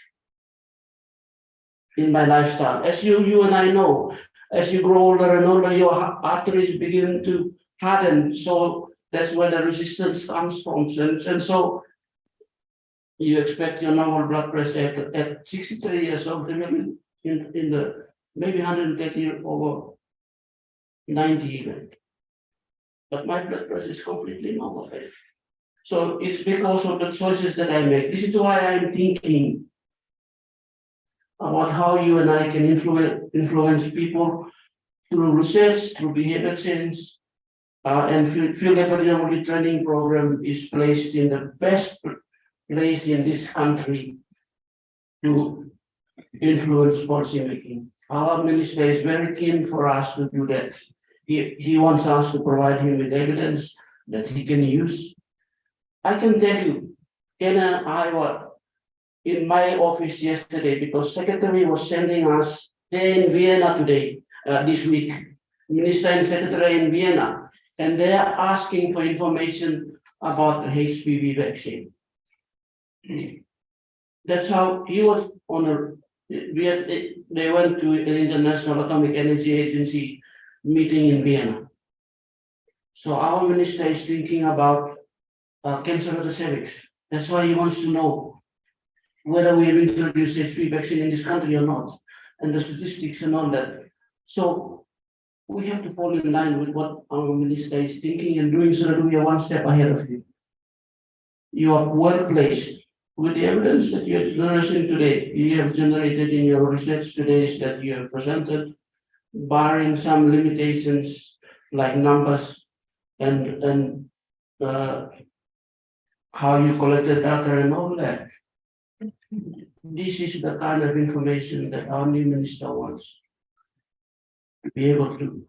in my lifestyle. As you and I know, as you grow older and older, your arteries begin to harden. So that's where the resistance comes from. And so you expect your normal blood pressure at 63 years old, in the maybe 130 over 90 even. But my blood pressure is completely normal. So it's because of the choices that I make. This is why I'm thinking about how you and I can influence people through research, through behavior change, and field epidemiology training program is placed in the best place in this country to influence policy making. Our minister is very keen for us to do that. He wants us to provide him with evidence that he can use. I can tell you, Ken and I were in my office yesterday because secretary was sending us there in Vienna today, this week, minister and secretary in Vienna, and they are asking for information about the HPV vaccine. That's how he was on a, they went to an International Atomic Energy Agency meeting in Vienna. So our minister is thinking about cancer of the cervix. That's why he wants to know whether we have introduced HPV vaccine in this country or not, and the statistics and all that. So we have to fall in line with what our minister is thinking and doing so that we are one step ahead of him. You are well placed with the evidence that you are generating today. You have generated in your research today that you have presented, barring some limitations like numbers and how you collected data and all that. This is the kind of information that our new minister wants to be able to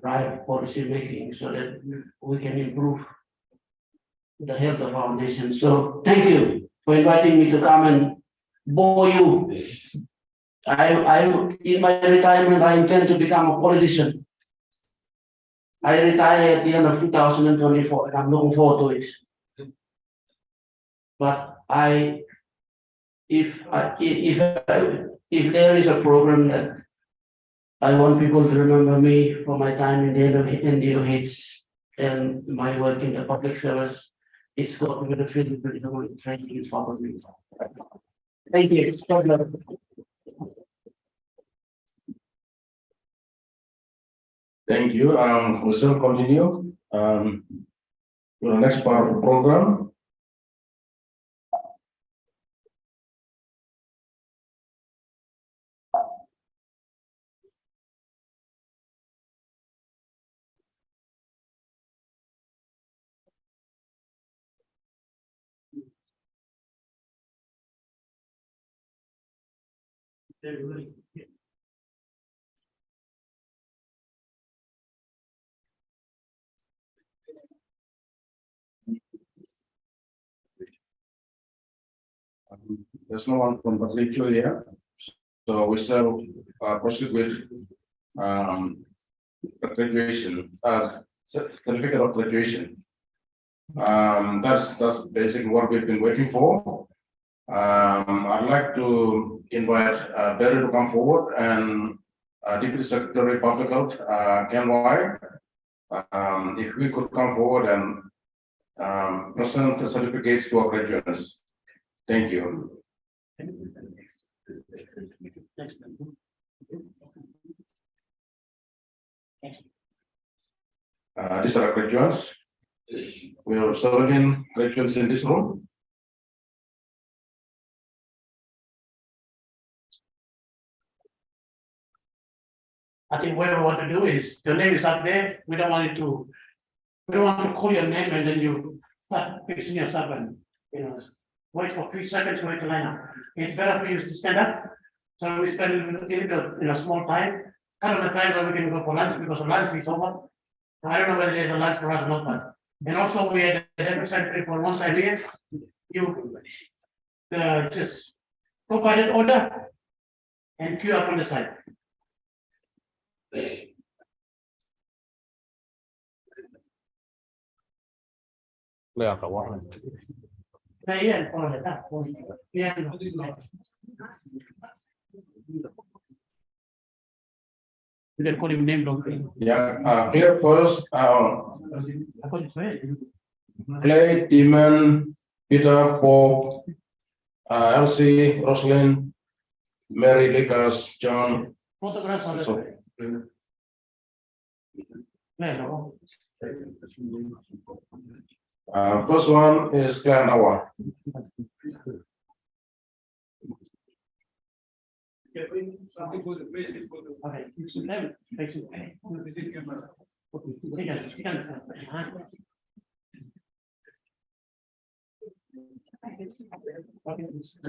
drive policy making so that we can improve the health of our nation. So thank you for inviting me to come and bore you. I in my retirement, I intend to become a politician. I retire at the end of 2024, and I'm looking forward to it. But if there is a program that I want people to remember me for my time in the NDOH and my work in the public service, it's got to be the field of training is probably. Thank you. Thank you. We shall continue to the next part of the program. There's no one from Patricio here, so we shall proceed with graduation, certificate of graduation. That's basically what we've been waiting for. I'd like to invite Barry to come forward and Deputy Secretary of Public Health, Ken White, if we could come forward and present the certificates to our graduates. Thank you. These are our graduates. We have 17 graduates in this room. I think what we want to do is your name is up there. We don't want to call your name and then you start fixing yourself and wait for 3 seconds, wait to line up. It's better for you to stand up. So we spend a little small time, kind of the time that we can go for lunch because the lunch is over. I don't know whether there's a lunch for us or not, but and also we had the deputy secretary for one side here. You just provided order and queue up on the side. Yeah, follow that. Yeah. You can call him name, don't you? Yeah, clear first, Clay, Demon, Peter, Paul, Elsie, Roslyn, Mary, Lucas, John. Photographs on the So, side. No. first one is Claire Nawa. Okay, you should have basically.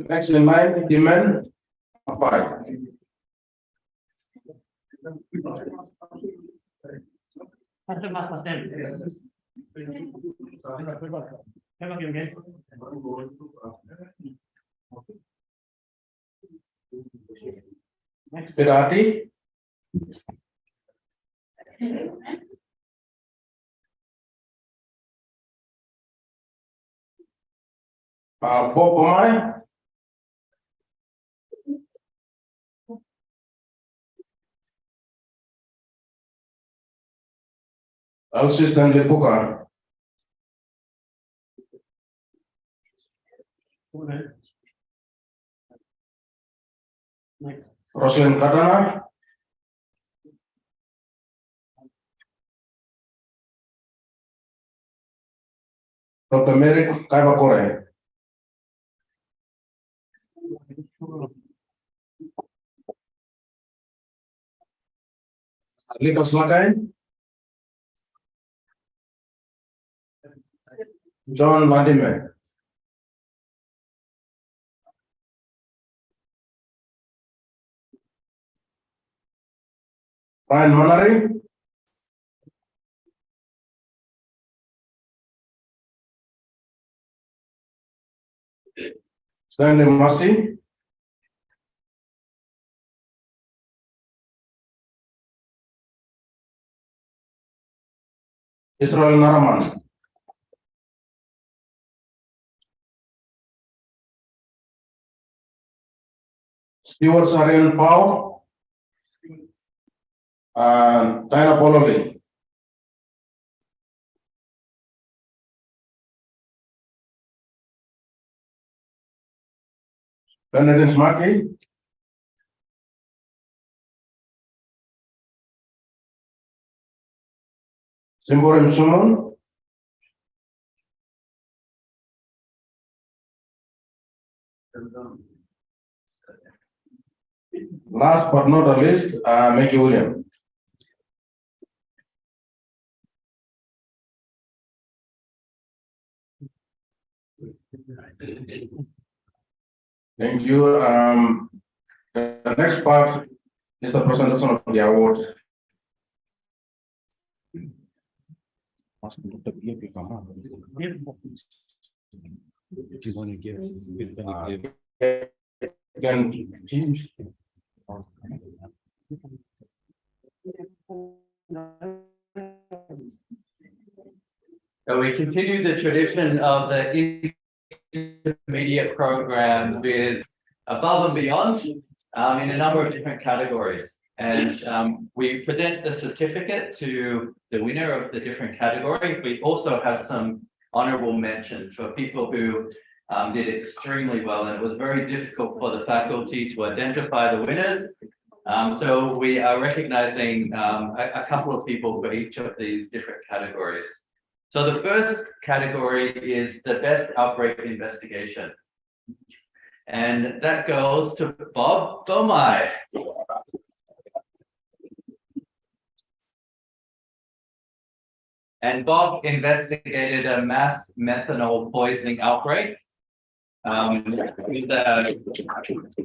Next in line, Demon, 5. Pirati. Bob Pomai. Elsie Stanley Puka. Roslyn Katana. Dr. Mary Kaibakore. Likas Lakai. John Vladimir. Ryan Manari. Stanley Massey. Israel Naraman. Stewart Ariel Pau. Tyler Pololi. Benedict Smaki. Simborim Sumun. Last but not the least, Maggie William. Thank you. The next part is the presentation of the awards. Do you want to give? Can change. So we continue the tradition of the intermediate program with above and beyond in a number of different categories. And we present the certificate to the winner of the different categories. We also have some honorable mentions for people who did extremely well, and it was very difficult for the faculty to identify the winners. So we are recognizing a couple of people for each of these different categories. So the first category is the best outbreak investigation. And that goes to Bob Bomai. And Bob investigated a mass methanol poisoning outbreak. It's a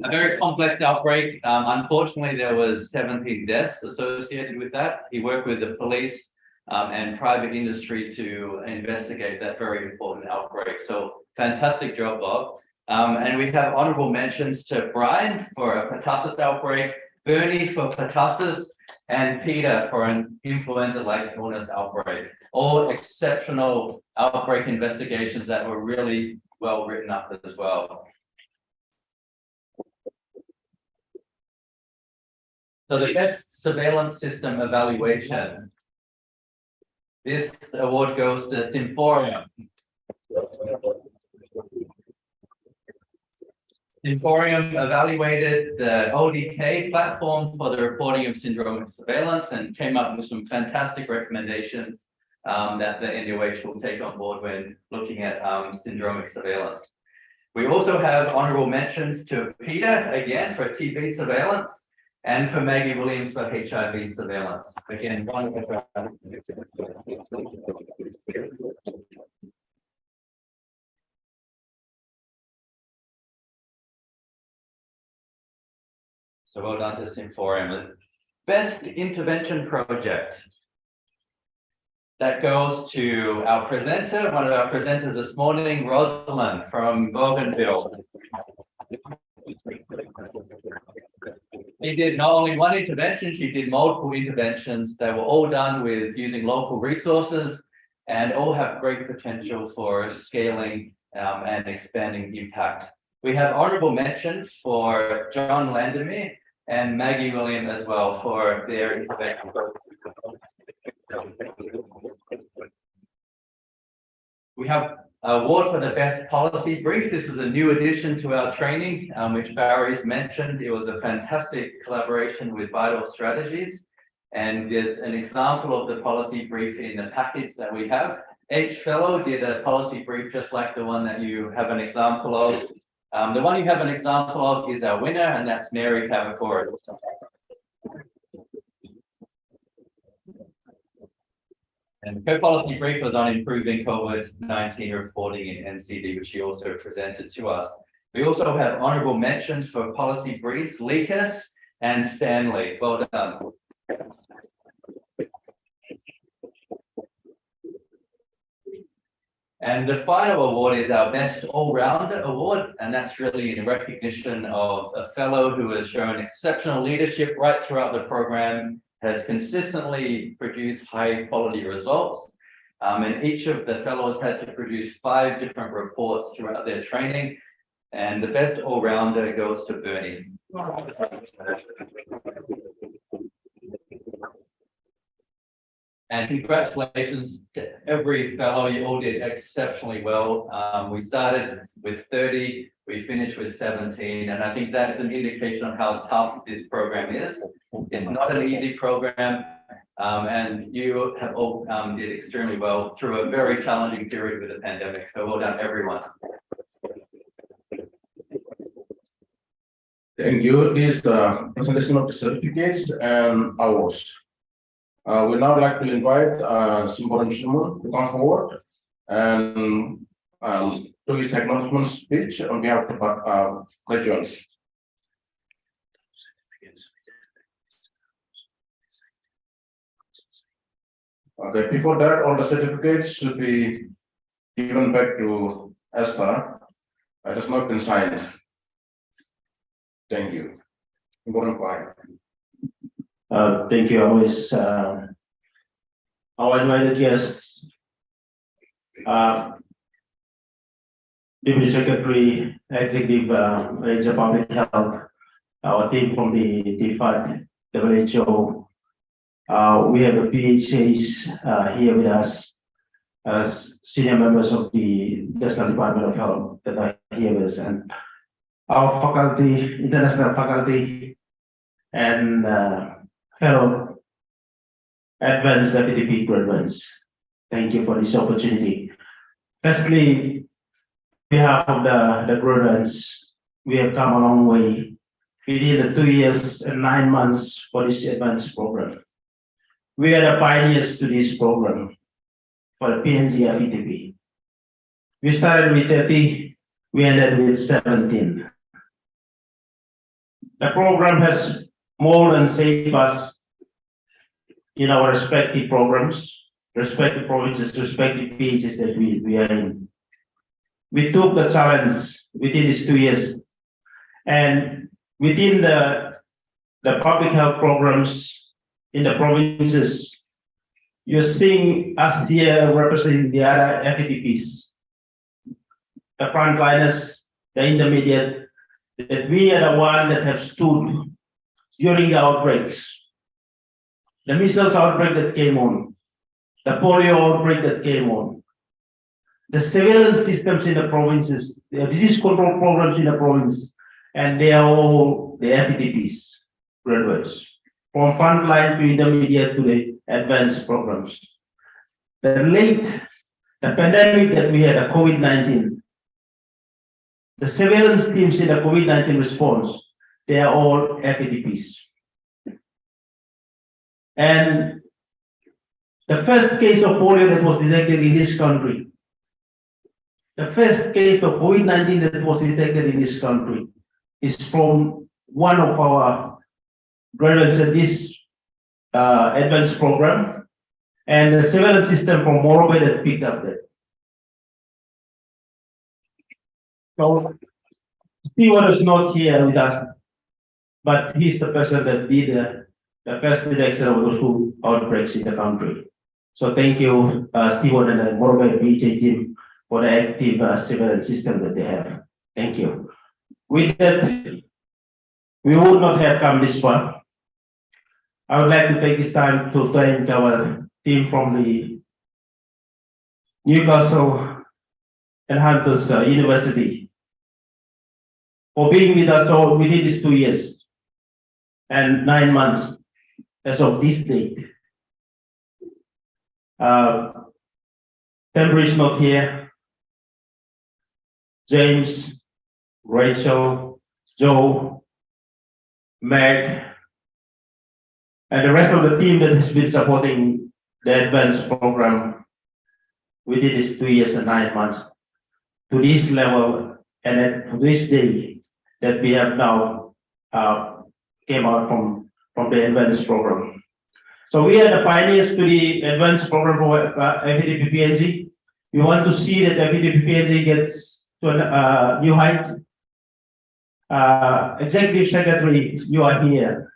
very complex outbreak. Unfortunately, there was 17 deaths associated with that. He worked with the police and private industry to investigate that very important outbreak. So fantastic job, Bob. And we have honorable mentions to Brian for a pertussis outbreak, Bernie for pertussis, and Peter for an influenza-like illness outbreak. All exceptional outbreak investigations that were really well written up as well. So the best surveillance system evaluation. This award goes to Symphorium. Symphorium evaluated the ODK platform for the reporting of syndromic surveillance and came up with some fantastic recommendations that the NUH will take on board when looking at syndromic surveillance. We also have honorable mentions to Peter, again, for TB surveillance, and for Maggie Williams for HIV surveillance. Again, wonderful. So well done to Symphorium. Best intervention project. That goes to our presenter, one of our presenters this morning, Rosalind from Bougainville. She did not only one intervention, she did multiple interventions. They were all done with using local resources and all have great potential for scaling and expanding impact. We have honorable mentions for John Landermere and Maggie William as well for their intervention. We have an award for the best policy brief. This was a new addition to our training, which Barry's mentioned. It was a fantastic collaboration with Vital Strategies. And there's an example of the policy brief in the package that we have. Each fellow did a policy brief just like the one that you have an example of. The one you have an example of is our winner, and that's Mary Cavacora. And her policy brief was on improving COVID-19 reporting in NCD, which she also presented to us. We also have honorable mentions for policy briefs, Lekas and Stanley. Well done. And the final award is our Best All-Rounder Award, and that's really in recognition of a fellow who has shown exceptional leadership right throughout the program, has consistently produced high-quality results, and each of the fellows had to produce 5 different reports throughout their training, and the Best All-Rounder goes to Bernie. And congratulations to every fellow, you all did exceptionally well. We started with 30, we finished with 17, and I think that's an indication of how tough this program is. It's not an easy program, and you have all did extremely well through a very challenging period with the pandemic. So well done, everyone. Thank you. This is the presentation of the certificates and awards. We now like to invite Symphorium Shimon to come forward and do his acknowledgement speech on behalf of the graduates. Okay, before that, all the certificates should be given back to Esther. It has not been signed. Thank you. Important point. Thank you, always. Our invited guests, Deputy Secretary, Executive Manager Public Health, our team from the DFAT, WHO. We have the PHAs here with us as senior members of the National Department of Health that are here with us, and our faculty, international faculty, and fellow advanced FETP graduates. Thank you for this opportunity. Firstly, on behalf of the graduates, we have come a long way. We did 2 years and 9 months for this advanced program. We are the pioneers to this program for the PNG FETP. We started with 30, we ended with 17. The program has more than saved us in our respective programs, respective provinces, respective pages that we are in. we took the challenge within these 2 years. And within the public health programs in the provinces, you're seeing us here representing the other aFETPs, the frontliners, the intermediate, that we are the one that have stood during the outbreaks. The measles outbreak that came on, the polio outbreak that came on, the surveillance systems in the provinces, the disease control programs in the province, and they are all the aFETPs, graduates, from frontline to intermediate to the advanced programs. The pandemic that we had, the COVID-19, the surveillance teams in the COVID-19 response, they are all aFETPs. And the first case of polio that was detected in this country, the first case of COVID-19 that was detected in this country is from one of our graduates at this advanced program, and the surveillance system from Morobe that picked up that. So Stewart is not here with us, but he's the person that did the first detection of those 2 outbreaks in the country. So thank you, Stewart and the Morobe BJ team for the active surveillance system that they have. Thank you. With that, we would not have come this far. I would like to take this time to thank our team from the Newcastle and Hunters University for being with us within these 2 years and 9 months as of this date. Temper is not here. James, Rachel, Joe, Meg, and the rest of the team that has been supporting the advanced program within these 2 years and 9 months to this level and to this day that we have now came out from the advanced program. So we are the pioneers to the advanced program for aFETPNG. We want to see that aFETPNG gets to a new height. Executive Secretary, you are here.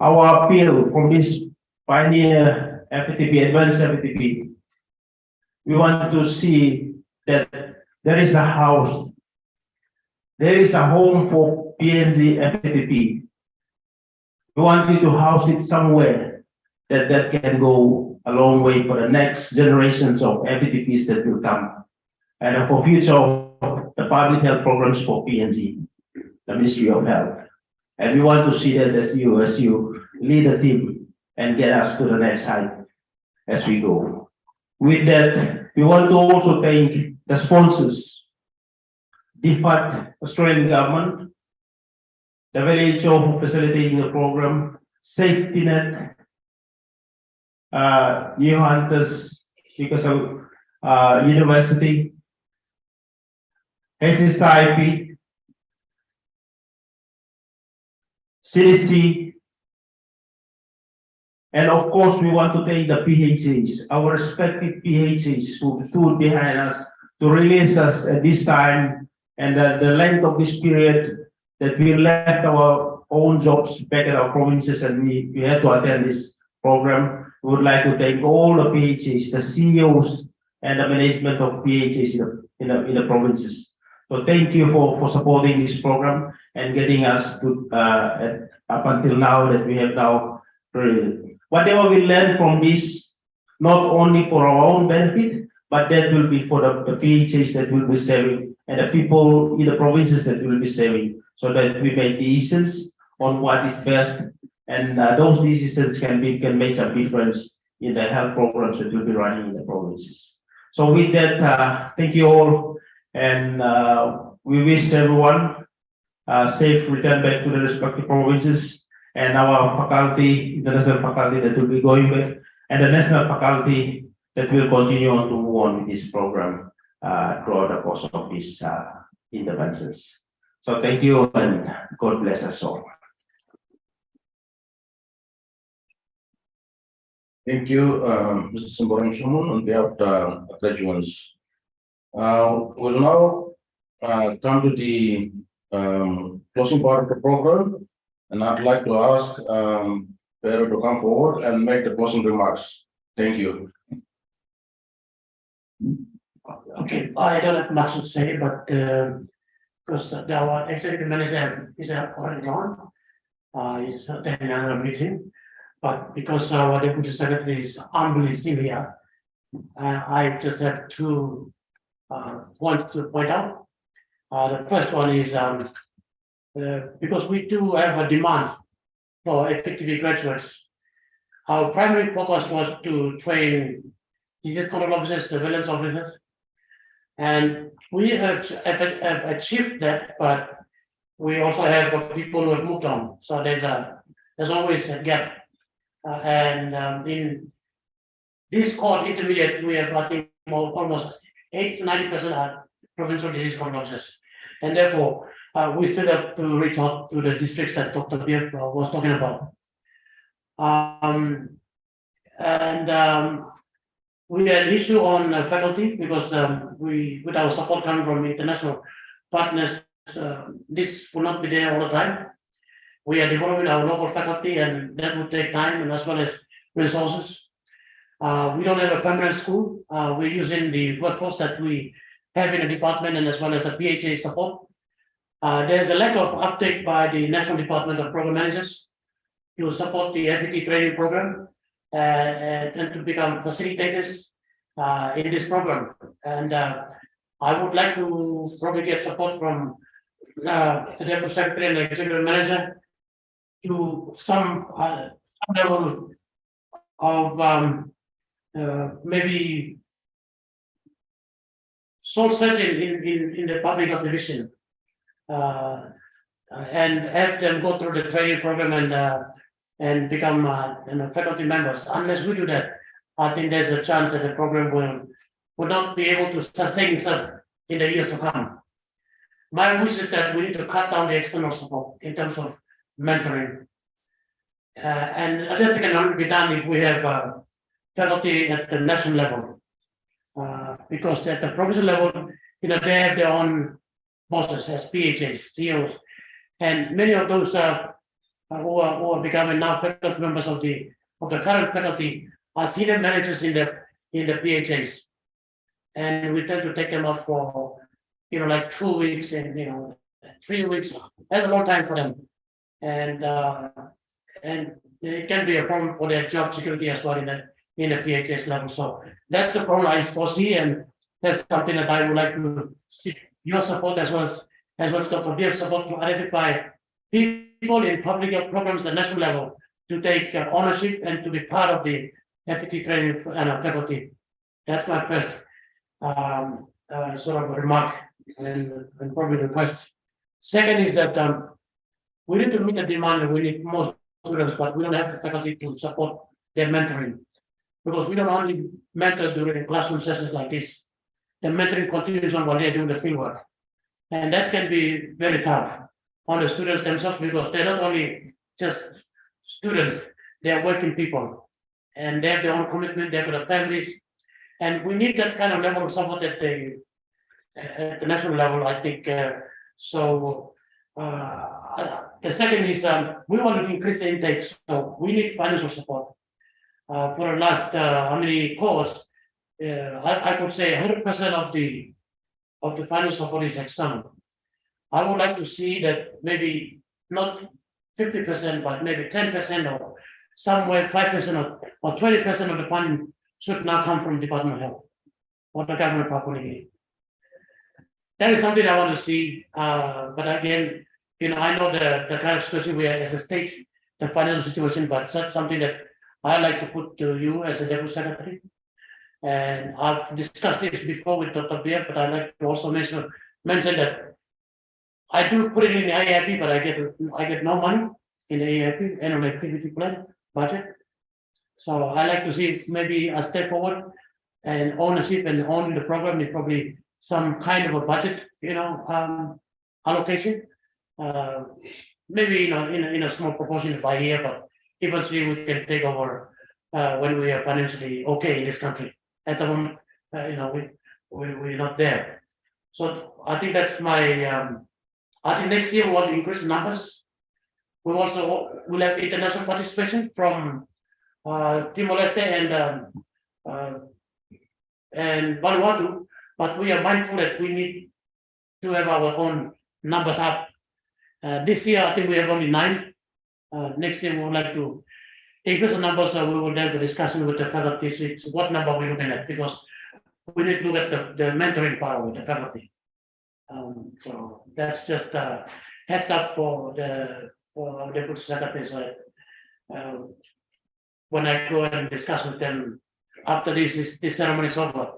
Our appeal from this pioneer aFETP, advanced aFETP, we want to see that there is a house, there is a home for PNG aFETP. We want you to house it somewhere that can go a long way for the next generations of aFETPs that will come, and for future of the public health programs for PNG, the Ministry of Health. And we want to see that as you lead the team and get us to the next height as we go. With that, we want to also thank the sponsors, DFAT, Australian government, WHO for facilitating the program, Safety Net, New Hunters, because of university, HSIP, CDC, and of course, we want to thank the PHAs, our respective PHAs who stood behind us to release us at this time and the length of this period that we left our own jobs back at our provinces and we had to attend this program. We would like to thank all the PHAs, the CEOs, and the management of PHAs in the provinces. So thank you for supporting this program and getting us to up until now that we have now. Whatever we learn from this, not only for our own benefit, but that will be for the PHAs that will be serving and the people in the provinces that will be serving, so that we make decisions on what is best, and those decisions can make a difference in the health programs that will be running in the provinces. So with that, thank you all, and we wish everyone safe return back to the respective provinces, and our faculty, international faculty that will be going back, and the national faculty that will continue on to move on with this program throughout the course of these interventions. So thank you, and God bless us all. Thank you, Mr. Semborang Shumon, on behalf of the graduates. We'll now come to the closing part of the program, and I'd like to ask Pedro to come forward and make the closing remarks. Thank you. Okay, I don't have much to say, but because our executive manager is already gone, he's attending another meeting. But because our deputy secretary is humbly still here, I just have two points to point out. The first one is because we do have a demand for aFETPNG graduates. Our primary focus was to train disease control officers, surveillance officers, and we have achieved that, but we also have people who have moved on. So there's always a gap. In this core intermediate, we have, I think, almost 80 to 90% are provincial disease control officers. And therefore, we still have to reach out to the districts that Dr. Beer was talking about. We had issue on faculty because with our support coming from international partners, this will not be there all the time. We are developing our local faculty, and that will take time and as well as resources. We don't have a permanent school. We're using the workforce that we have in the department and as well as the PHA support. There's a lack of uptake by the National Department of Program Managers to support the FET training program and to become facilitators in this program. And I would like to probably get support from the Deputy Secretary and the Executive Manager to some level of maybe soul searching in the public division and have them go through the training program and become faculty members. Unless we do that, I think there's a chance that the program will not be able to sustain itself in the years to come. My wish is that we need to cut down the external support in terms of mentoring. And that can only be done if we have faculty at the national level. Because at the provincial level, they have their own bosses as PHAs, CEOs, and many of those who are becoming now faculty members of the current faculty are senior managers in the PHAs, and we tend to take them up for like 2 weeks and 3 weeks. That's a long time for them, and it can be a problem for their job security as well in the PHS level. So that's the problem I foresee, and that's something that I would like to seek your support as well as Dr. Beer's support to identify people in public health programs at the national level to take ownership and to be part of the FET training and faculty. That's my first sort of remark and probably request. Second is that we need to meet the demand, and we need more students, but we don't have the faculty to support their mentoring, because we don't only mentor during classroom sessions like this. The mentoring continues on while they're doing the fieldwork, and that can be very tough on the students themselves, because they're not only just students, they're working people, and they have their own commitment, they have their families, and we need that kind of level of support at the national level, I think. The second is we want to increase the intake, so we need financial support. For the last how many cohorts, I could say 100% of the financial support is external. I would like to see that maybe not 50%, but maybe 10% or somewhere 5% or 20% of the funding should now come from Department of Health or the government properly. That is something I want to see. But again, I know the kind of situation we are as a state, the financial situation, but that's something that I like to put to you as a Deputy Secretary. And I've discussed this before with Dr. Beer, but I'd like to also mention that I do put it in the IAP, but I get no money in the IAP, annual activity plan budget. So I like to see maybe a step forward and ownership and owning the program is probably some kind of a budget, allocation. Maybe in a small proportion by year, but eventually we can take over when we are financially okay in this country. At the moment, we're not there. So I think that's my, I think next year we want to increase the numbers. We also will have international participation from Timor-Leste and Vanuatu, but we are mindful that we need to have our own numbers up. This year, I think we have only 9. Next year, we would like to increase the numbers, so we will have a discussion with the faculty, what number we're looking at, because we need to look at the mentoring power with the faculty. So that's just a heads up for the deputy secretaries. When I go and discuss with them after this ceremony is over,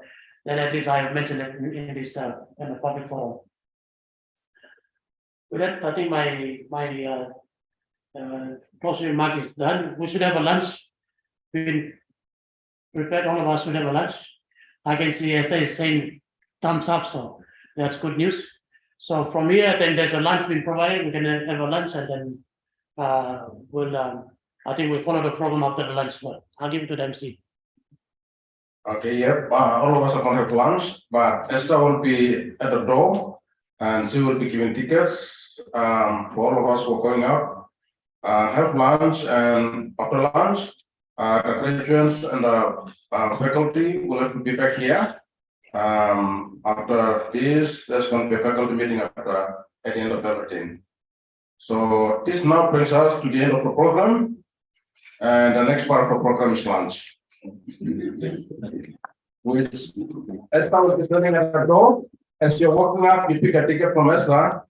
then at least I have mentioned it in this in a public forum. With that, I think my closing remark is done. We should have a lunch. We've been prepared, all of us should have a lunch. I can see Esther is saying thumbs up, so that's good news. So from here, then there's a lunch being provided. We can have a lunch, and then we'll. I think we'll follow the program after the lunch. But I'll give it to the MC. Okay, yep, all of us are going to have lunch, but Esther will be at the door and she will be giving tickets for all of us who are going out. Have lunch, and after lunch, the graduates and the faculty will have to be back here. After this, there's going to be a faculty meeting at the end of everything. So this now brings us to the end of the program, and the next part of the program is lunch. Which Esther will be standing at the door. As you're walking up, you pick a ticket from Esther.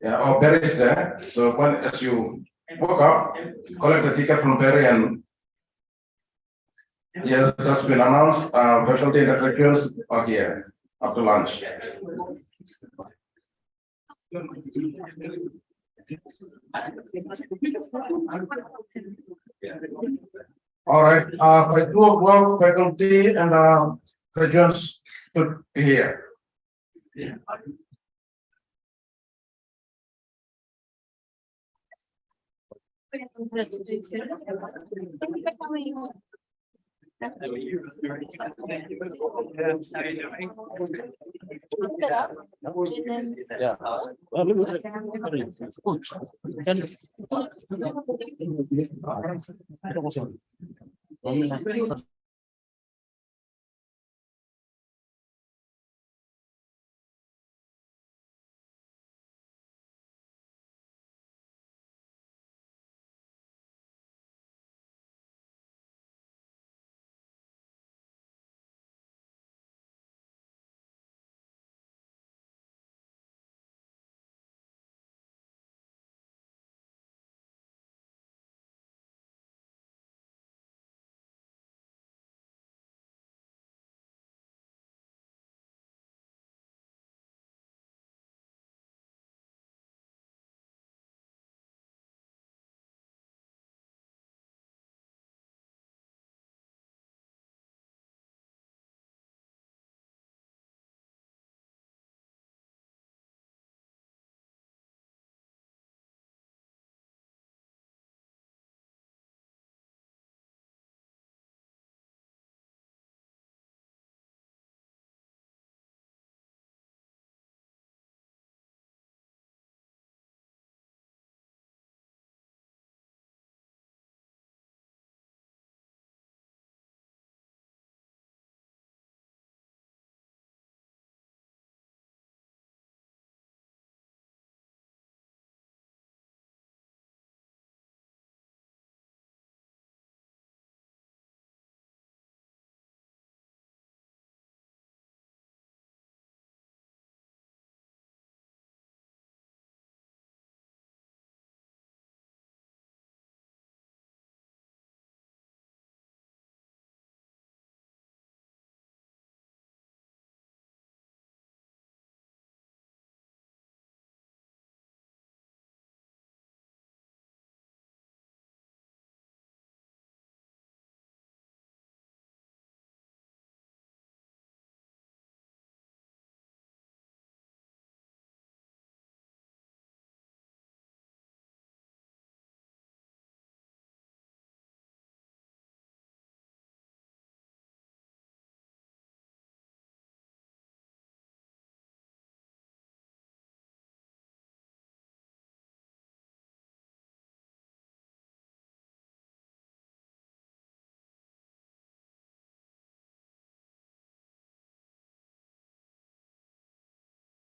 Yeah, or Barry is there. So as you walk up, collect the ticket from Barry, and yes, that's been announced. Faculty and graduates are here after lunch. All right, by 2 o'clock, faculty and graduates should be here. Yeah.